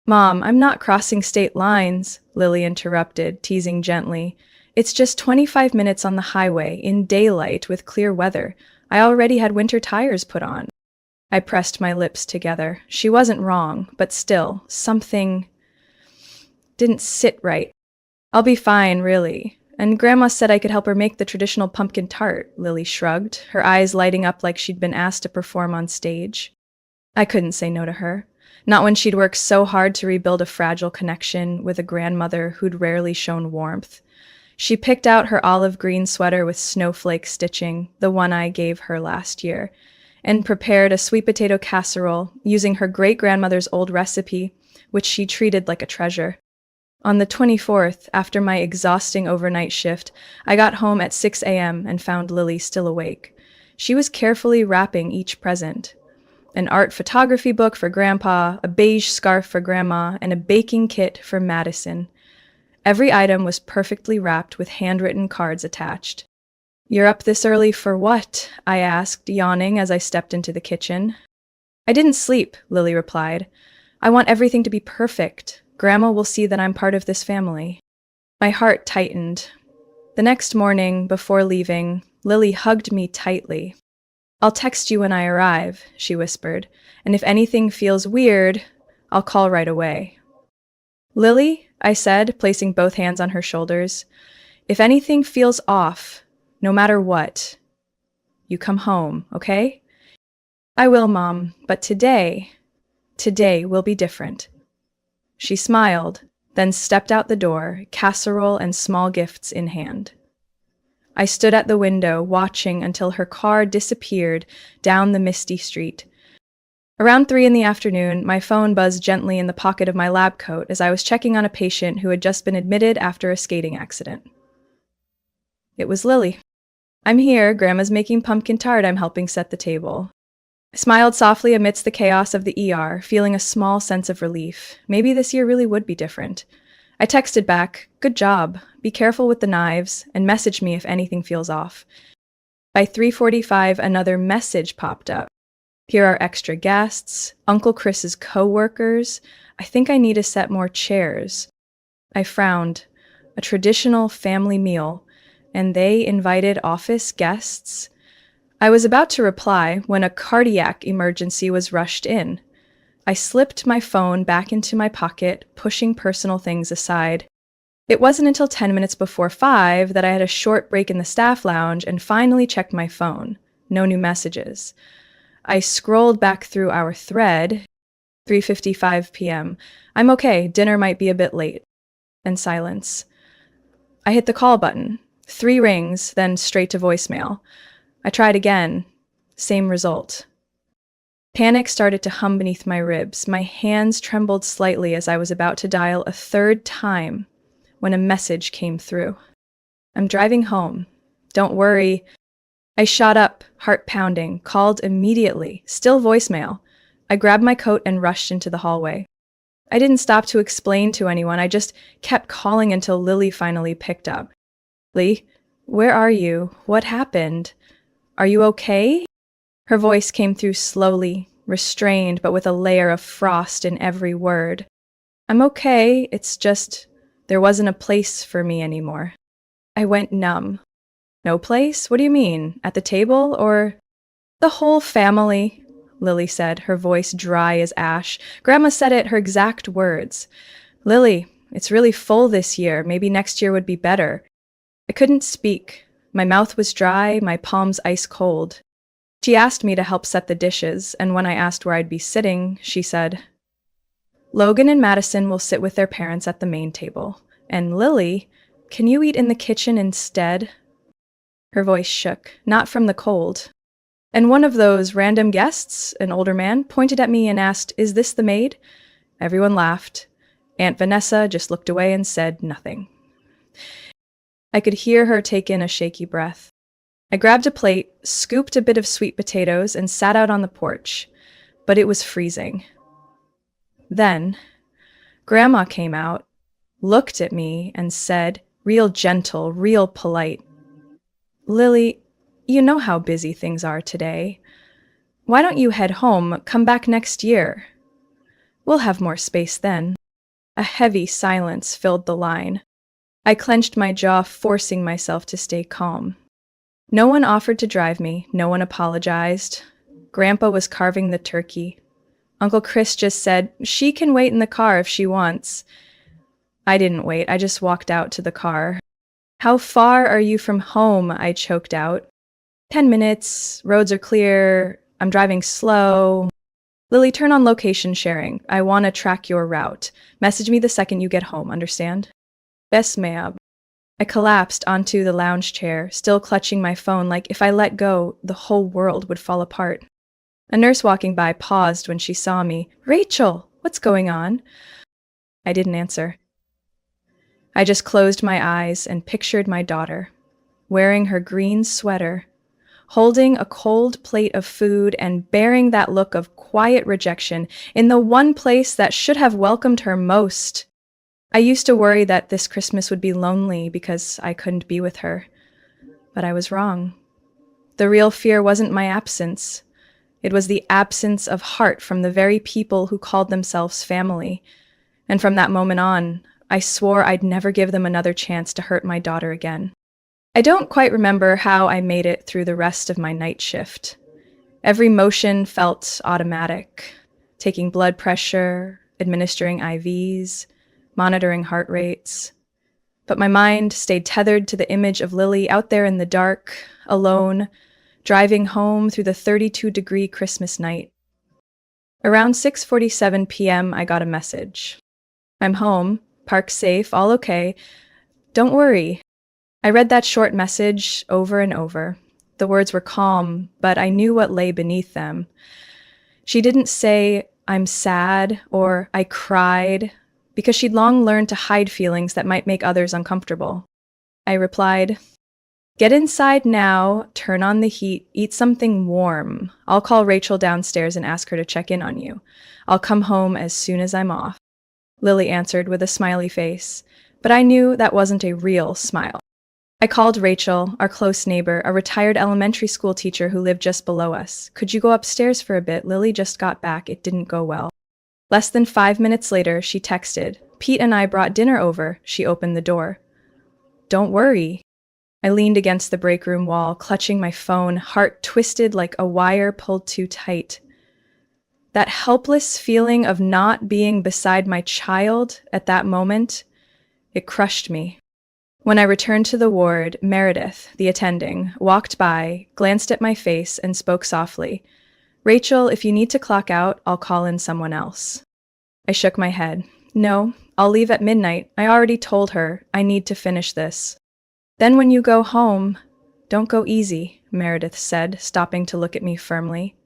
Mom, I'm not crossing state lines, Lily interrupted, teasing gently. It's just 25 minutes on the highway, in daylight, with clear weather. I already had winter tires put on. I pressed my lips together. She wasn't wrong, but still, something didn't sit right. I'll be fine, really. And Grandma said I could help her make the traditional pumpkin tart, Lily shrugged, her eyes lighting up like she'd been asked to perform on stage. I couldn't say no to her. Not when she'd worked so hard to rebuild a fragile connection with a grandmother who'd rarely shown warmth. She picked out her olive green sweater with snowflake stitching, the one I gave her last year, and prepared a sweet potato casserole using her great-grandmother's old recipe, which she treated like a treasure. On the 24th, after my exhausting overnight shift, I got home at 6 a.m. and found Lily still awake. She was carefully wrapping each present. An art photography book for Grandpa, a beige scarf for Grandma, and a baking kit for Madison. Every item was perfectly wrapped with handwritten cards attached. "You're up this early for what?" I asked, yawning as I stepped into the kitchen. "I didn't sleep," Lily replied. "I want everything to be perfect. Grandma will see that I'm part of this family." My heart tightened. The next morning, before leaving, Lily hugged me tightly. "I'll text you when I arrive," she whispered, "and if anything feels weird, I'll call right away." "Lily," I said, placing both hands on her shoulders, "if anything feels off, no matter what, you come home, okay?" "I will, Mom, but today will be different." She smiled, then stepped out the door, casserole and small gifts in hand. I stood at the window, watching until her car disappeared down the misty street. Around 3 in the afternoon, my phone buzzed gently in the pocket of my lab coat as I was checking on a patient who had just been admitted after a skating accident. It was Lily. "I'm here. Grandma's making pumpkin tart. I'm helping set the table." I smiled softly amidst the chaos of the ER, feeling a small sense of relief. Maybe this year really would be different. I texted back, "Good job. Be careful with the knives, and message me if anything feels off." By 3:45, another message popped up. "Here are extra guests, Uncle Chris's co-workers. I think I need to set more chairs." I frowned. A traditional family meal, and they invited office guests? I was about to reply when a cardiac emergency was rushed in. I slipped my phone back into my pocket, pushing personal things aside. It wasn't until 10 minutes before 5 that I had a short break in the staff lounge and finally checked my phone. No new messages. I scrolled back through our thread. 3:55 p.m. "I'm okay, dinner might be a bit late." And silence. I hit the call button. 3 rings, then straight to voicemail. I tried again. Same result. Panic started to hum beneath my ribs. My hands trembled slightly as I was about to dial a 3rd time when a message came through. "I'm driving home. Don't worry." I shot up, heart pounding, called immediately. Still voicemail. I grabbed my coat and rushed into the hallway. I didn't stop to explain to anyone. I just kept calling until Lily finally picked up. "Lee, where are you? What happened? Are you okay?" Her voice came through slowly, restrained, but with a layer of frost in every word. "I'm okay. It's just there wasn't a place for me anymore." I went numb. "No place? What do you mean? At the table, or—" "The whole family," Lily said, her voice dry as ash. Grandma said it, her exact words. "Lily, it's really full this year. Maybe next year would be better." I couldn't speak. My mouth was dry, my palms ice cold. She asked me to help set the dishes, and when I asked where I'd be sitting, she said, "Logan and Madison will sit with their parents at the main table. And Lily, can you eat in the kitchen instead?" Her voice shook, not from the cold. And one of those random guests, an older man, pointed at me and asked, "Is this the maid?" Everyone laughed. Aunt Vanessa just looked away and said nothing. I could hear her take in a shaky breath. I grabbed a plate, scooped a bit of sweet potatoes, and sat out on the porch, but it was freezing. Then, Grandma came out, looked at me, and said, real gentle, real polite, "Lily, you know how busy things are today. Why don't you head home, come back next year? We'll have more space then." A heavy silence filled the line. I clenched my jaw, forcing myself to stay calm. No one offered to drive me, no one apologized. Grandpa was carving the turkey. Uncle Chris just said, "She can wait in the car if she wants." I didn't wait, I just walked out to the car. "How far are you from home?" I choked out. 10 minutes, roads are clear, I'm driving slow. "Lily, turn on location sharing. I want to track your route. Message me the second you get home, understand?" "Yes, ma'am." I collapsed onto the lounge chair, still clutching my phone like if I let go, the whole world would fall apart. A nurse walking by paused when she saw me. "Rachel, what's going on?" I didn't answer. I just closed my eyes and pictured my daughter, wearing her green sweater, holding a cold plate of food and bearing that look of quiet rejection in the one place that should have welcomed her most. I used to worry that this Christmas would be lonely because I couldn't be with her. But I was wrong. The real fear wasn't my absence. It was the absence of heart from the very people who called themselves family. And from that moment on, I swore I'd never give them another chance to hurt my daughter again. I don't quite remember how I made it through the rest of my night shift. Every motion felt automatic. Taking blood pressure, administering IVs, monitoring heart rates. But my mind stayed tethered to the image of Lily out there in the dark, alone, driving home through the 32-degree Christmas night. Around 6:47 p.m., I got a message. "I'm home, parked safe, all okay. Don't worry." I read that short message over and over. The words were calm, but I knew what lay beneath them. She didn't say, "I'm sad," or "I cried," because she'd long learned to hide feelings that might make others uncomfortable. I replied, "Get inside now, turn on the heat, eat something warm. I'll call Rachel downstairs and ask her to check in on you. I'll come home as soon as I'm off." Lily answered with a smiley face, but I knew that wasn't a real smile. I called Rachel, our close neighbor, a retired elementary school teacher who lived just below us. "Could you go upstairs for a bit? Lily just got back. It didn't go well." Less than 5 minutes later, she texted, "Pete and I brought dinner over." She opened the door. "Don't worry." I leaned against the break room wall, clutching my phone, heart twisted like a wire pulled too tight. That helpless feeling of not being beside my child at that moment, it crushed me. When I returned to the ward, Meredith, the attending, walked by, glanced at my face, and spoke softly. "Rachel, if you need to clock out, I'll call in someone else." I shook my head. "No, I'll leave at midnight. I already told her. I need to finish this." "Then when you go home, don't go easy," Meredith said, stopping to look at me firmly.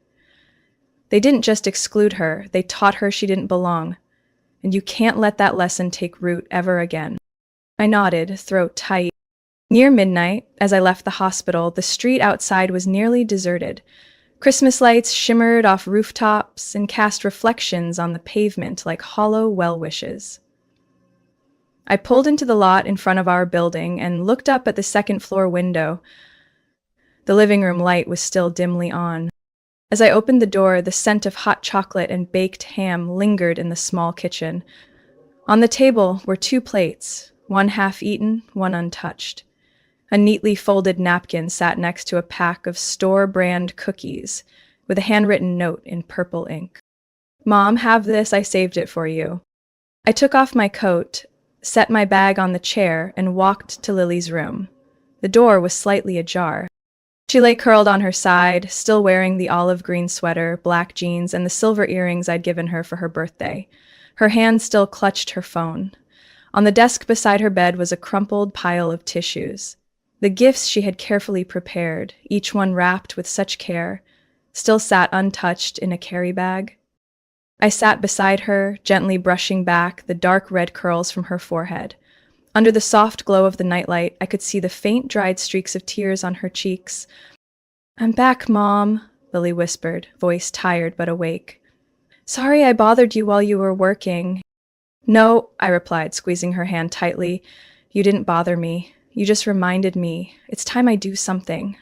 They didn't just exclude her, they taught her she didn't belong. And you can't let that lesson take root ever again. I nodded, throat tight. Near midnight, as I left the hospital, the street outside was nearly deserted. Christmas lights shimmered off rooftops and cast reflections on the pavement like hollow well-wishes. I pulled into the lot in front of our building and looked up at the second-floor window. The living room light was still dimly on. As I opened the door, the scent of hot chocolate and baked ham lingered in the small kitchen. On the table were 2 plates, one half-eaten, one untouched. A neatly folded napkin sat next to a pack of store-brand cookies with a handwritten note in purple ink. "Mom, have this, I saved it for you." I took off my coat, set my bag on the chair, and walked to Lily's room. The door was slightly ajar. She lay curled on her side, still wearing the olive green sweater, black jeans, and the silver earrings I'd given her for her birthday. Her hand still clutched her phone. On the desk beside her bed was a crumpled pile of tissues. The gifts she had carefully prepared, each one wrapped with such care, still sat untouched in a carry bag. I sat beside her, gently brushing back the dark red curls from her forehead. Under the soft glow of the nightlight, I could see the faint dried streaks of tears on her cheeks. "I'm back, Mom," Lily whispered, voice tired but awake. "Sorry I bothered you while you were working." "No," I replied, squeezing her hand tightly. "You didn't bother me. You just reminded me. It's time I do something."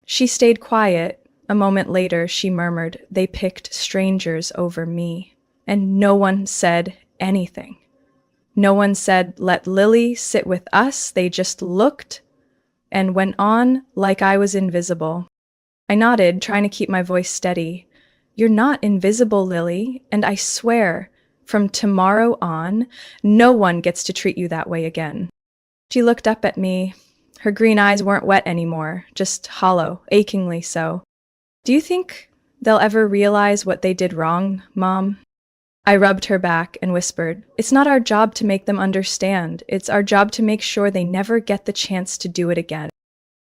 She stayed quiet. A moment later, she murmured, "They picked strangers over me." And no one said anything. No one said, "Let Lily sit with us." They just looked and went on like I was invisible. I nodded, trying to keep my voice steady. "You're not invisible, Lily, and I swear, from tomorrow on, no one gets to treat you that way again." She looked up at me. Her green eyes weren't wet anymore, just hollow, achingly so. "Do you think they'll ever realize what they did wrong, Mom?" I rubbed her back and whispered, "It's not our job to make them understand. It's our job to make sure they never get the chance to do it again."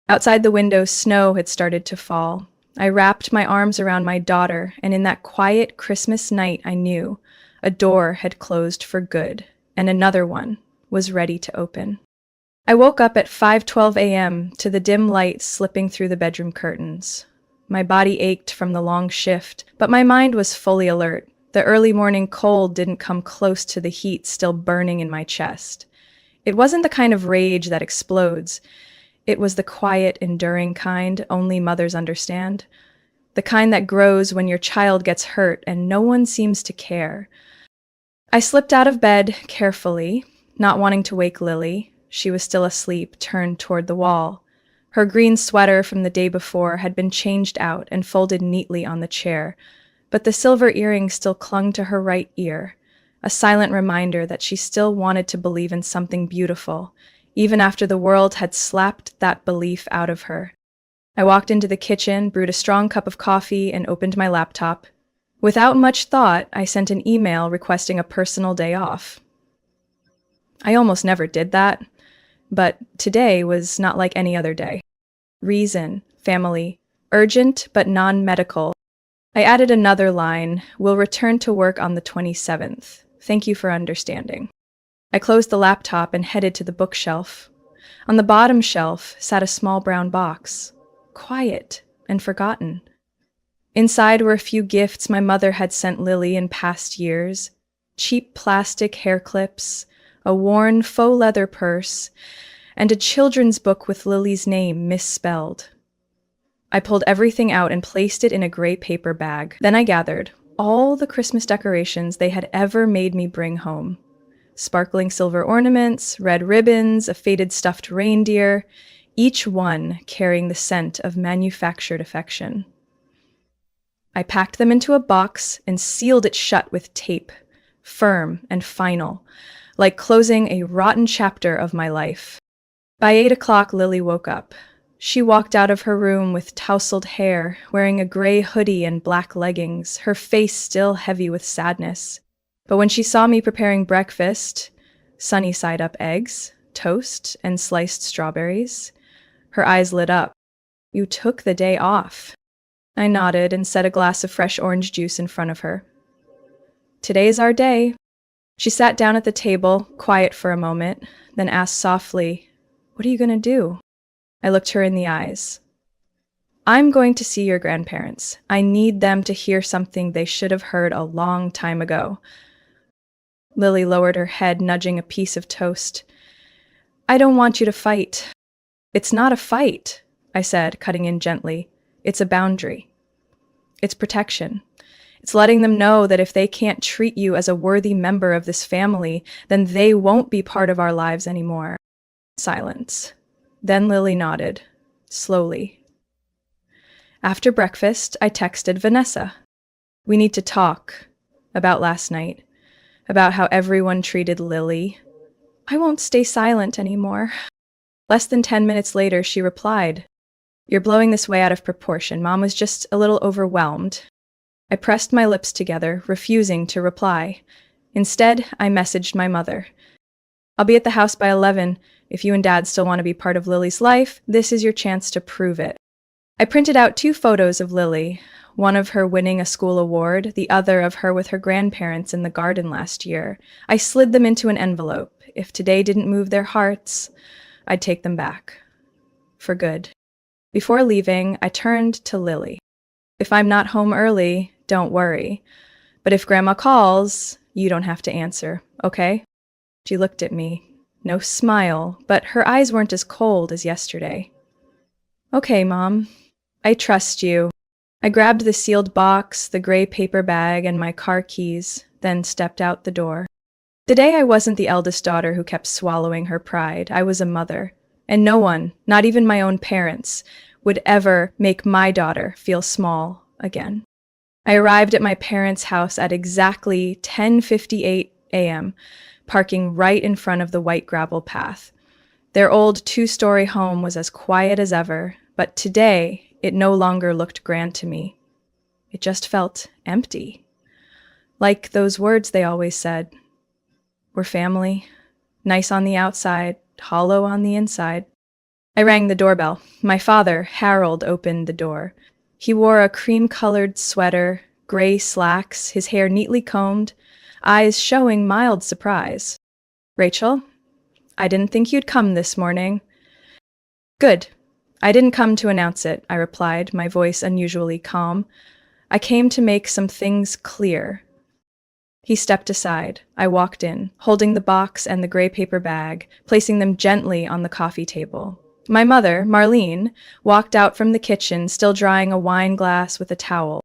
Outside the window, snow had started to fall. I wrapped my arms around my daughter, and in that quiet Christmas night I knew a door had closed for good, and another one was ready to open. I woke up at 5:12 a.m. to the dim light slipping through the bedroom curtains. My body ached from the long shift, but my mind was fully alert. The early morning cold didn't come close to the heat still burning in my chest. It wasn't the kind of rage that explodes. It was the quiet, enduring kind only mothers understand. The kind that grows when your child gets hurt and no one seems to care. I slipped out of bed carefully, not wanting to wake Lily. She was still asleep, turned toward the wall. Her green sweater from the day before had been changed out and folded neatly on the chair, but the silver earring still clung to her right ear, a silent reminder that she still wanted to believe in something beautiful, even after the world had slapped that belief out of her. I walked into the kitchen, brewed a strong cup of coffee, and opened my laptop. Without much thought, I sent an email requesting a personal day off. I almost never did that, but today was not like any other day. Reason, family, urgent but non-medical. I added another line, "Will return to work on the 27th. Thank you for understanding." I closed the laptop and headed to the bookshelf. On the bottom shelf sat a small brown box, quiet and forgotten. Inside were a few gifts my mother had sent Lily in past years, cheap plastic hair clips, a worn faux leather purse, and a children's book with Lily's name misspelled. I pulled everything out and placed it in a gray paper bag. Then I gathered all the Christmas decorations they had ever made me bring home. Sparkling silver ornaments, red ribbons, a faded stuffed reindeer, each one carrying the scent of manufactured affection. I packed them into a box and sealed it shut with tape, firm and final, like closing a rotten chapter of my life. By 8 o'clock, Lily woke up. She walked out of her room with tousled hair, wearing a gray hoodie and black leggings, her face still heavy with sadness. But when she saw me preparing breakfast, sunny-side-up eggs, toast, and sliced strawberries, her eyes lit up. "You took the day off." I nodded and set a glass of fresh orange juice in front of her. "Today's our day." She sat down at the table, quiet for a moment, then asked softly, "What are you going to do?" I looked her in the eyes. "I'm going to see your grandparents. I need them to hear something they should have heard a long time ago." Lily lowered her head, nudging a piece of toast. "I don't want you to fight." "It's not a fight," I said, cutting in gently. "It's a boundary. It's protection. It's letting them know that if they can't treat you as a worthy member of this family, then they won't be part of our lives anymore." Silence. Then Lily nodded, slowly. After breakfast, I texted Vanessa. "We need to talk about last night, about how everyone treated Lily." "I won't stay silent anymore." Less than 10 minutes later, she replied, "You're blowing this way out of proportion. Mom was just a little overwhelmed." I pressed my lips together, refusing to reply. Instead, I messaged my mother. "I'll be at the house by 11. If you and Dad still want to be part of Lily's life, this is your chance to prove it." I printed out 2 photos of Lily, one of her winning a school award, the other of her with her grandparents in the garden last year. I slid them into an envelope. If today didn't move their hearts, I'd take them back. For good. Before leaving, I turned to Lily. If I'm not home early, don't worry. But if Grandma calls, you don't have to answer, okay? She looked at me. No smile, but her eyes weren't as cold as yesterday. Okay, Mom. I trust you. I grabbed the sealed box, the gray paper bag, and my car keys, then stepped out the door. Today I wasn't the eldest daughter who kept swallowing her pride. I was a mother. And no one, not even my own parents, would ever make my daughter feel small again. I arrived at my parents' house at exactly 10:58 a.m., parking right in front of the white gravel path. Their old two-story home was as quiet as ever, but today it no longer looked grand to me. It just felt empty. Like those words they always said. We're family, nice on the outside, hollow on the inside. I rang the doorbell. My father, Harold, opened the door. He wore a cream-colored sweater, gray slacks, his hair neatly combed, eyes showing mild surprise. Rachel, I didn't think you'd come this morning. Good. I didn't come to announce it, I replied, my voice unusually calm. I came to make some things clear. He stepped aside. I walked in, holding the box and the gray paper bag, placing them gently on the coffee table. My mother, Marlene, walked out from the kitchen, still drying a wine glass with a towel.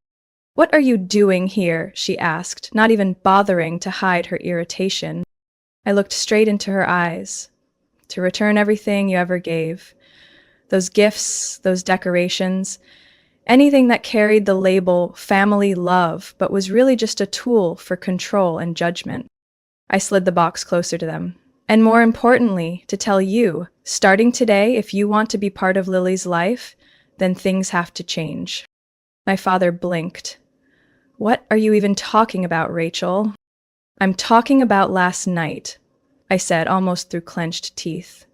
What are you doing here? She asked, not even bothering to hide her irritation. I looked straight into her eyes. To return everything you ever gave. Those gifts, those decorations, anything that carried the label family love, but was really just a tool for control and judgment. I slid the box closer to them. And more importantly, to tell you, starting today, if you want to be part of Lily's life, then things have to change. My father blinked. What are you even talking about, Rachel? I'm talking about last night, I said, almost through clenched teeth.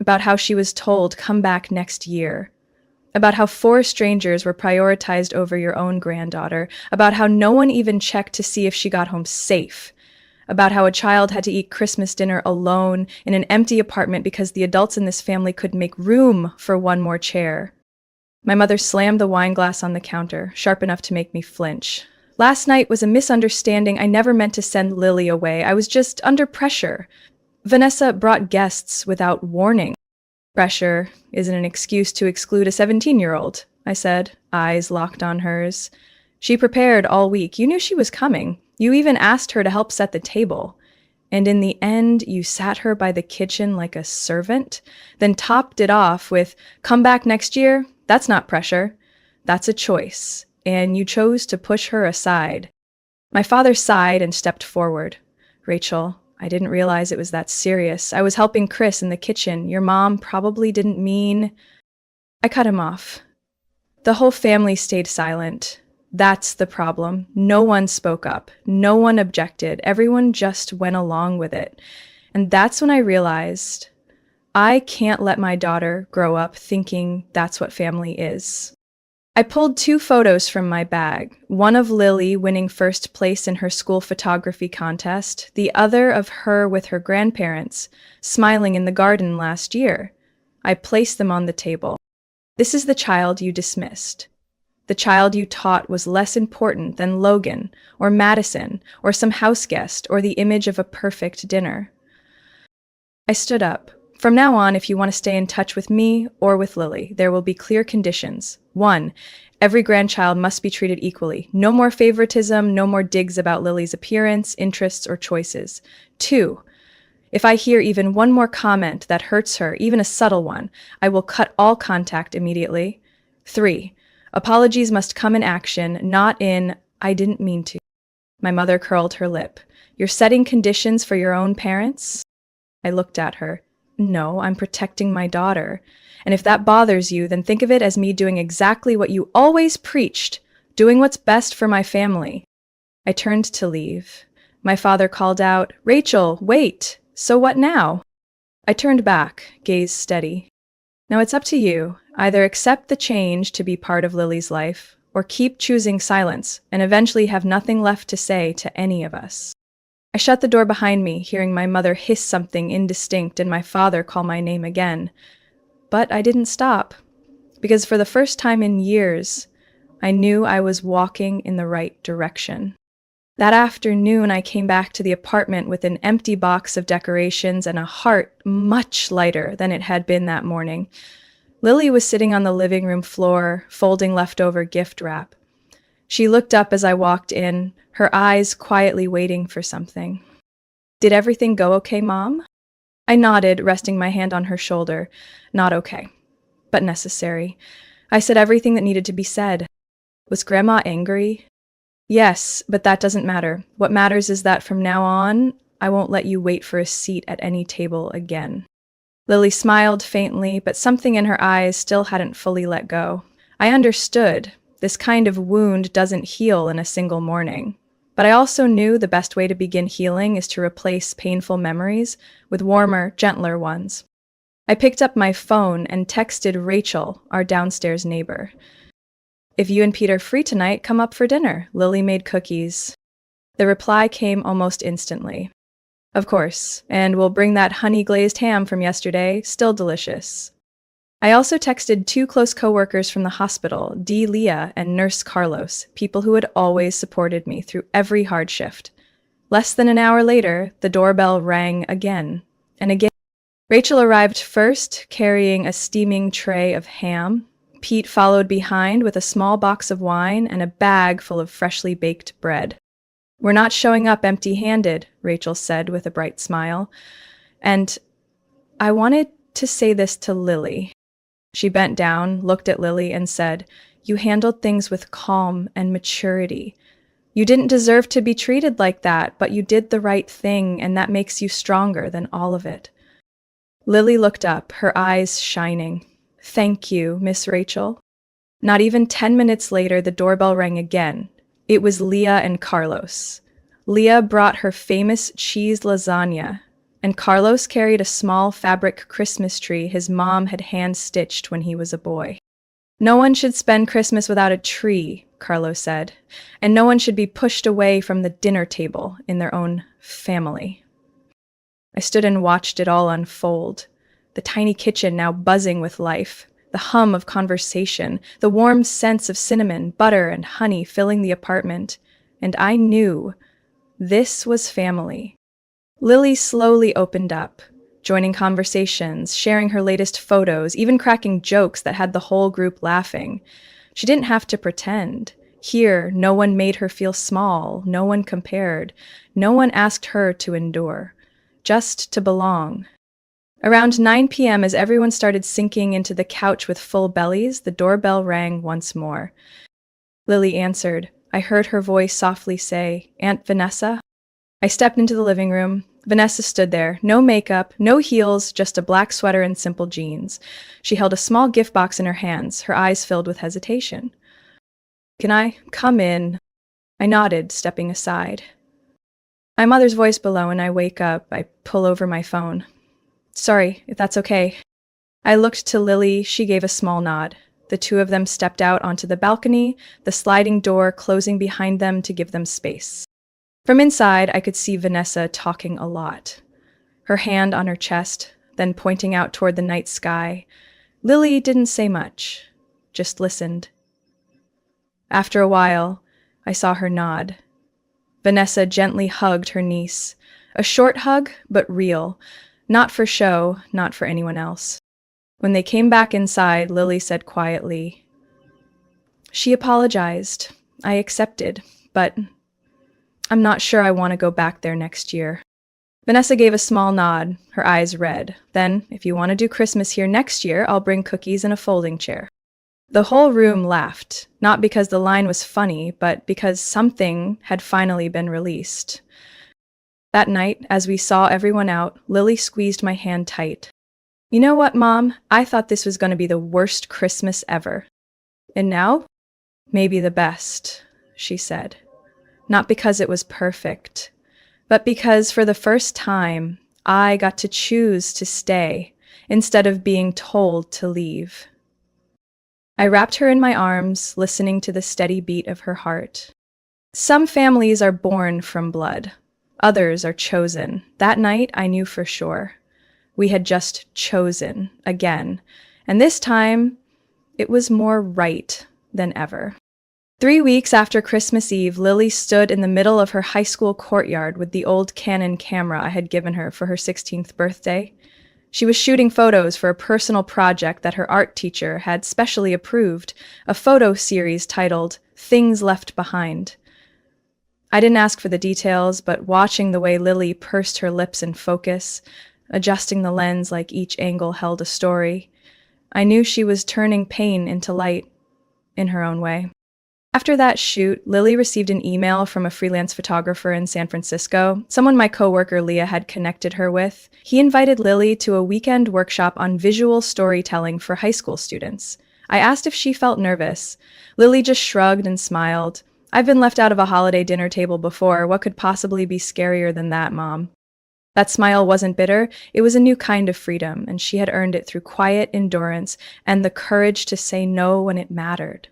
About how she was told, come back next year. About how 4 strangers were prioritized over your own granddaughter. About how no one even checked to see if she got home safe. About how a child had to eat Christmas dinner alone in an empty apartment because the adults in this family couldn't make room for one more chair. My mother slammed the wine glass on the counter, sharp enough to make me flinch. Last night was a misunderstanding. I never meant to send Lily away. I was just under pressure. Vanessa brought guests without warning. Pressure isn't an excuse to exclude a 17-year-old, I said, eyes locked on hers. She prepared all week. You knew she was coming. You even asked her to help set the table. And in the end, you sat her by the kitchen like a servant, then topped it off with, come back next year? That's not pressure. That's a choice. And you chose to push her aside. My father sighed and stepped forward. Rachel, I didn't realize it was that serious. I was helping Chris in the kitchen. Your mom probably didn't mean... I cut him off. The whole family stayed silent. That's the problem. No one spoke up. No one objected. Everyone just went along with it. And that's when I realized I can't let my daughter grow up thinking that's what family is. I pulled 2 photos from my bag, one of Lily winning first place in her school photography contest, the other of her with her grandparents, smiling in the garden last year. I placed them on the table. This is the child you dismissed. The child you taught was less important than Logan, or Madison, or some house guest, or the image of a perfect dinner. I stood up. From now on, if you want to stay in touch with me or with Lily, there will be clear conditions. 1, every grandchild must be treated equally. No more favoritism, no more digs about Lily's appearance, interests, or choices. 2, if I hear even one more comment that hurts her, even a subtle one, I will cut all contact immediately. 3, apologies must come in action, not in, I didn't mean to. My mother curled her lip. You're setting conditions for your own parents? I looked at her. No, I'm protecting my daughter. And if that bothers you, then think of it as me doing exactly what you always preached, doing what's best for my family. I turned to leave. My father called out, Rachel, wait. So what now? I turned back, gaze steady. Now it's up to you. Either accept the change to be part of Lily's life, or keep choosing silence and eventually have nothing left to say to any of us. I shut the door behind me, hearing my mother hiss something indistinct and my father call my name again. But I didn't stop, because for the first time in years, I knew I was walking in the right direction. That afternoon, I came back to the apartment with an empty box of decorations and a heart much lighter than it had been that morning. Lily was sitting on the living room floor, folding leftover gift wrap. She looked up as I walked in, her eyes quietly waiting for something. "Did everything go okay, Mom?" I nodded, resting my hand on her shoulder. "Not okay, but necessary." I said everything that needed to be said. "Was Grandma angry?" "Yes, but that doesn't matter. What matters is that from now on, I won't let you wait for a seat at any table again." Lily smiled faintly, but something in her eyes still hadn't fully let go. I understood. This kind of wound doesn't heal in a single morning. But I also knew the best way to begin healing is to replace painful memories with warmer, gentler ones. I picked up my phone and texted Rachel, our downstairs neighbor. "If you and Pete are free tonight, come up for dinner. Lily made cookies." The reply came almost instantly. "Of course, and we'll bring that honey-glazed ham from yesterday, still delicious." I also texted two close coworkers from the hospital, D. Leah and Nurse Carlos, people who had always supported me through every hard shift. Less than an hour later, the doorbell rang again and again. Rachel arrived first, carrying a steaming tray of ham. Pete followed behind with a small box of wine and a bag full of freshly baked bread. "We're not showing up empty-handed," Rachel said with a bright smile. And I wanted to say this to Lily. She bent down, looked at Lily, and said, "You handled things with calm and maturity. You didn't deserve to be treated like that, but you did the right thing, and that makes you stronger than all of it." Lily looked up, her eyes shining. "Thank you, Miss Rachel." Not even 10 minutes later, the doorbell rang again. It was Leah and Carlos. Leah brought her famous cheese lasagna, and Carlos carried a small fabric Christmas tree his mom had hand-stitched when he was a boy. "No one should spend Christmas without a tree," Carlos said, "and no one should be pushed away from the dinner table in their own family." I stood and watched it all unfold, the tiny kitchen now buzzing with life, the hum of conversation, the warm sense of cinnamon, butter, and honey filling the apartment, and I knew this was family. Lily slowly opened up, joining conversations, sharing her latest photos, even cracking jokes that had the whole group laughing. She didn't have to pretend. Here, no one made her feel small, no one compared, no one asked her to endure, just to belong. Around 9 p.m., as everyone started sinking into the couch with full bellies, the doorbell rang once more. Lily answered. I heard her voice softly say, "Aunt Vanessa?" I stepped into the living room. Vanessa stood there, no makeup, no heels, just a black sweater and simple jeans. She held a small gift box in her hands, her eyes filled with hesitation. "Can I come in?" I nodded, stepping aside. My mother's voice below, and I wake up. I pull over my phone. "Sorry, if that's okay." I looked to Lily. She gave a small nod. The two of them stepped out onto the balcony, the sliding door closing behind them to give them space. From inside, I could see Vanessa talking a lot, her hand on her chest, then pointing out toward the night sky. Lily didn't say much, just listened. After a while, I saw her nod. Vanessa gently hugged her niece. A short hug, but real. Not for show, not for anyone else. When they came back inside, Lily said quietly, "She apologized. I accepted, but I'm not sure I want to go back there next year." Vanessa gave a small nod, her eyes red. "Then, if you want to do Christmas here next year, I'll bring cookies and a folding chair." The whole room laughed, not because the line was funny, but because something had finally been released. That night, as we saw everyone out, Lily squeezed my hand tight. "You know what, Mom? I thought this was going to be the worst Christmas ever. And now? Maybe the best," she said. Not because it was perfect, but because for the first time, I got to choose to stay instead of being told to leave. I wrapped her in my arms, listening to the steady beat of her heart. Some families are born from blood. Others are chosen. That night, I knew for sure. We had just chosen again. And this time, it was more right than ever. 3 weeks after Christmas Eve, Lily stood in the middle of her high school courtyard with the old Canon camera I had given her for her 16th birthday. She was shooting photos for a personal project that her art teacher had specially approved, a photo series titled Things Left Behind. I didn't ask for the details, but watching the way Lily pursed her lips in focus, adjusting the lens like each angle held a story, I knew she was turning pain into light in her own way. After that shoot, Lily received an email from a freelance photographer in San Francisco, someone my coworker Leah had connected her with. He invited Lily to a weekend workshop on visual storytelling for high school students. I asked if she felt nervous. Lily just shrugged and smiled. "I've been left out of a holiday dinner table before. What could possibly be scarier than that, Mom?" That smile wasn't bitter. It was a new kind of freedom, and she had earned it through quiet endurance and the courage to say no when it mattered.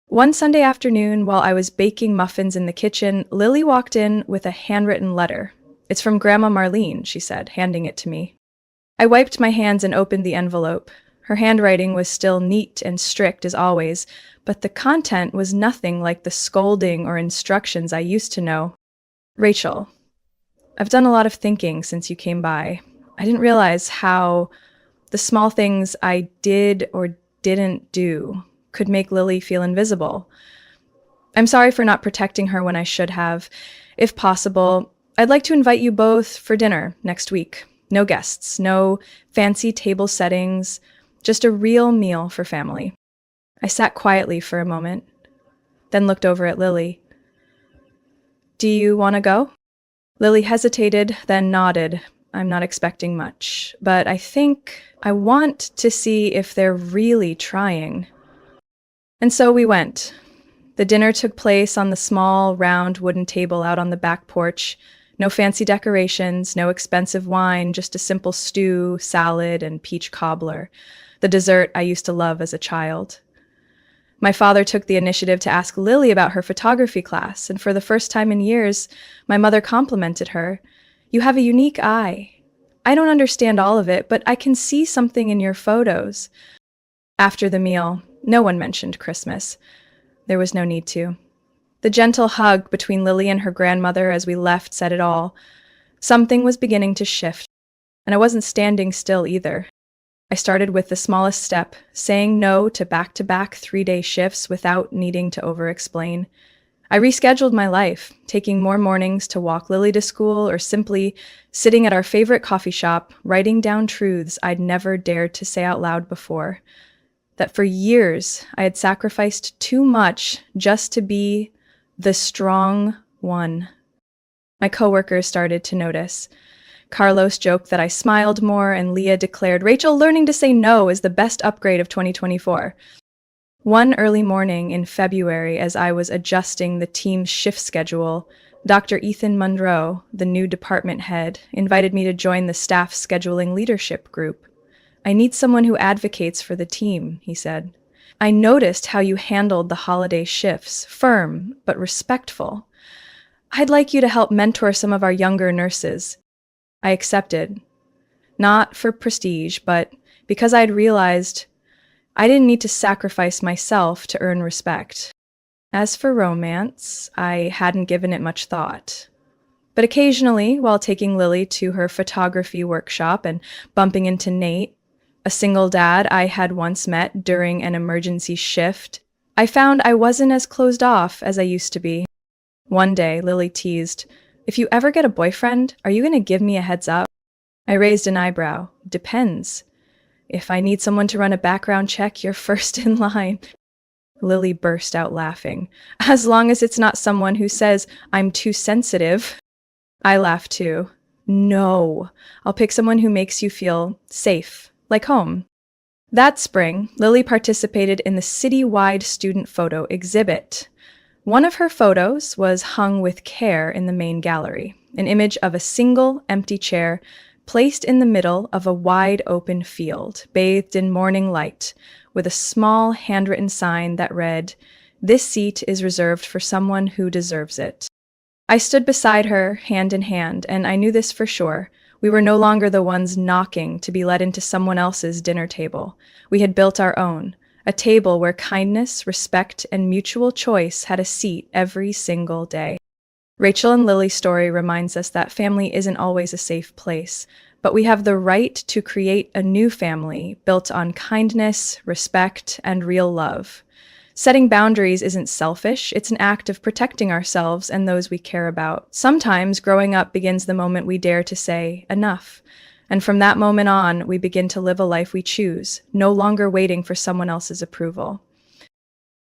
One Sunday afternoon, while I was baking muffins in the kitchen, Lily walked in with a handwritten letter. "It's from Grandma Marlene," she said, handing it to me. I wiped my hands and opened the envelope. Her handwriting was still neat and strict as always, but the content was nothing like the scolding or instructions I used to know. "Rachel, I've done a lot of thinking since you came by. I didn't realize how the small things I did or didn't do could make Lily feel invisible. I'm sorry for not protecting her when I should have. If possible, I'd like to invite you both for dinner next week. No guests, no fancy table settings, just a real meal for family." I sat quietly for a moment, then looked over at Lily. "Do you want to go?" Lily hesitated, then nodded. "I'm not expecting much, but I think I want to see if they're really trying." And so we went. The dinner took place on the small, round wooden table out on the back porch. No fancy decorations, no expensive wine, just a simple stew, salad, and peach cobbler, the dessert I used to love as a child. My father took the initiative to ask Lily about her photography class, and for the first time in years, my mother complimented her. "You have a unique eye. I don't understand all of it, but I can see something in your photos." After the meal, no one mentioned Christmas. There was no need to. The gentle hug between Lily and her grandmother as we left said it all. Something was beginning to shift, and I wasn't standing still either. I started with the smallest step, saying no to back-to-back 3-day shifts without needing to over-explain. I rescheduled my life, taking more mornings to walk Lily to school or simply sitting at our favorite coffee shop, writing down truths I'd never dared to say out loud before. That for years I had sacrificed too much just to be the strong one. My coworkers started to notice. Carlos joked that I smiled more, and Leah declared, "Rachel, learning to say no is the best upgrade of 2024. One early morning in February, as I was adjusting the team's shift schedule, Dr. Ethan Monroe, the new department head, invited me to join the staff scheduling leadership group. "I need someone who advocates for the team," he said. "I noticed how you handled the holiday shifts, firm but respectful. I'd like you to help mentor some of our younger nurses." I accepted, not for prestige, but because I'd realized I didn't need to sacrifice myself to earn respect. As for romance, I hadn't given it much thought. But occasionally, while taking Lily to her photography workshop and bumping into Nate, a single dad I had once met during an emergency shift, I found I wasn't as closed off as I used to be. One day, Lily teased, "If you ever get a boyfriend, are you going to give me a heads up?" I raised an eyebrow. "Depends. If I need someone to run a background check, you're first in line." Lily burst out laughing. "As long as it's not someone who says I'm too sensitive." I laughed too. "No, I'll pick someone who makes you feel safe, like home." That spring, Lily participated in the city-wide student photo exhibit. One of her photos was hung with care in the main gallery, an image of a single empty chair placed in the middle of a wide open field, bathed in morning light, with a small handwritten sign that read, "This seat is reserved for someone who deserves it." I stood beside her, hand in hand, and I knew this for sure. We were no longer the ones knocking to be led into someone else's dinner table. We had built our own, a table where kindness, respect, and mutual choice had a seat every single day. Rachel and Lily's story reminds us that family isn't always a safe place, but we have the right to create a new family built on kindness, respect, and real love. Setting boundaries isn't selfish, it's an act of protecting ourselves and those we care about. Sometimes growing up begins the moment we dare to say, enough. And from that moment on, we begin to live a life we choose, no longer waiting for someone else's approval.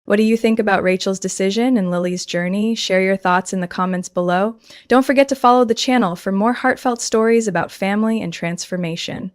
What do you think about Rachel's decision and Lily's journey? Share your thoughts in the comments below. Don't forget to follow the channel for more heartfelt stories about family and transformation.